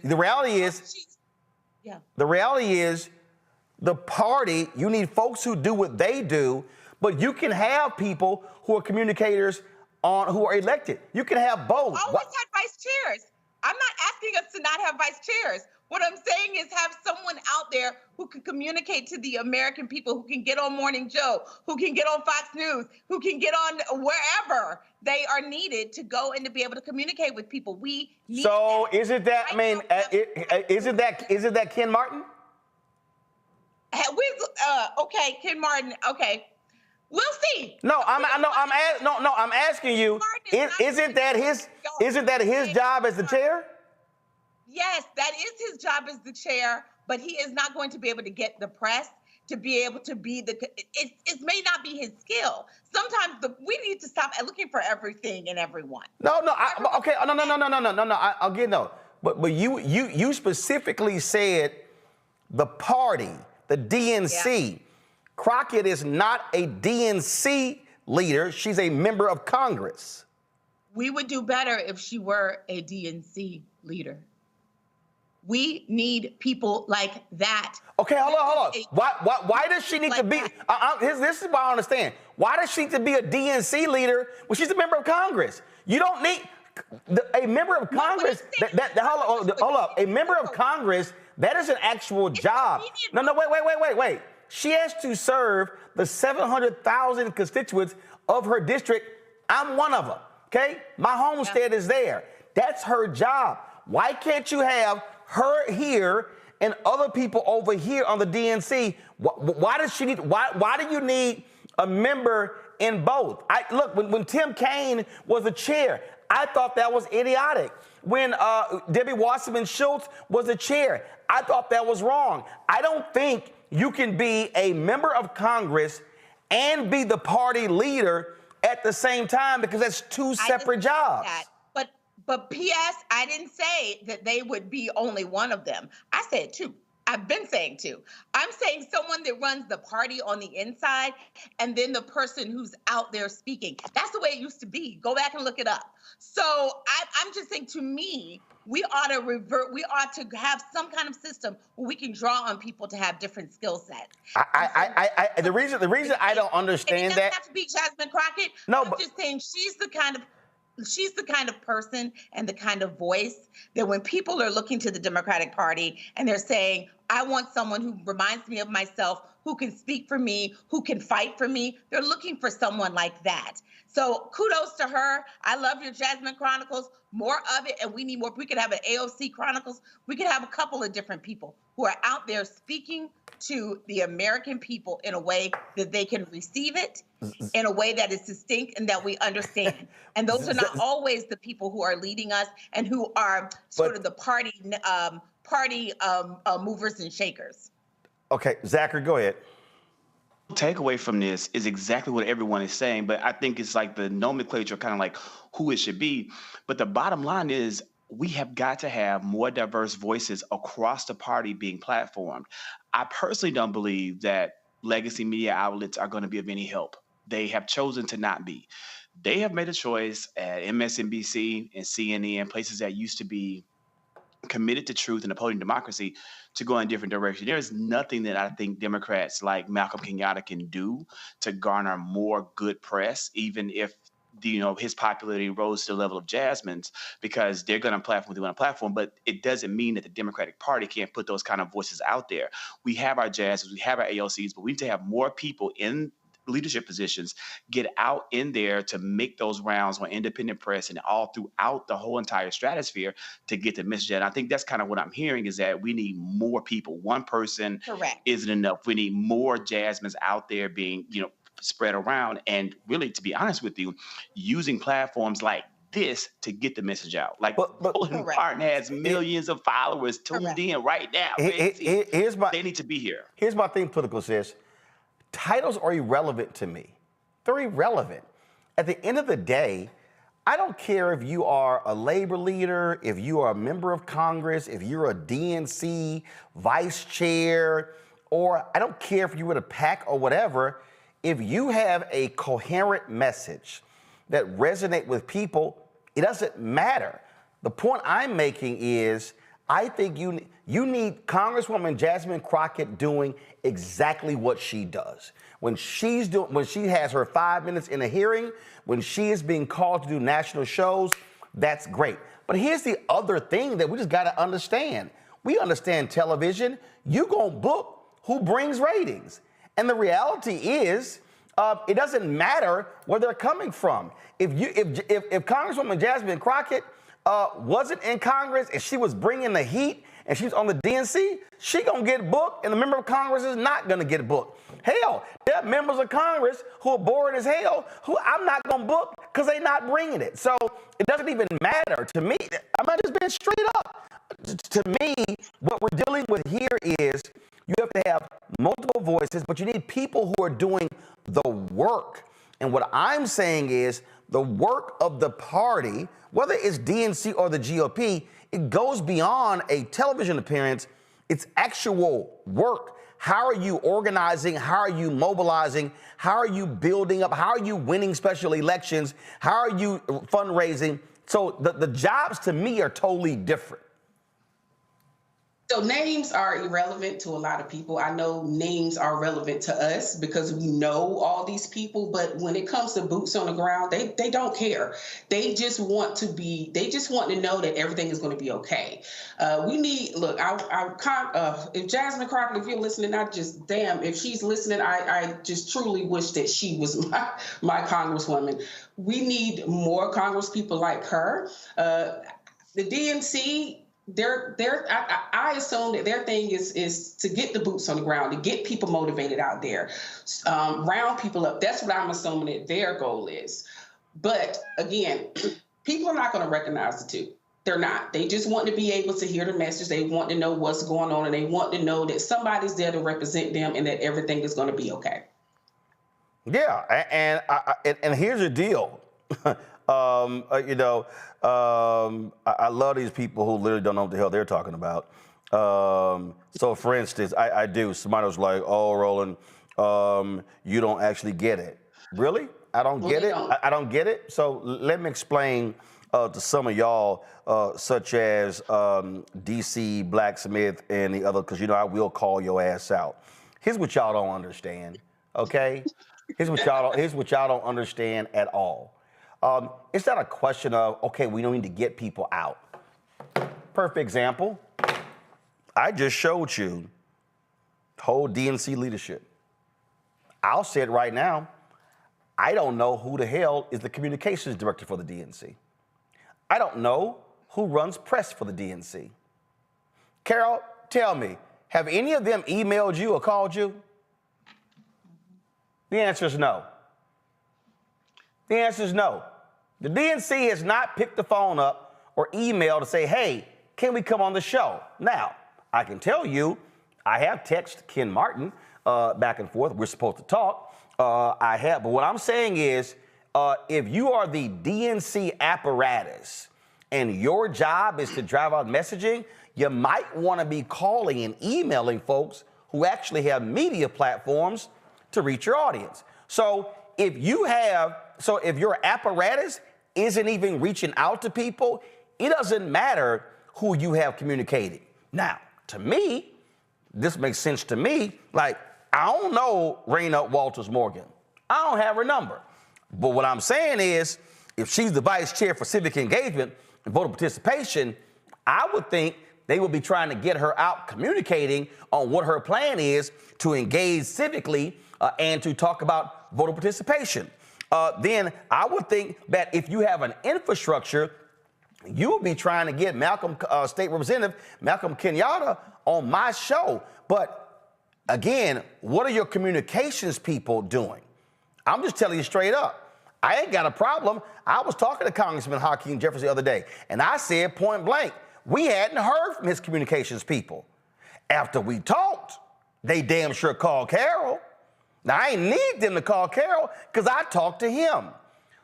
The party, you need folks who do what they do, but you can have people who are communicators who are elected. You can have both. Always had vice chairs. I'm not asking us to not have vice chairs. What I'm saying is have someone out there who can communicate to the American people, who can get on Morning Joe, who can get on Fox News, who can get on wherever they are needed to go and to be able to communicate with people. We need So that. Isn't that Ken Martin? Okay, Ken Martin. Okay, we'll see. I'm asking you. Isn't that his job as the chair? Yes, that is his job as the chair, but he is not going to be able to get the press to be able to be it may not be his skill. Sometimes we need to stop looking for everything and everyone. I'll get no. But you specifically said the party. The DNC. Yeah. Crockett is not a DNC leader. She's a member of Congress. We would do better if she were a DNC leader. We need people like that. Okay, hold on. Why does she need to be? This is what I understand. Why does she need to be a DNC leader when she's a member of Congress? You don't need a member of Congress. Hold up. A member of Congress. That is an actual job. No, wait. She has to serve the 700,000 constituents of her district. I'm one of them, okay? My homestead is there. That's her job. Why can't you have her here and other people over here on the DNC? Why do you need a member in both? Look, when Tim Kaine was the chair, I thought that was idiotic. When Debbie Wasserman Schultz was the chair, I thought that was wrong. I don't think you can be a member of Congress and be the party leader at the same time, because that's two separate jobs. But P.S., I didn't say that they would be only one of them. I said two. I've been saying too. I'm saying someone that runs the party on the inside and then the person who's out there speaking. That's the way it used to be. Go back and look it up. So I'm just saying, to me, we ought to revert. We ought to have some kind of system where we can draw on people to have different skill sets. The reason I don't understand that. It doesn't have to be Jasmine Crockett. No, I'm just saying she's the kind of person and the kind of voice that when people are looking to the Democratic Party and they're saying, I want someone who reminds me of myself, who can speak for me, who can fight for me, they're looking for someone like that. So kudos to her. I love your Jasmine Chronicles, more of it, and we need more. We could have an AOC Chronicles. We could have a couple of different people who are out there speaking to the American people in a way that they can receive it, in a way that is distinct and that we understand. And those are not always the people who are leading us and who are sort of the party movers and shakers. Okay, Zachary, go ahead. Takeaway from this is exactly what everyone is saying, but I think it's like the nomenclature, kind of like who it should be. But the bottom line is we have got to have more diverse voices across the party being platformed. I personally don't believe that legacy media outlets are going to be of any help. They have chosen to not be. They have made a choice at MSNBC and CNN, places that used to be committed to truth and upholding democracy, to go in a different direction. There is nothing that I think Democrats like Malcolm Kenyatta can do to garner more good press, even if his popularity rose to the level of Jasmine's, because they're going to platform what they want to platform. But it doesn't mean that the Democratic Party can't put those kind of voices out there. We have our Jasmines, we have our AOCs, but we need to have more people in leadership positions get out in there to make those rounds on independent press and all throughout the whole entire stratosphere to get the message out. And I think that's kind of what I'm hearing, is that we need more people. One person isn't enough. We need more Jasmines out there being, spread around, and really, to be honest with you, using platforms like this to get the message out. Like, Bullied Martin has millions of followers tuned in right now. They need to be here. Here's my thing, political sis. Titles are irrelevant to me. They're irrelevant. At the end of the day, I don't care if you are a labor leader, if you are a member of Congress, if you're a DNC vice chair, or I don't care if you were a PAC or whatever. If you have a coherent message that resonates with people, it doesn't matter. The point I'm making is, I think you need Congresswoman Jasmine Crockett doing exactly what she does. When she has her 5 minutes in a hearing, when she is being called to do national shows, that's great. But here's the other thing that we just got to understand. We understand television. You gonna book who brings ratings. And the reality is, it doesn't matter where they're coming from. If Congresswoman Jasmine Crockett wasn't in Congress and she was bringing the heat and she's on the DNC, she gonna get booked, and the member of Congress is not gonna get booked. Hell, there are members of Congress who are bored as hell who I'm not gonna book because they're not bringing it. So it doesn't even matter to me. I'm not just being straight up. To me, what we're dealing with here is you have to have multiple voices, but you need people who are doing the work. And what I'm saying is the work of the party, whether it's DNC or the GOP, it goes beyond a television appearance. It's actual work. How are you organizing? How are you mobilizing? How are you building up? How are you winning special elections? How are you fundraising? So the jobs to me are totally different. So names are irrelevant to a lot of people. I know names are relevant to us because we know all these people, but when it comes to boots on the ground, they don't care. They just want to know that everything is going to be okay. If Jasmine Crockett, if you're listening, if she's listening, I just truly wish that she was my congresswoman. We need more congresspeople like her. The DNC, I assume that their thing is to get the boots on the ground, to get people motivated out there, round people up. That's what I'm assuming that their goal is. But again, people are not going to recognize the two. They're not. They just want to be able to hear the message. They want to know what's going on, and they want to know that somebody's there to represent them and that everything is going to be okay. Yeah, and here's the deal. I love these people who literally don't know what the hell they're talking about. So for instance, I do. Somebody was like, "Oh, Roland, you don't actually get it." Really? I don't get it. I don't get it. So let me explain to some of y'all, such as DC Blacksmith and the other, because you know I will call your ass out. Here's what y'all don't understand. Okay? Here's what y'all don't understand at all. It's not a question of, okay, we don't need to get people out. Perfect example. I just showed you whole DNC leadership. I'll say it right now. I don't know who the hell is the communications director for the DNC. I don't know who runs press for the DNC. Carol, tell me, have any of them emailed you or called you? The answer is no. The answer is no. The DNC has not picked the phone up or emailed to say, hey, can we come on the show? Now, I can tell you, I have texted Ken Martin back and forth. We're supposed to talk. I have, but what I'm saying is, if you are the DNC apparatus and your job is to drive out messaging, you might want to be calling and emailing folks who actually have media platforms to reach your audience. So if your apparatus isn't even reaching out to people, it doesn't matter who you have communicating. Now, to me, this makes sense to me. Like, I don't know Raina Walters Morgan. I don't have her number. But what I'm saying is, if she's the vice chair for civic engagement and voter participation, I would think they would be trying to get her out communicating on what her plan is to engage civically and to talk about voter participation. Then I would think that if you have an infrastructure, you would be trying to get State Representative Malcolm Kenyatta on my show. But again, what are your communications people doing? I'm just telling you straight up. I ain't got a problem. I was talking to Congressman Hakeem Jeffries the other day, and I said point blank, we hadn't heard from his communications people. After we talked, they damn sure called Carol. Now, I ain't need them to call Carol because I talked to him.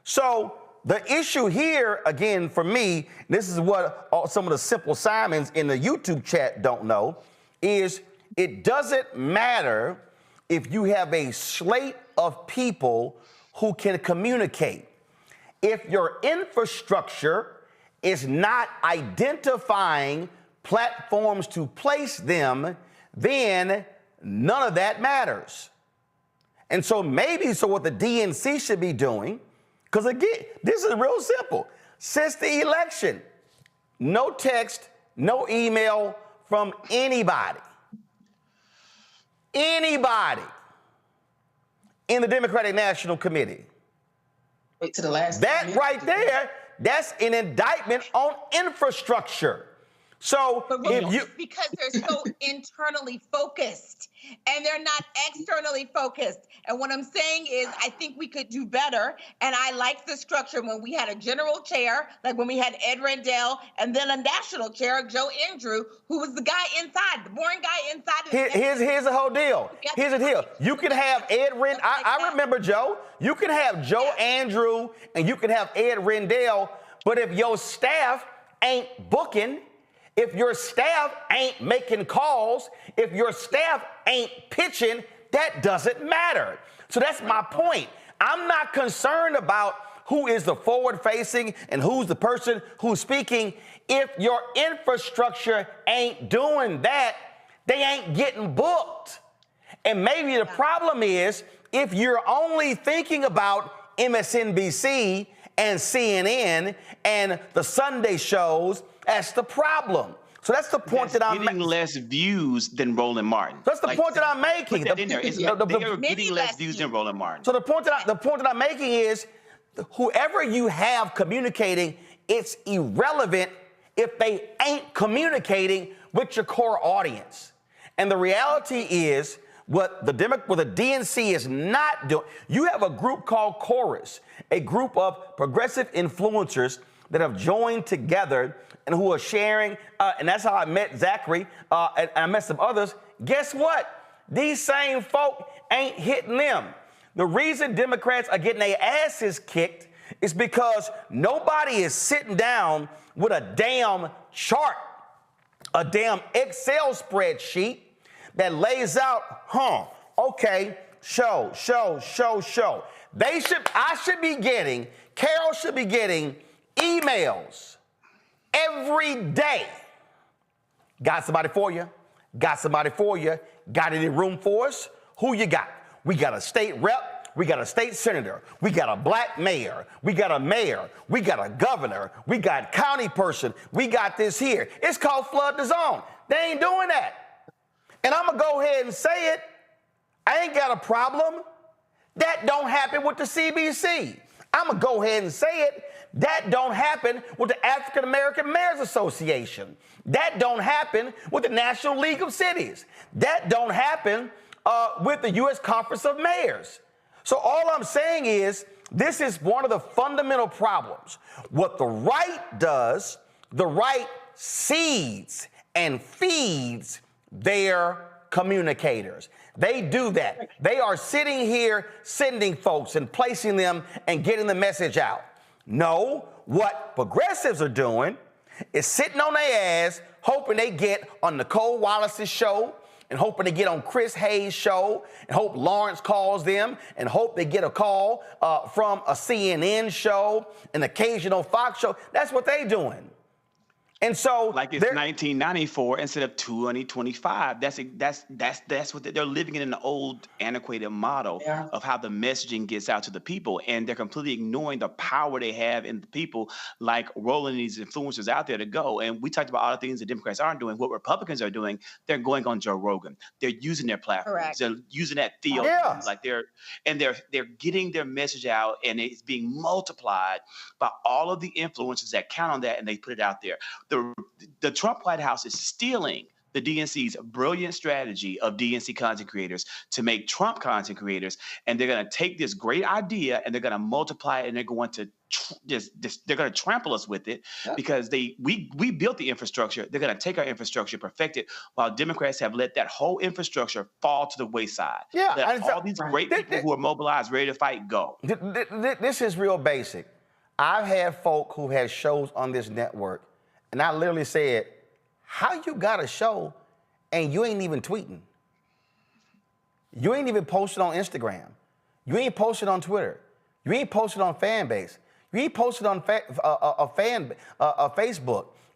So the issue here, again, for me, this is what some of the simple Simons in the YouTube chat don't know, is it doesn't matter if you have a slate of people who can communicate. If your infrastructure is not identifying platforms to place them, then none of that matters. And so what the DNC should be doing, because again, this is real simple. Since the election, no text, no email from anybody. Anybody in the Democratic National Committee. Wait to the last. That right there, that's an indictment on infrastructure. So because they're so internally focused and they're not externally focused. And what I'm saying is, I think we could do better. And I like the structure when we had a general chair, like when we had Ed Rendell, and then a national chair, Joe Andrew, who was the guy inside, the boring guy inside. Here's the whole deal. Here's the deal. You can have Ed Rendell. I remember Joe. You can have Joe Andrew and you can have Ed Rendell. But if your staff ain't booking, if your staff ain't making calls, if your staff ain't pitching, that doesn't matter. So that's my point. I'm not concerned about who is the forward-facing and who's the person who's speaking. If your infrastructure ain't doing that, they ain't getting booked. And maybe the problem is if you're only thinking about MSNBC and CNN and the Sunday shows, that's the problem. So that's the point that I'm making. Getting less views than Roland Martin. That's the point that I'm making. They are getting less views than Roland Martin. So the point that I'm making is, whoever you have communicating, it's irrelevant if they ain't communicating with your core audience. And the reality is, what the DNC is not doing, you have a group called Chorus, a group of progressive influencers that have joined together and who are sharing, and that's how I met Zachary, and I met some others. Guess what? These same folk ain't hitting them. The reason Democrats are getting their asses kicked is because nobody is sitting down with a damn chart a damn Excel spreadsheet that lays out, okay, show. Carol should be getting emails every day. Got somebody for you? Got any room for us? Who you got? We got a state rep. We got a state senator. We got a black mayor. We got a mayor. We got a governor. We got county person. We got this here. It's called flood the zone. They ain't doing that. And I'm going to go ahead and say it. I ain't got a problem. That don't happen with the CBC. I'm going to go ahead and say it. That don't happen with the African American Mayors Association. That don't happen with the National League of Cities. That don't happen with the U.S. Conference of Mayors. So all I'm saying is this is one of the fundamental problems. What the right does, the right seeds and feeds their communicators. They do that. They are sitting here sending folks and placing them and getting the message out. No, what progressives are doing is sitting on their ass, hoping they get on Nicole Wallace's show, and hoping to get on Chris Hayes' show, and hope Lawrence calls them, and hope they get a call from a CNN show, an occasional Fox show. That's what they doing. And so, like it's 1994 instead of 2025. That's what they're living in an old, antiquated model of how the messaging gets out to the people, and they're completely ignoring the power they have in the people, like rolling these influencers out there to go. And we talked about all the things that Democrats aren't doing. What Republicans are doing, they're going on Joe Rogan. They're using their platforms. Correct. They're using that field, like they're getting their message out, and it's being multiplied by all of the influencers that count on that, and they put it out there. The Trump White House is stealing the DNC's brilliant strategy of DNC content creators to make Trump content creators, and they're going to take this great idea and they're going to multiply it, and they're going to they're going to trample us with it because we built the infrastructure. They're going to take our infrastructure, perfect it, while Democrats have let that whole infrastructure fall to the wayside. Let all these great people who are mobilized, ready to fight, go. This is real basic. I've had folk who had shows on this network, and I literally said, how you got a show and you ain't even tweeting? You ain't even posted on Instagram. You ain't posted on Twitter. You ain't posted on Fanbase. You ain't posted on Facebook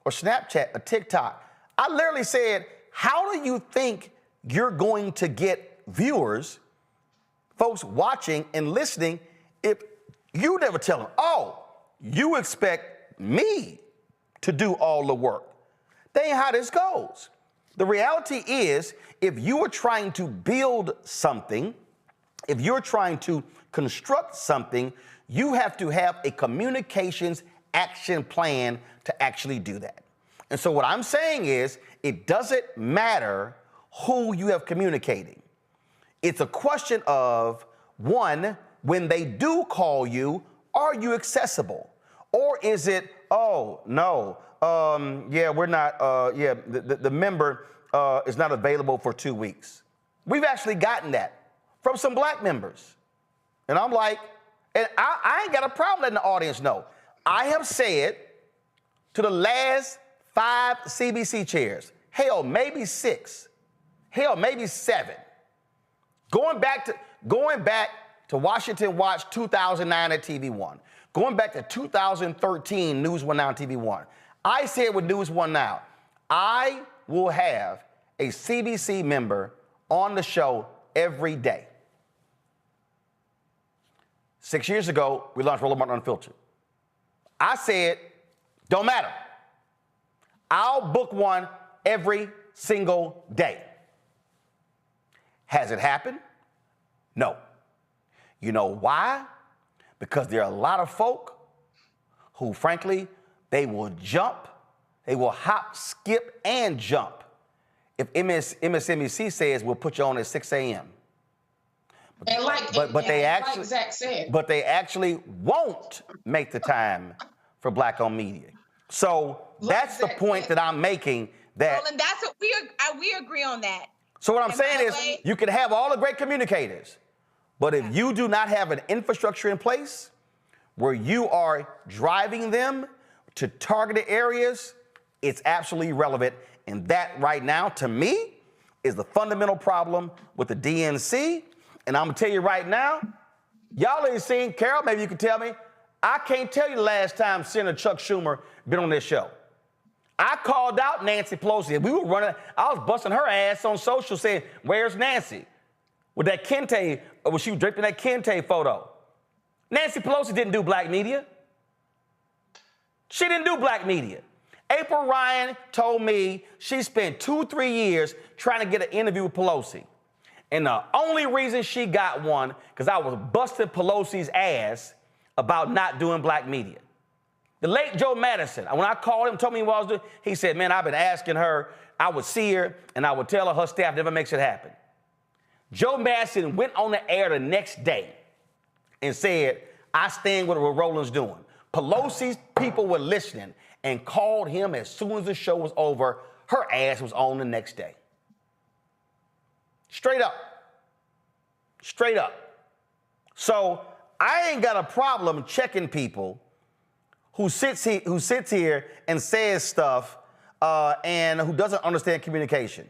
or Snapchat or TikTok. I literally said, how do you think you're going to get viewers, folks watching and listening, if you never tell them, oh, you expect me to do all the work? That ain't how this goes. The reality is, if you are trying to build something, if you're trying to construct something, you have to have a communications action plan to actually do that. And so what I'm saying is, it doesn't matter who you have communicating. It's a question of, one, when they do call you, are you accessible? Or is it, oh, no, we're not, the member is not available for 2 weeks. We've actually gotten that from some black members. And I'm like, and I ain't got a problem letting the audience know. I have said to the last 5 CBC chairs, hell, maybe 6, hell, maybe 7, going back to Washington Watch 2009 at TV One, going back to 2013 News One Now on TV One. I said with News One Now, I will have a CBC member on the show every day. 6 years ago, we launched Roland Martin Unfiltered. I said, don't matter. I'll book one every single day. Has it happened? No. You know why? Because there are a lot of folk who, frankly, they will jump, they will hop, skip, and jump if MSNBC says we'll put you on at 6 a.m. But they actually won't make the time for Black-owned media. So that's the point that I'm making. That Roland, that's what we agree on that. So what I'm saying is, you can have all the great communicators, but if you do not have an infrastructure in place where you are driving them to targeted areas, it's absolutely irrelevant. And that right now, to me, is the fundamental problem with the DNC. And I'm gonna tell you right now, y'all ain't seen, Carol, maybe you can tell me, I can't tell you the last time Senator Chuck Schumer been on this show. I called out Nancy Pelosi. We were running, I was busting her ass on social saying, where's Nancy? With that Kente, when she was draped in that Kente photo. Nancy Pelosi didn't do black media. She didn't do black media. April Ryan told me she spent 2-3 years trying to get an interview with Pelosi. And the only reason she got one, because I was busting Pelosi's ass about not doing black media. The late Joe Madison, when I called him, told me what I was doing, he said, man, I've been asking her, I would see her, and I would tell her staff never makes it happen. Joe Madison went on the air the next day and said, I stand with what Roland's doing. Pelosi's people were listening and called him as soon as the show was over. Her ass was on the next day. Straight up. Straight up. So I ain't got a problem checking people who sits here and says stuff and who doesn't understand communication.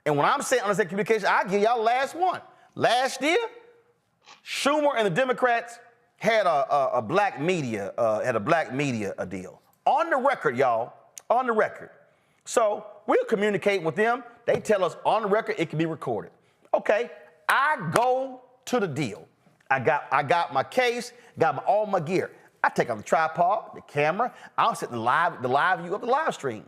And when I'm saying understand communication, I'll give y'all the last one. Last year, Schumer and the Democrats had a black media deal. On the record, y'all, on the record. So we'll communicate with them. They tell us on the record it can be recorded. Okay, I go to the deal. I got my case, got all my gear. I take out the tripod, the camera. I'm sitting the live view of the live stream.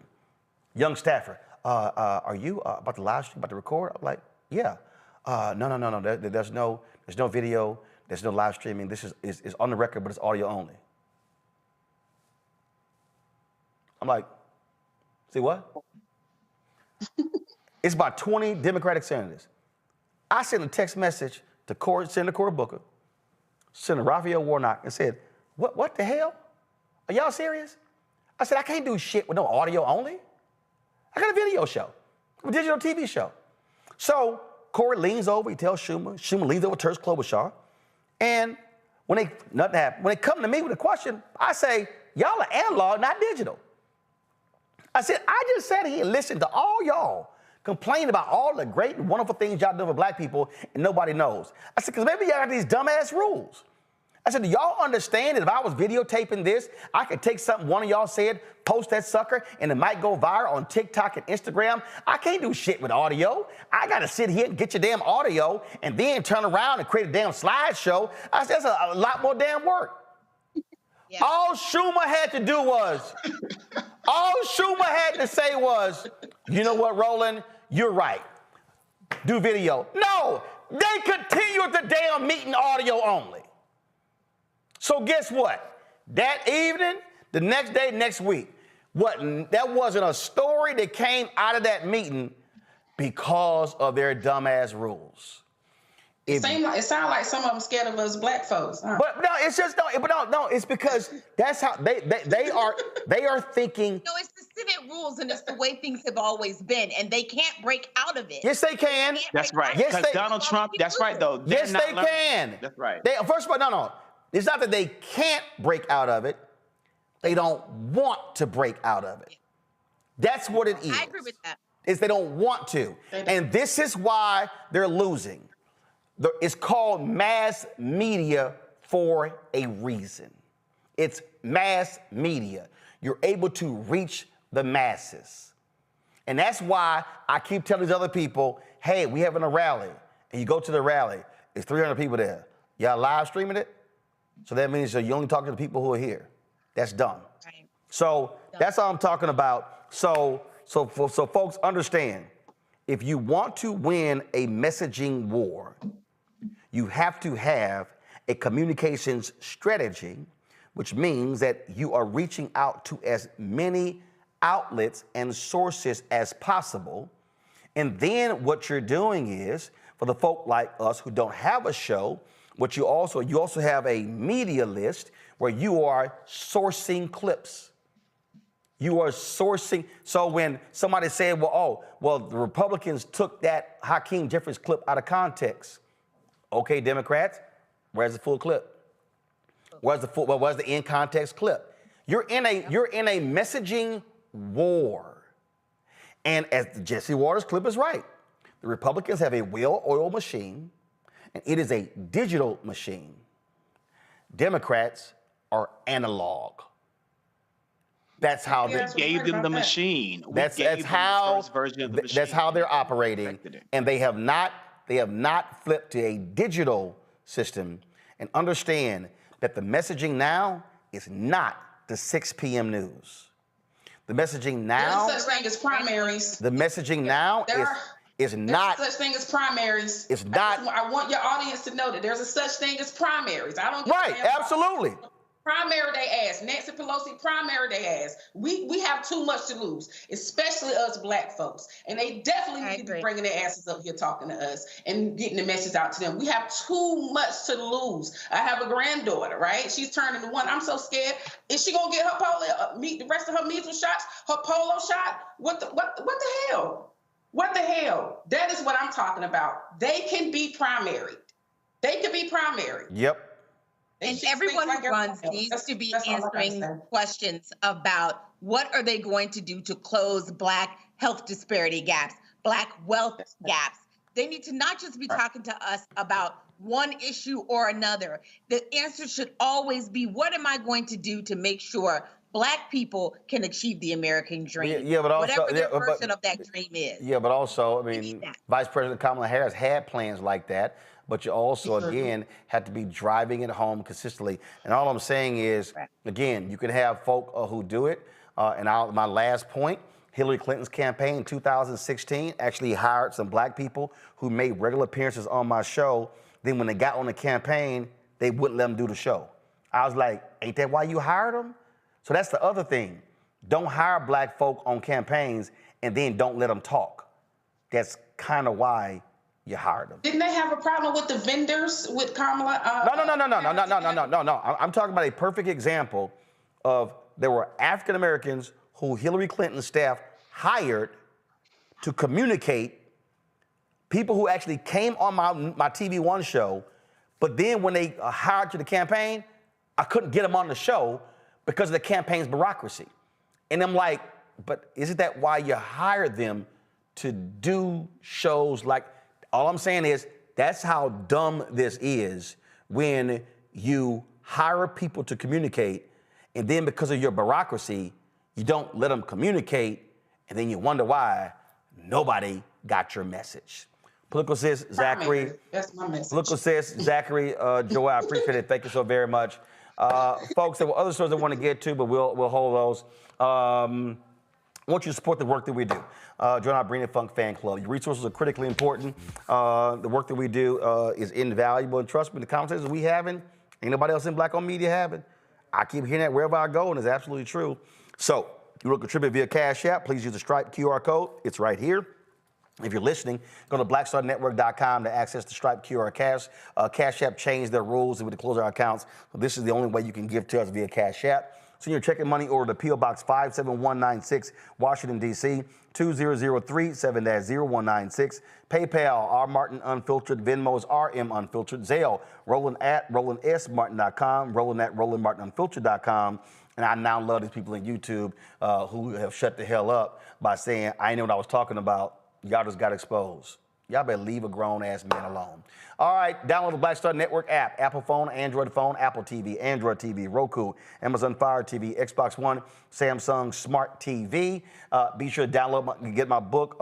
Young staffer, are you about to live stream, about to record? I'm like, yeah. No. There's no video. There's no live streaming. This is on the record, but it's audio only. I'm like, see what? It's about 20 Democratic senators. I sent a text message to Senator Cory Booker, Senator Raphael Warnock, and said, what the hell? Are y'all serious? I said, I can't do shit with no audio only. I got a video show, a digital TV show. So Cory leans over, he tells Schumer. Schumer leans over to Tersh Klobuchar. And when they come to me with a question, I say, y'all are analog, not digital. I said, I just sat here and listened to all y'all complain about all the great and wonderful things y'all do for black people and nobody knows. I said, because maybe y'all got these dumbass rules. I said, do y'all understand that if I was videotaping this, I could take something one of y'all said, post that sucker, and it might go viral on TikTok and Instagram? I can't do shit with audio. I got to sit here and get your damn audio and then turn around and create a damn slideshow. I said, that's a lot more damn work. Yeah. All Schumer had to do was, all Schumer had to say was, you know what, Roland, you're right. Do video. No, they continue the damn meeting audio only. So guess what? That evening, the next day, next week, that wasn't a story that came out of that meeting because of their dumbass rules. It sounds like some of them scared of us black folks. Huh? But no, it's just no. It's because that's how they are thinking. No, it's the Senate rules, and it's the way things have always been, and they can't break out of it. Yes, they can. That's right. Yes, because Donald Trump. That's right, though. Yes, they can. That's right. First of all, no. It's not that they can't break out of it. They don't want to break out of it. That's what it is. I agree with that. Is they don't want to. And this is why they're losing. It's called mass media for a reason. It's mass media. You're able to reach the masses. And that's why I keep telling these other people, hey, we having a rally. And you go to the rally. It's 300 people there. Y'all live streaming it? So that means you only talk to the people who are here. That's dumb. Right. So that's all I'm talking about. So folks understand, if you want to win a messaging war, you have to have a communications strategy, which means that you are reaching out to as many outlets and sources as possible. And then what you're doing is, for the folk like us who don't have a show, you also have a media list where you are sourcing clips. You are sourcing. So when somebody said, the Republicans took that Hakeem Jeffries clip out of context. Okay, Democrats, where's the full clip? Where's the in context clip? You're in a messaging war. And as the Jesse Waters clip is right, the Republicans have a well-oiled machine, and it is a digital machine. Democrats are analog. That's how We gave them the machine. That's how they're operating, and they have not flipped to a digital system. And understand that the messaging now is not the 6 p.m. news. The messaging now. There's such thing as primaries. The messaging now is not. There's such thing as primaries. It's not. I want your audience to know that there's a such thing as primaries. I don't. Right. Absolutely. Primary they ass. Nancy Pelosi, primary they ass. We have too much to lose, especially us black folks. And they definitely need to be bringing their asses up here talking to us and getting the message out to them. We have too much to lose. I have a granddaughter, right? She's turning 1. I'm so scared. Is she gonna get her polio, the rest of her measles shots, her polo shot? What the hell? What the hell? That is what I'm talking about. They can be primary. They can be primary. Yep. And everyone who runs needs to be answering questions about what are they going to do to close Black health disparity gaps, Black wealth gaps. They need to not just be talking to us about one issue or another. The answer should always be, what am I going to do to make sure Black people can achieve the American dream? Yeah, but also, whatever their version of that dream is. Yeah, but also, I mean, Vice President Kamala Harris had plans like that. But you also, again, have to be driving it home consistently. And all I'm saying is, again, you can have folk who do it. My last point, Hillary Clinton's campaign in 2016 actually hired some black people who made regular appearances on my show. Then when they got on the campaign, they wouldn't let them do the show. I was like, ain't that why you hired them? So that's the other thing. Don't hire black folk on campaigns and then don't let them talk. That's kind of why you hired them. Didn't they have a problem with the vendors with Kamala? No. I'm talking about a perfect example of there were African Americans who Hillary Clinton's staff hired to communicate, people who actually came on my TV One show, but then when they hired to the campaign, I couldn't get them on the show because of the campaign's bureaucracy. And I'm like, but isn't that why you hired them to do shows like? All I'm saying is that's how dumb this is when you hire people to communicate, and then because of your bureaucracy, you don't let them communicate, and then you wonder why nobody got your message. Political sis, Zachary. That's my message. Political sis, Zachary, Joel, I appreciate it. Thank you so very much. Folks, there were other stories I want to get to, but we'll hold those. I want you to support the work that we do. Join our Bring It Funk fan club. Your resources are critically important. The work that we do is invaluable. And trust me, the conversations we having, ain't nobody else in Black-owned media having. I keep hearing that wherever I go, and it's absolutely true. So, you want to contribute via Cash App, please use the Stripe QR code. It's right here. If you're listening, go to blackstarnetwork.com to access the Stripe QR Cash. Cash App changed their rules and we had to close our accounts. So this is the only way you can give to us via Cash App. Send your checking money order to P.O. Box 57196, Washington, D.C., 2003 7-0196. PayPal, R. Martin Unfiltered. Venmo's RM Unfiltered. Zelle, Roland at RolandSMartin.com, Roland at RolandMartinUnfiltered.com. And I now love these people in YouTube who have shut the hell up by saying, I didn't know what I was talking about. Y'all just got exposed. Y'all better leave a grown-ass man alone. All right, download the Black Star Network app. Apple phone, Android phone, Apple TV, Android TV, Roku, Amazon Fire TV, Xbox One, Samsung Smart TV. Be sure to download and get my book,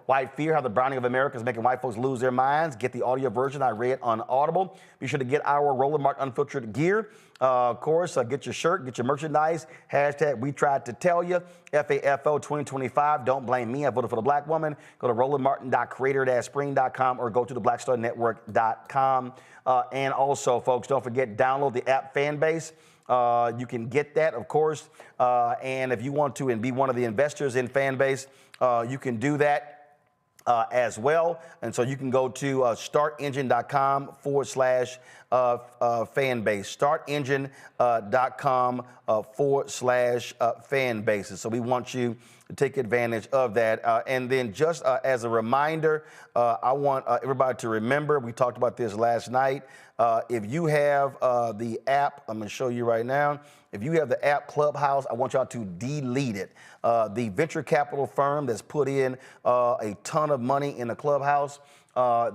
White Fear, How the Browning of America is Making White Folks Lose Their Minds. Get the audio version I read on Audible. Be sure to get our Roland Martin Unfiltered gear. Of course, get your shirt, get your merchandise. Hashtag We Tried to Tell You. FAFO 2025. Don't blame me. I voted for the black woman. Go to rolandmartin.creator-spring.com or go to the blackstarnetwork.com. And also, folks, don't forget, download the app Fanbase. You can get that, of course. And if you want to and be one of the investors in Fanbase, you can do that. As well. And so you can go to startengine.com/fanbase, startengine.com/fanbase. So we want you to take advantage of that. And then just as a reminder, I want everybody to remember, we talked about this last night. If you have the app, I'm going to show you right now. If you have the app Clubhouse, I want y'all to delete it. The venture capital firm that's put in a ton of money in the Clubhouse,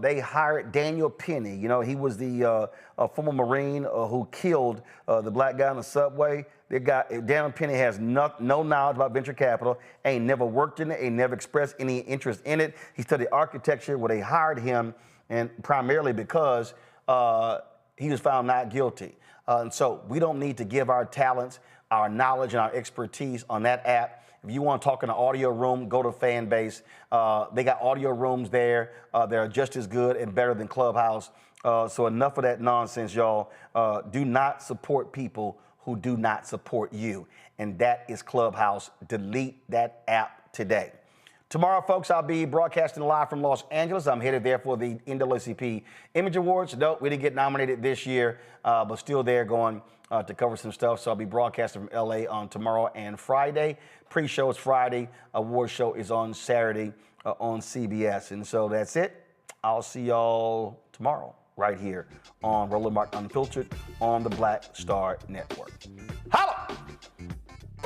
they hired Daniel Penny. You know, he was the former Marine who killed the black guy on the subway. Daniel Penny has no knowledge about venture capital, ain't never worked in it, ain't never expressed any interest in it. He studied architecture where they hired him, and primarily because he was found not guilty. And so we don't need to give our talents, our knowledge, and our expertise on that app. If you want to talk in an audio room, go to Fanbase. They got audio rooms there. They're just as good and better than Clubhouse. So enough of that nonsense, y'all. Do not support people who do not support you. And that is Clubhouse. Delete that app today. Tomorrow, folks, I'll be broadcasting live from Los Angeles. I'm headed there for the NAACP Image Awards. No, we didn't get nominated this year, but still there going to cover some stuff. So I'll be broadcasting from LA on tomorrow and Friday. Pre-show is Friday. Award show is on Saturday on CBS. And so that's it. I'll see y'all tomorrow right here on Roland Martin Unfiltered on the Black Star Network. Holla!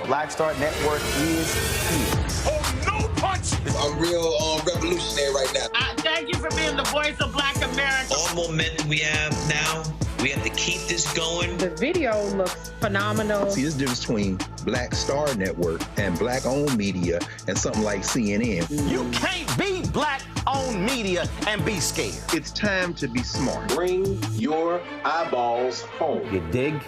Black Star Network is here. Oh, no punch! I'm real revolutionary right now. Thank you for being the voice of Black America. All momentum we have now, we have to keep this going. The video looks phenomenal. See, there's a difference between Black Star Network and Black-owned media and something like CNN. You can't be Black-owned media and be scared. It's time to be smart. Bring your eyeballs home. You dig?